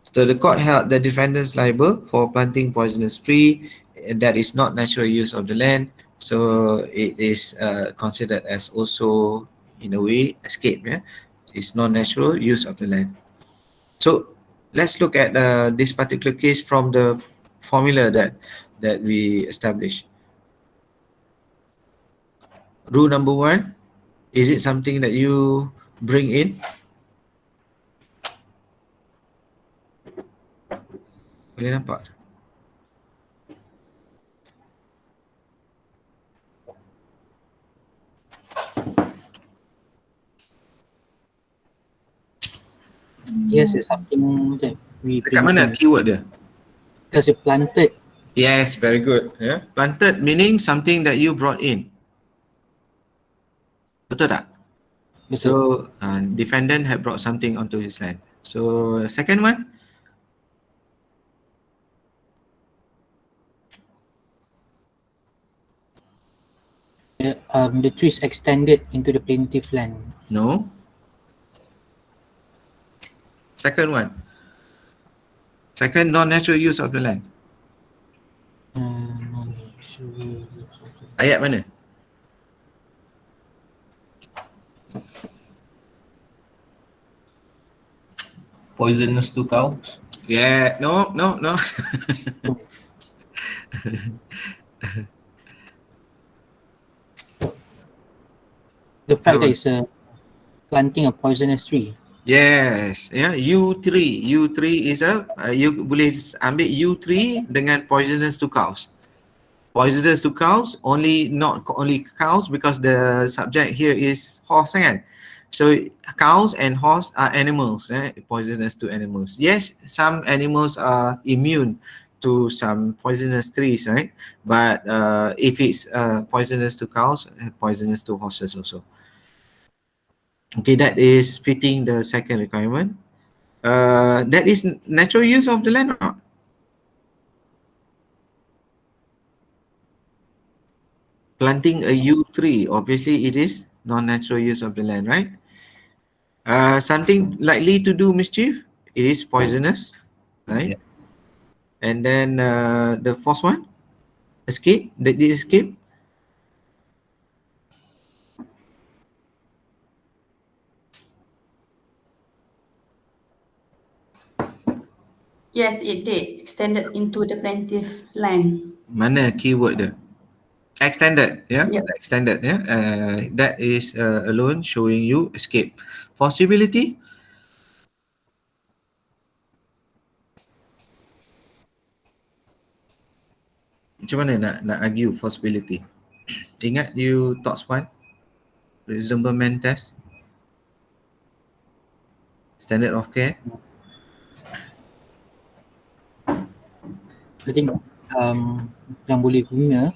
so the court held the defendants liable for planting poisonous tree that is not natural use of the land, so it is considered as also, in a way, escape. It's non-natural use of the land. So let's look at this particular case from the formula that we established. Rule number 1, is it something that you bring in? Boleh nampak? Yes, it's something that we Dekat mana keyword dia? Because it planted. Yes, very good. Planted meaning something that you brought in. Betul tak? So defendant had brought something onto his land. So second one, the trees extended into the plaintiff land. No. Second one. Second, non-natural use of the land. Ayat mana? Poisonous to cows? Yeah, no. The fact that it's planting a poisonous tree. Yes, yew tree. Yew tree is you boleh ambil yew tree dengan poisonous to cows. Poisonous to cows, not only cows, because the subject here is horse, kan? So cows and horse are animals, poisonous to animals. Yes, some animals are immune to some poisonous trees, right? But if it's poisonous to cows, poisonous to horses also. Okay, that is fitting the second requirement. That is natural use of the land or not? Planting a yew tree, obviously it is non-natural use of the land, right? Something likely to do mischief, it is poisonous, right? Yeah. And then the fourth one, escape, did it escape? Yes, it did. Extended into the plaintiff land. Mana keyword dia? Extended, yeah, Yep. extended, yeah. That is alone showing you escape. Possibility, macam mana nak argue possibility? Ingat you thoughts one, reasonable man test, standard of care. I think yang boleh guna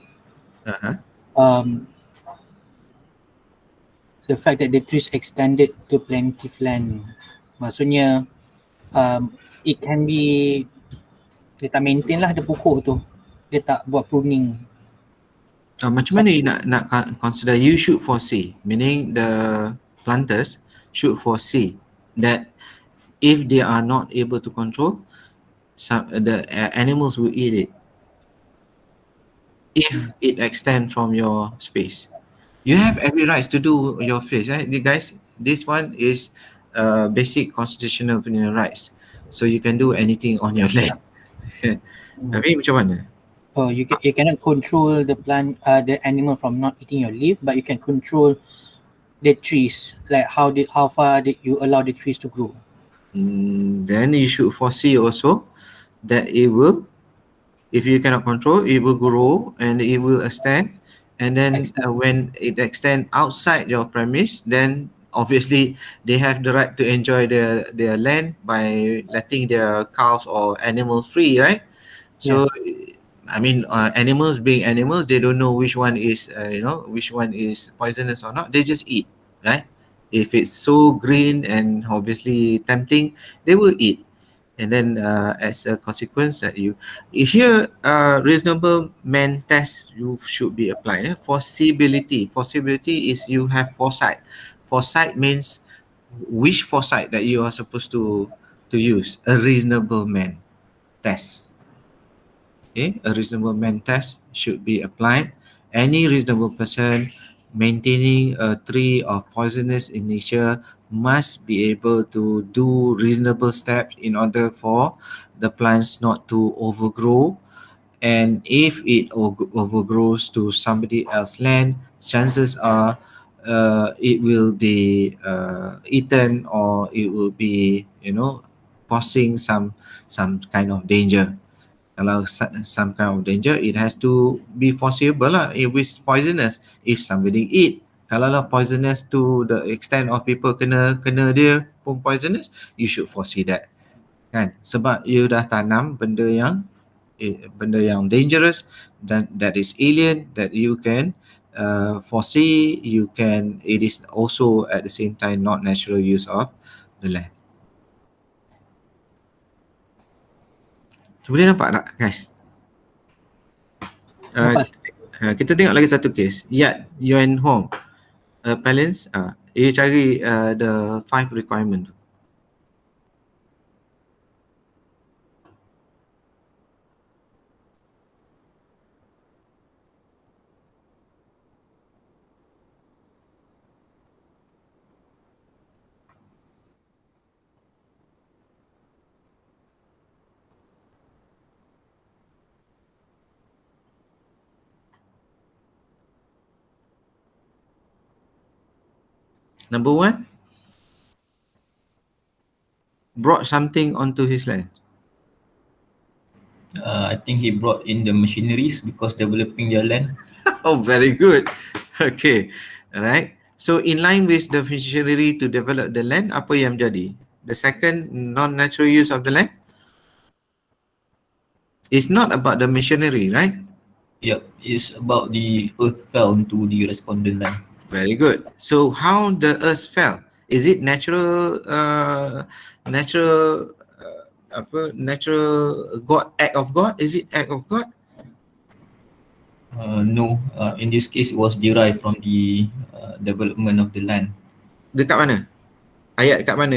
the fact that the trees extended to plaintiff land. Maksudnya it can be dia tak maintain lah dia pokok tu. Dia tak buat pruning. Macam mana you nak consider? You should foresee, meaning the planters should foresee that if they are not able to control, the animals will eat it if it extends from your space. You have every right to do your place, right? You guys, this one is basic constitutional rights, so you can do anything on your land. Tapi macam mana? Oh, you cannot control the plant, the animal from not eating your leaf, but you can control the trees, like how far did you allow the trees to grow. Then you should foresee also that it will, if you cannot control, it will grow and it will extend. And then when it extends outside your premise, then obviously they have the right to enjoy their land by letting their cows or animals free, right? So I mean, animals being animals, they don't know which one is, which one is poisonous or not. They just eat, right? If it's so green and obviously tempting, they will eat. And then as a consequence that here reasonable man test you should be applied. Foreseeability is you have foresight. Foresight means which foresight that you are supposed to use. A reasonable man test. Okay, a reasonable man test should be applied. Any reasonable person maintaining a tree of poisonous in nature must be able to do reasonable steps in order for the plants not to overgrow. And if it overgrows to somebody else's land, chances are it will be eaten, or it will be, causing some kind of danger. Kalau some kind of danger, it has to be foreseeable lah. If it's poisonous, if somebody eat, kalau lah poisonous to the extent of people kena dia pun poisonous, you should foresee that, kan? Sebab you dah tanam benda yang dangerous, that is alien, that you can foresee, it is also at the same time not natural use of the land. Boleh nampak tak, guys? Kita tengok lagi satu case. Yat Yuan Hong appellants, you cari the 5 requirement tu. Number 1, brought something onto his land. I think he brought in the machineries because developing their land. Oh, very good. Okay, all right. So in line with the machinery to develop the land, apa yang jadi? The second non-natural use of the land? It's not about the machinery, right? Yep, it's about the earth fell into the respondent land. Very good. So how the earth fell? Is it natural, natural God, act of God? Is it act of God? No, in this case it was derived from the development of the land. Dekat mana? Ayat dekat mana?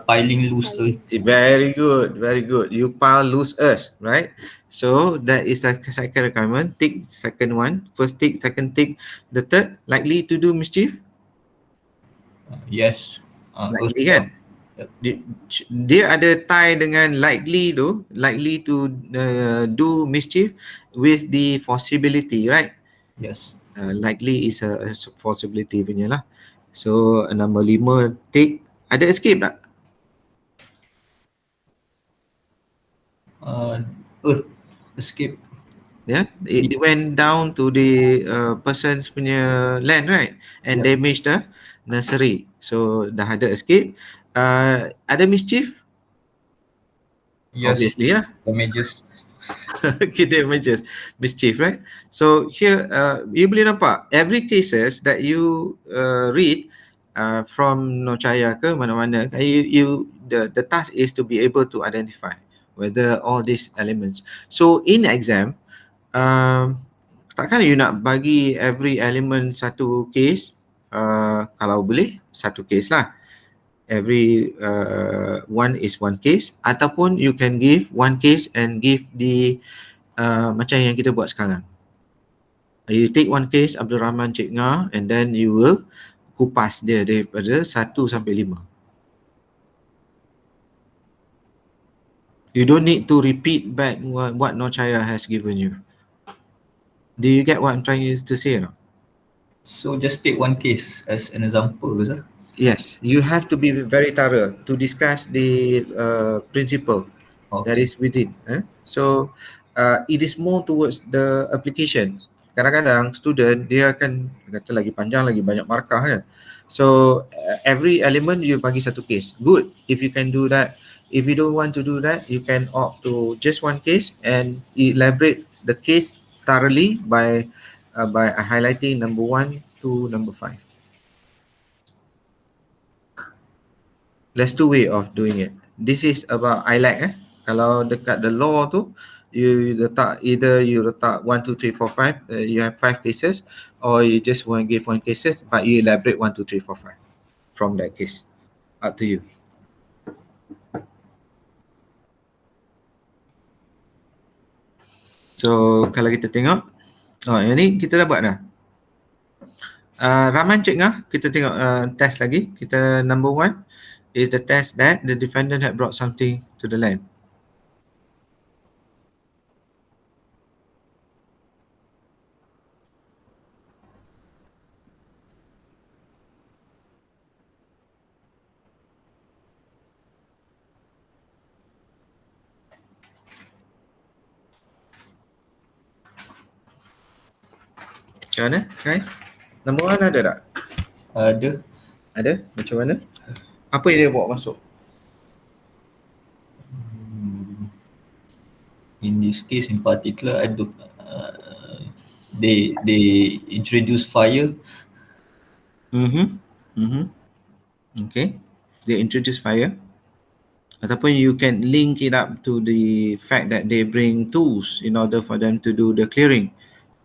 Piling loose earth. Very good, very good. You pile loose earth, right? So that is a second requirement. Tick second one. First tick, second tick. The third, likely to do mischief? Yes. Likely kan? Dia ada tie dengan likely tu, likely to do mischief with the possibility, right? Yes. Likely is a possibility punya lah. So number 5 tick. Ada escape tak? Earth escape. Yeah, it went down to the person's punya land, right? And damaged the nursery. So dah ada escape. Ada mischief? Yes. Obviously, yeah. Damages. Okay, damages, mischief, right? So here, you boleh nampak every cases that you read from Nocaya ke mana-mana, the task is to be able to identify whether all these elements. So in exam, takkan you nak bagi every element satu case? Kalau boleh satu case lah. Every one is one case, ataupun you can give one case and give the macam yang kita buat sekarang. You take one case Abdul Rahman Cik Nga, and then you will kupas dia daripada 1 sampai 5. You don't need to repeat back what Nocaya has given you. Do you get what I'm trying to say now? So just take one case as an example, sir? Yes, you have to be very thorough to discuss the principle that is within. So it is more towards the application. Kadang-kadang student dia akan kata lagi panjang, lagi banyak markah kan. So every element you bagi satu case. Good if you can do that. If you don't want to do that, you can opt to just one case and elaborate the case thoroughly by highlighting number 1 to number 5. There's two way of doing it. This is about ILAC. Kalau dekat the law tu, you letak either you letak 1, 2, 3, 4, 5. You have 5 cases, or you just want to give one cases, but you elaborate 1, 2, 3, 4, 5 from that case. Up to you. So kalau kita tengok, yang ni kita dah buat dah. Rahman Cik Ngah, kita tengok test lagi. Kita number 1 is the test that the defendant had brought something to the land. Macam mana guys? Number 1 ada tak? Ada. Ada? Macam mana? Apa yang dia bawa masuk? In this case in particular, I do, they introduce fire. Okay. They introduce fire. Ataupun you can link it up to the fact that they bring tools in order for them to do the clearing,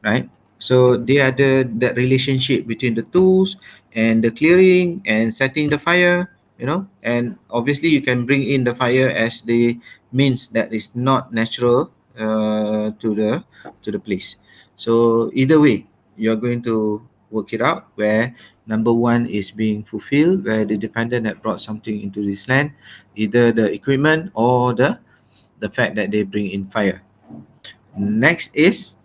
right? So they ada that relationship between the tools and the clearing and setting the fire, you know, and obviously you can bring in the fire as the means that is not natural to the place. So either way, you're going to work it out where number 1 is being fulfilled, where the defendant had brought something into this land, either the equipment or the fact that they bring in fire. Next is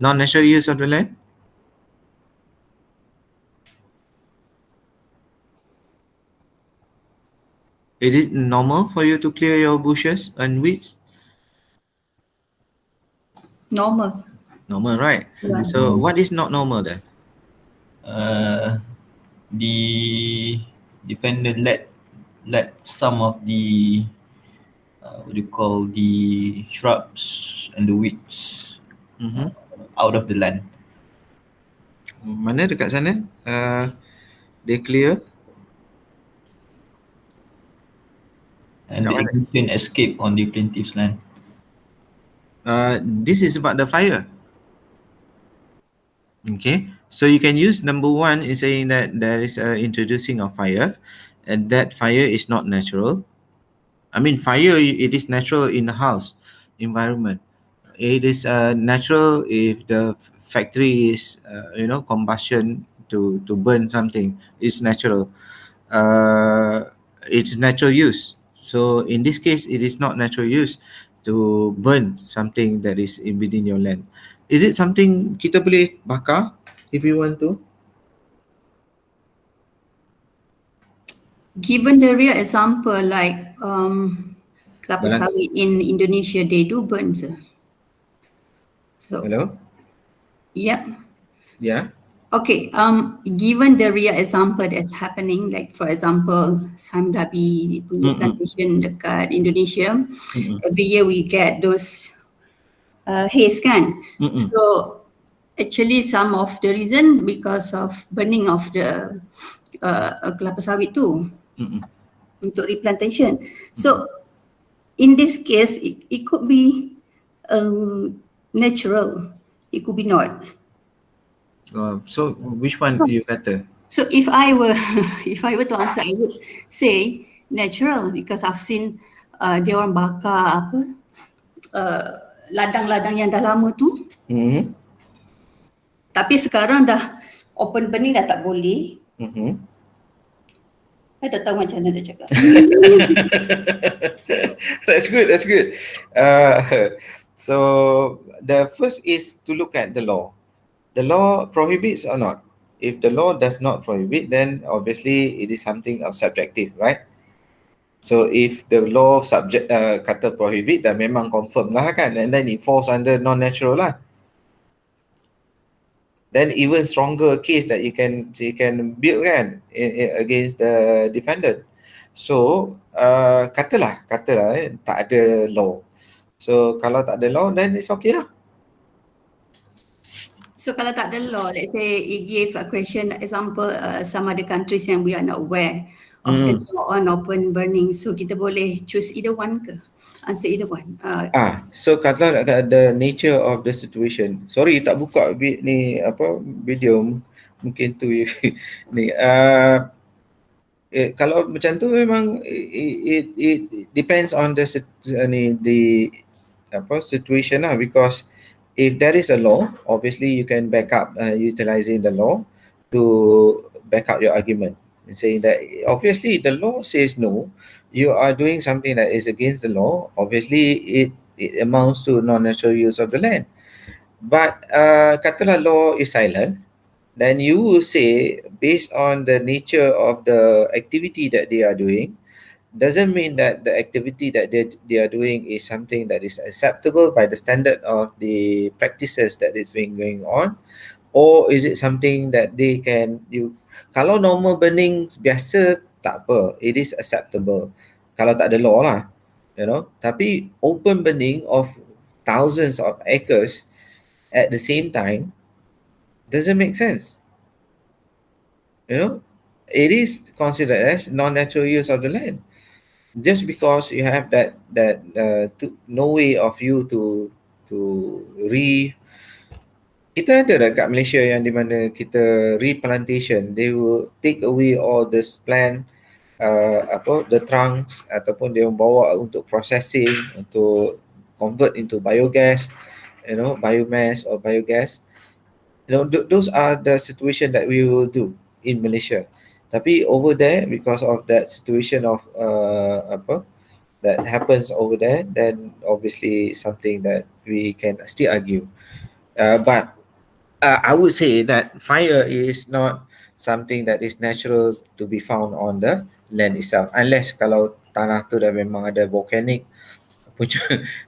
non-natural use of the land. Is it normal for you to clear your bushes and weeds? Normal. Normal, right? Yeah. So what is not normal then? the defendant let some of the what do you call, the shrubs and the weeds out of the land. Mana dekat sana? They clear. And the Egyptian escaped on the plaintiff's land. This is about the fire. Okay, so you can use number one in saying that there is a introducing of fire, and that fire is not natural. I mean, fire, it is natural in the house environment. It is natural if the factory is combustion to burn something. It's natural. It's natural use. So in this case, it is not natural use to burn something that is within your land. Is it something kita boleh bakar if you want to? Given the real example like kelapa sawit in Indonesia, they do burn, sir. So, hello? Yeah. Yeah. Okay, given the real example that's happening, like for example, Samdabi punya plantation dekat Indonesia, every year we get those haze kan. So actually some of the reason because of burning of the kelapa sawit tu untuk replantation. So in this case, it could be natural, it could be not. So which one you kata? So if I were to answer, I would say natural because I've seen dia orang bakar apa ladang-ladang yang dah lama tu. Tapi sekarang dah open burning dah tak boleh. Saya tak tahu macam mana dia cakap. That's good. That's good. So the first is to look at the law. The law prohibits or not? If the law does not prohibit, then obviously it is something of subjective, right? So if the law kata prohibit, dah memang confirm lah kan, and then it falls under non-natural lah. Then even stronger case that you can build kan against the defendant. So katalah tak ada law. So kalau tak ada law, then it's okay lah. So kalau tak ada law, let's say it gave a question example some other countries yang we are not aware of the law on open burning. So kita boleh choose either one ke? Answer either one. So kalau the nature of the situation. Sorry tak buka ni apa video, mungkin tu ni. Kalau macam tu memang it depends on the situation lah, because if there is a law, obviously you can back up utilizing the law to back up your argument and saying that obviously the law says no, you are doing something that is against the law. Obviously it amounts to non-natural use of the land. But katalah law is silent, then you will say based on the nature of the activity that they are doing, doesn't mean that the activity that they are doing is something that is acceptable by the standard of the practices that is being going on, or is it something that they can kalau normal burning biasa tak apa, it is acceptable kalau tak ada law lah, tapi open burning of thousands of acres at the same time doesn't make sense. It is considered as non-natural use of the land. Just because you have that no way of you to kita ada dekat Malaysia yang di mana kita replantation, they will take away all this plant the trunks, ataupun dia bawa untuk processing, untuk convert into biogas, biomass or biogas. Those are the situation that we will do in Malaysia. Tapi over there, because of that situation of that happens over there, then obviously something that we can still argue. But I would say that fire is not something that is natural to be found on the land itself, unless kalau tanah tu dah memang ada volcanic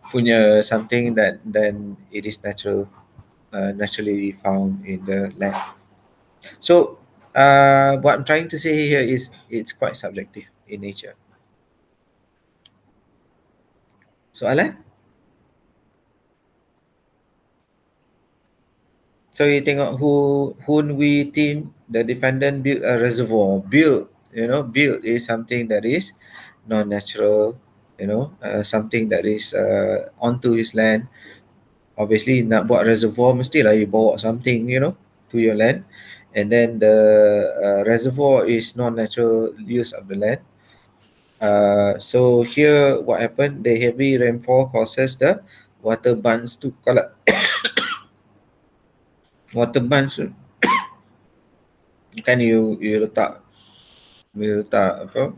punya something that then it is naturally found in the land. So what I'm trying to say here is it's quite subjective in nature. Soalan? So you tengok we team, the defendant built a reservoir. Build is something that is non-natural, something that is onto his land. Obviously nak buat reservoir mestilah you bawa something, to your land. And then the reservoir is non-natural use of the land. So here what happened, the heavy rainfall causes the water bunds to collapse. Water bunds kan you letak apa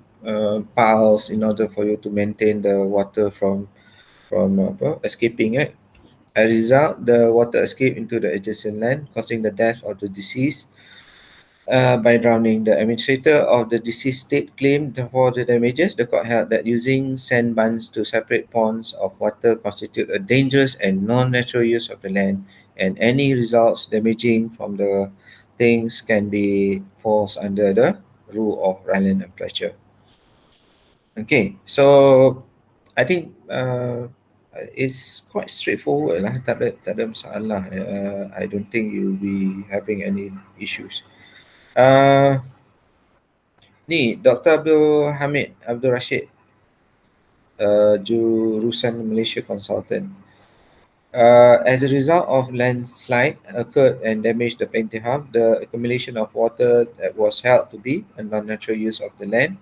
piles in order for you to maintain the water from escaping, right? As a result, the water escaped into the adjacent land, causing the death of the deceased by drowning. The administrator of the deceased state claimed for the damages. The court held that using sand bunds to separate ponds of water constitute a dangerous and non-natural use of the land, and any results damaging from the things can be falls under the rule of Rylands and Fletcher. Okay, so I think it's quite straightforward lah. Tak ada masalah. I don't think you'll be having any issues. Ni Dr. Abdul Hamid Abdul Rashid, jurusan Malaysia Consultant. As a result of landslide occurred and damaged the painting house, the accumulation of water that was held to be a non-natural use of the land,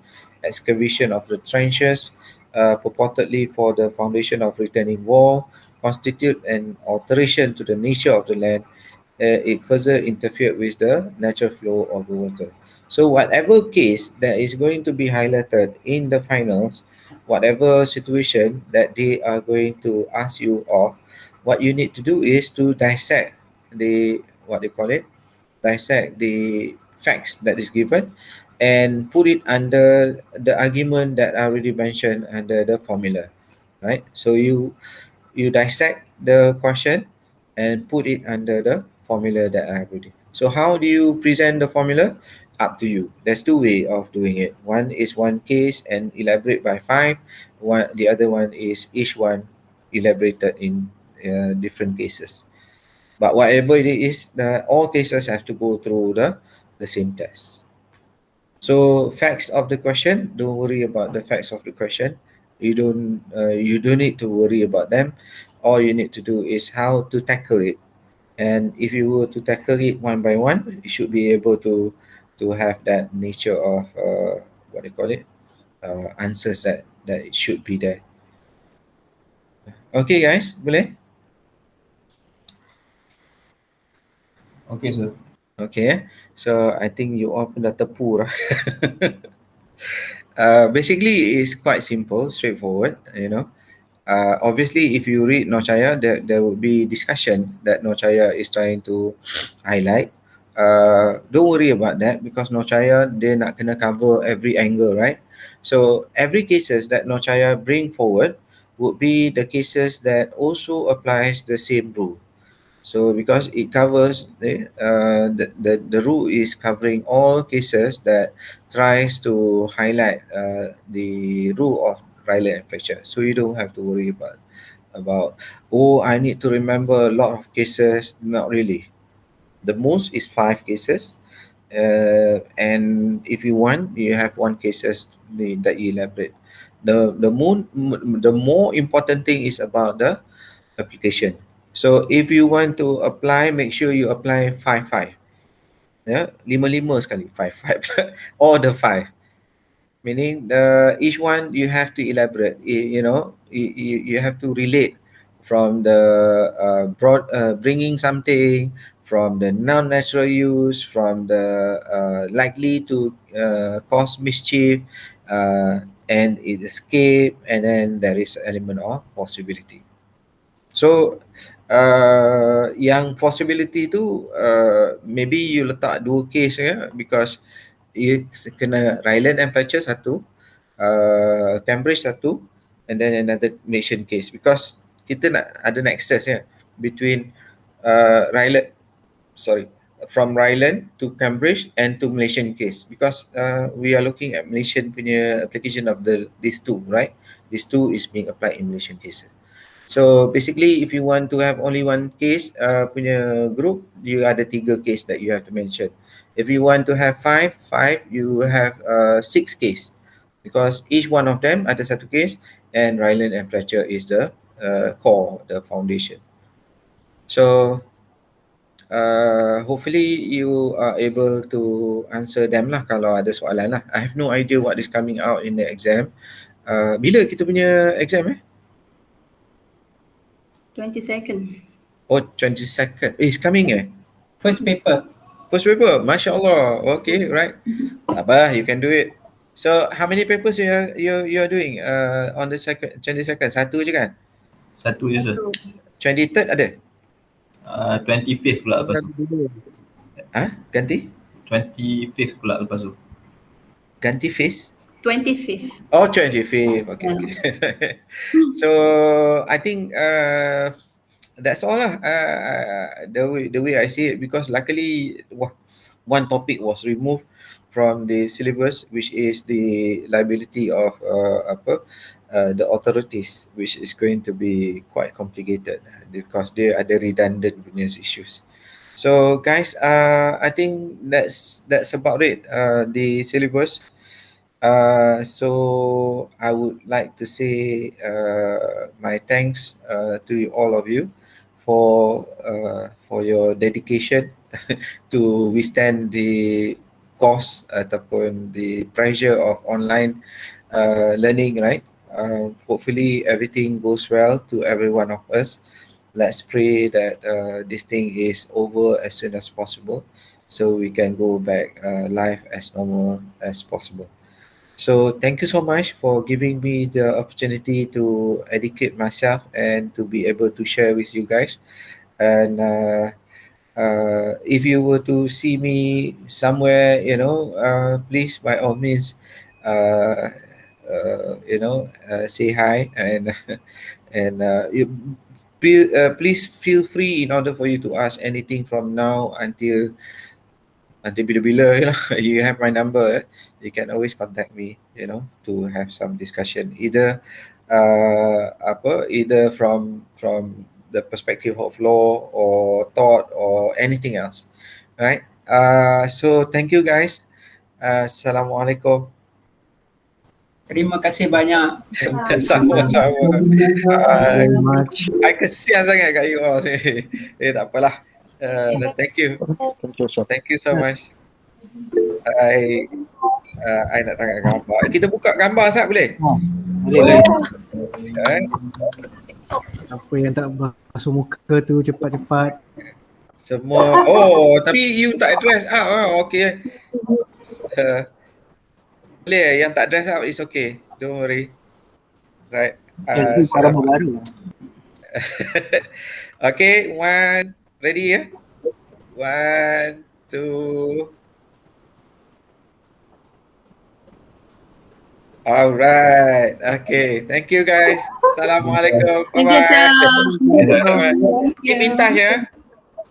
excavation of the trenches, purportedly for the foundation of retaining wall, constitute an alteration to the nature of the land. It further interfered with the natural flow of the water. So whatever case that is going to be highlighted in the finals, whatever situation that they are going to ask you of, what you need to do is to dissect the dissect the facts that is given and put it under the argument that I already mentioned under the formula, right? So you dissect the question and put it under the formula that I have already. So how do you present the formula? Up to you. There's two ways of doing it. One is one case and elaborate by 5. The other one is each one elaborated in different cases. But whatever it is, all cases have to go through the same test. So facts of the question, don't worry about the facts of the question. You don't need to worry about them. All you need to do is how to tackle it. And if you were to tackle it one by one, you should be able to have that nature of answers that it should be there. Okay guys, boleh? Okay, sir. Okay, so I think you all pun dah tepu lah. Basically, it's quite simple, straightforward, obviously, if you read Nochaya, there will be discussion that Nochaya is trying to highlight. Don't worry about that because Nochaya, dia nak kena cover every angle, right? So every cases that Nochaya bring forward would be the cases that also applies the same rule. So because it covers the rule is covering all cases that tries to highlight the rule of Rylands and Fletcher. So you don't have to worry about I need to remember a lot of cases. Not really. The most is 5 cases. And if you want, you have 1 cases that you elaborate. The more important thing is about the application. So if you want to apply, make sure you apply 5-5. Yeah, 5-5 sekali, 5-5 or the 5. Meaning each one you have to elaborate. You have to relate from the bringing something, from the non-natural use, from the likely to cause mischief, and it escape, and then there is element of possibility. So yang possibility tu maybe you letak 2 case ya, because you kena Rylands and Fletcher 1, Cambridge 1, and then another Malaysian case, because kita nak ada nexus ya between from Rylands to Cambridge and to Malaysian case, because we are looking at Malaysian punya application of these two, right? These two is being applied in Malaysian cases. So basically, if you want to have only one case punya group, you ada 3 case that you have to mention. If you want to have five, you have 6 case, because each one of them ada 1 case, and Ryland and Fletcher is the core, the foundation. So hopefully you are able to answer them lah kalau ada soalan lah. I have no idea what is coming out in the exam. Bila kita punya exam 22nd. Oh, 22nd. It's coming First paper. First paper, Masya Allah. Okay, right. Abah, you can do it. So how many papers you are doing on the 22nd? 1 je kan? 1 je sir. 23rd ada? 25th pula lepas tu. Ganti? 25th pula lepas tu. Ganti face? 25th. Oh, 25th. Okay. So I think that's all lah. The way I see it, because luckily one topic was removed from the syllabus, which is the liability of the authorities, which is going to be quite complicated because they are the redundant business issues. So guys, I think that's about it. The syllabus. So I would like to say my thanks to all of you for your dedication to withstand the cost ataupun the pressure of online learning, right? Hopefully everything goes well to every one of us. Let's pray that this thing is over as soon as possible, so we can go back life as normal as possible. So thank you so much for giving me the opportunity to educate myself and to be able to share with you guys. And if you were to see me somewhere, please by all means, say hi, and please feel free in order for you to ask anything from now until bila-bila, you have my number. You can always contact me, to have some discussion, either from the perspective of law or thought or anything else, right? So thank you guys. Assalamualaikum. Terima kasih banyak. Sama-sama. Very much. I kesian sangat kat you all. Tak apalah. Thank you. Thank you so much. I nak tengok gambar. Kita buka gambar sat boleh? Boleh. Apa yang tak basuh muka tu cepat-cepat. Semua. Tapi you tak dress up. Okay. Boleh, yang tak dress up is okay. Don't worry. Right. Cara baru. Okay, ready 1, 2. Alright. Okay. Thank you guys. Assalamualaikum. Thank you, sir. Keep in touch ya.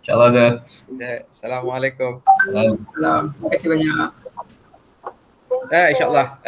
InsyaAllah sir. Assalamualaikum. Terima kasih banyak. InsyaAllah.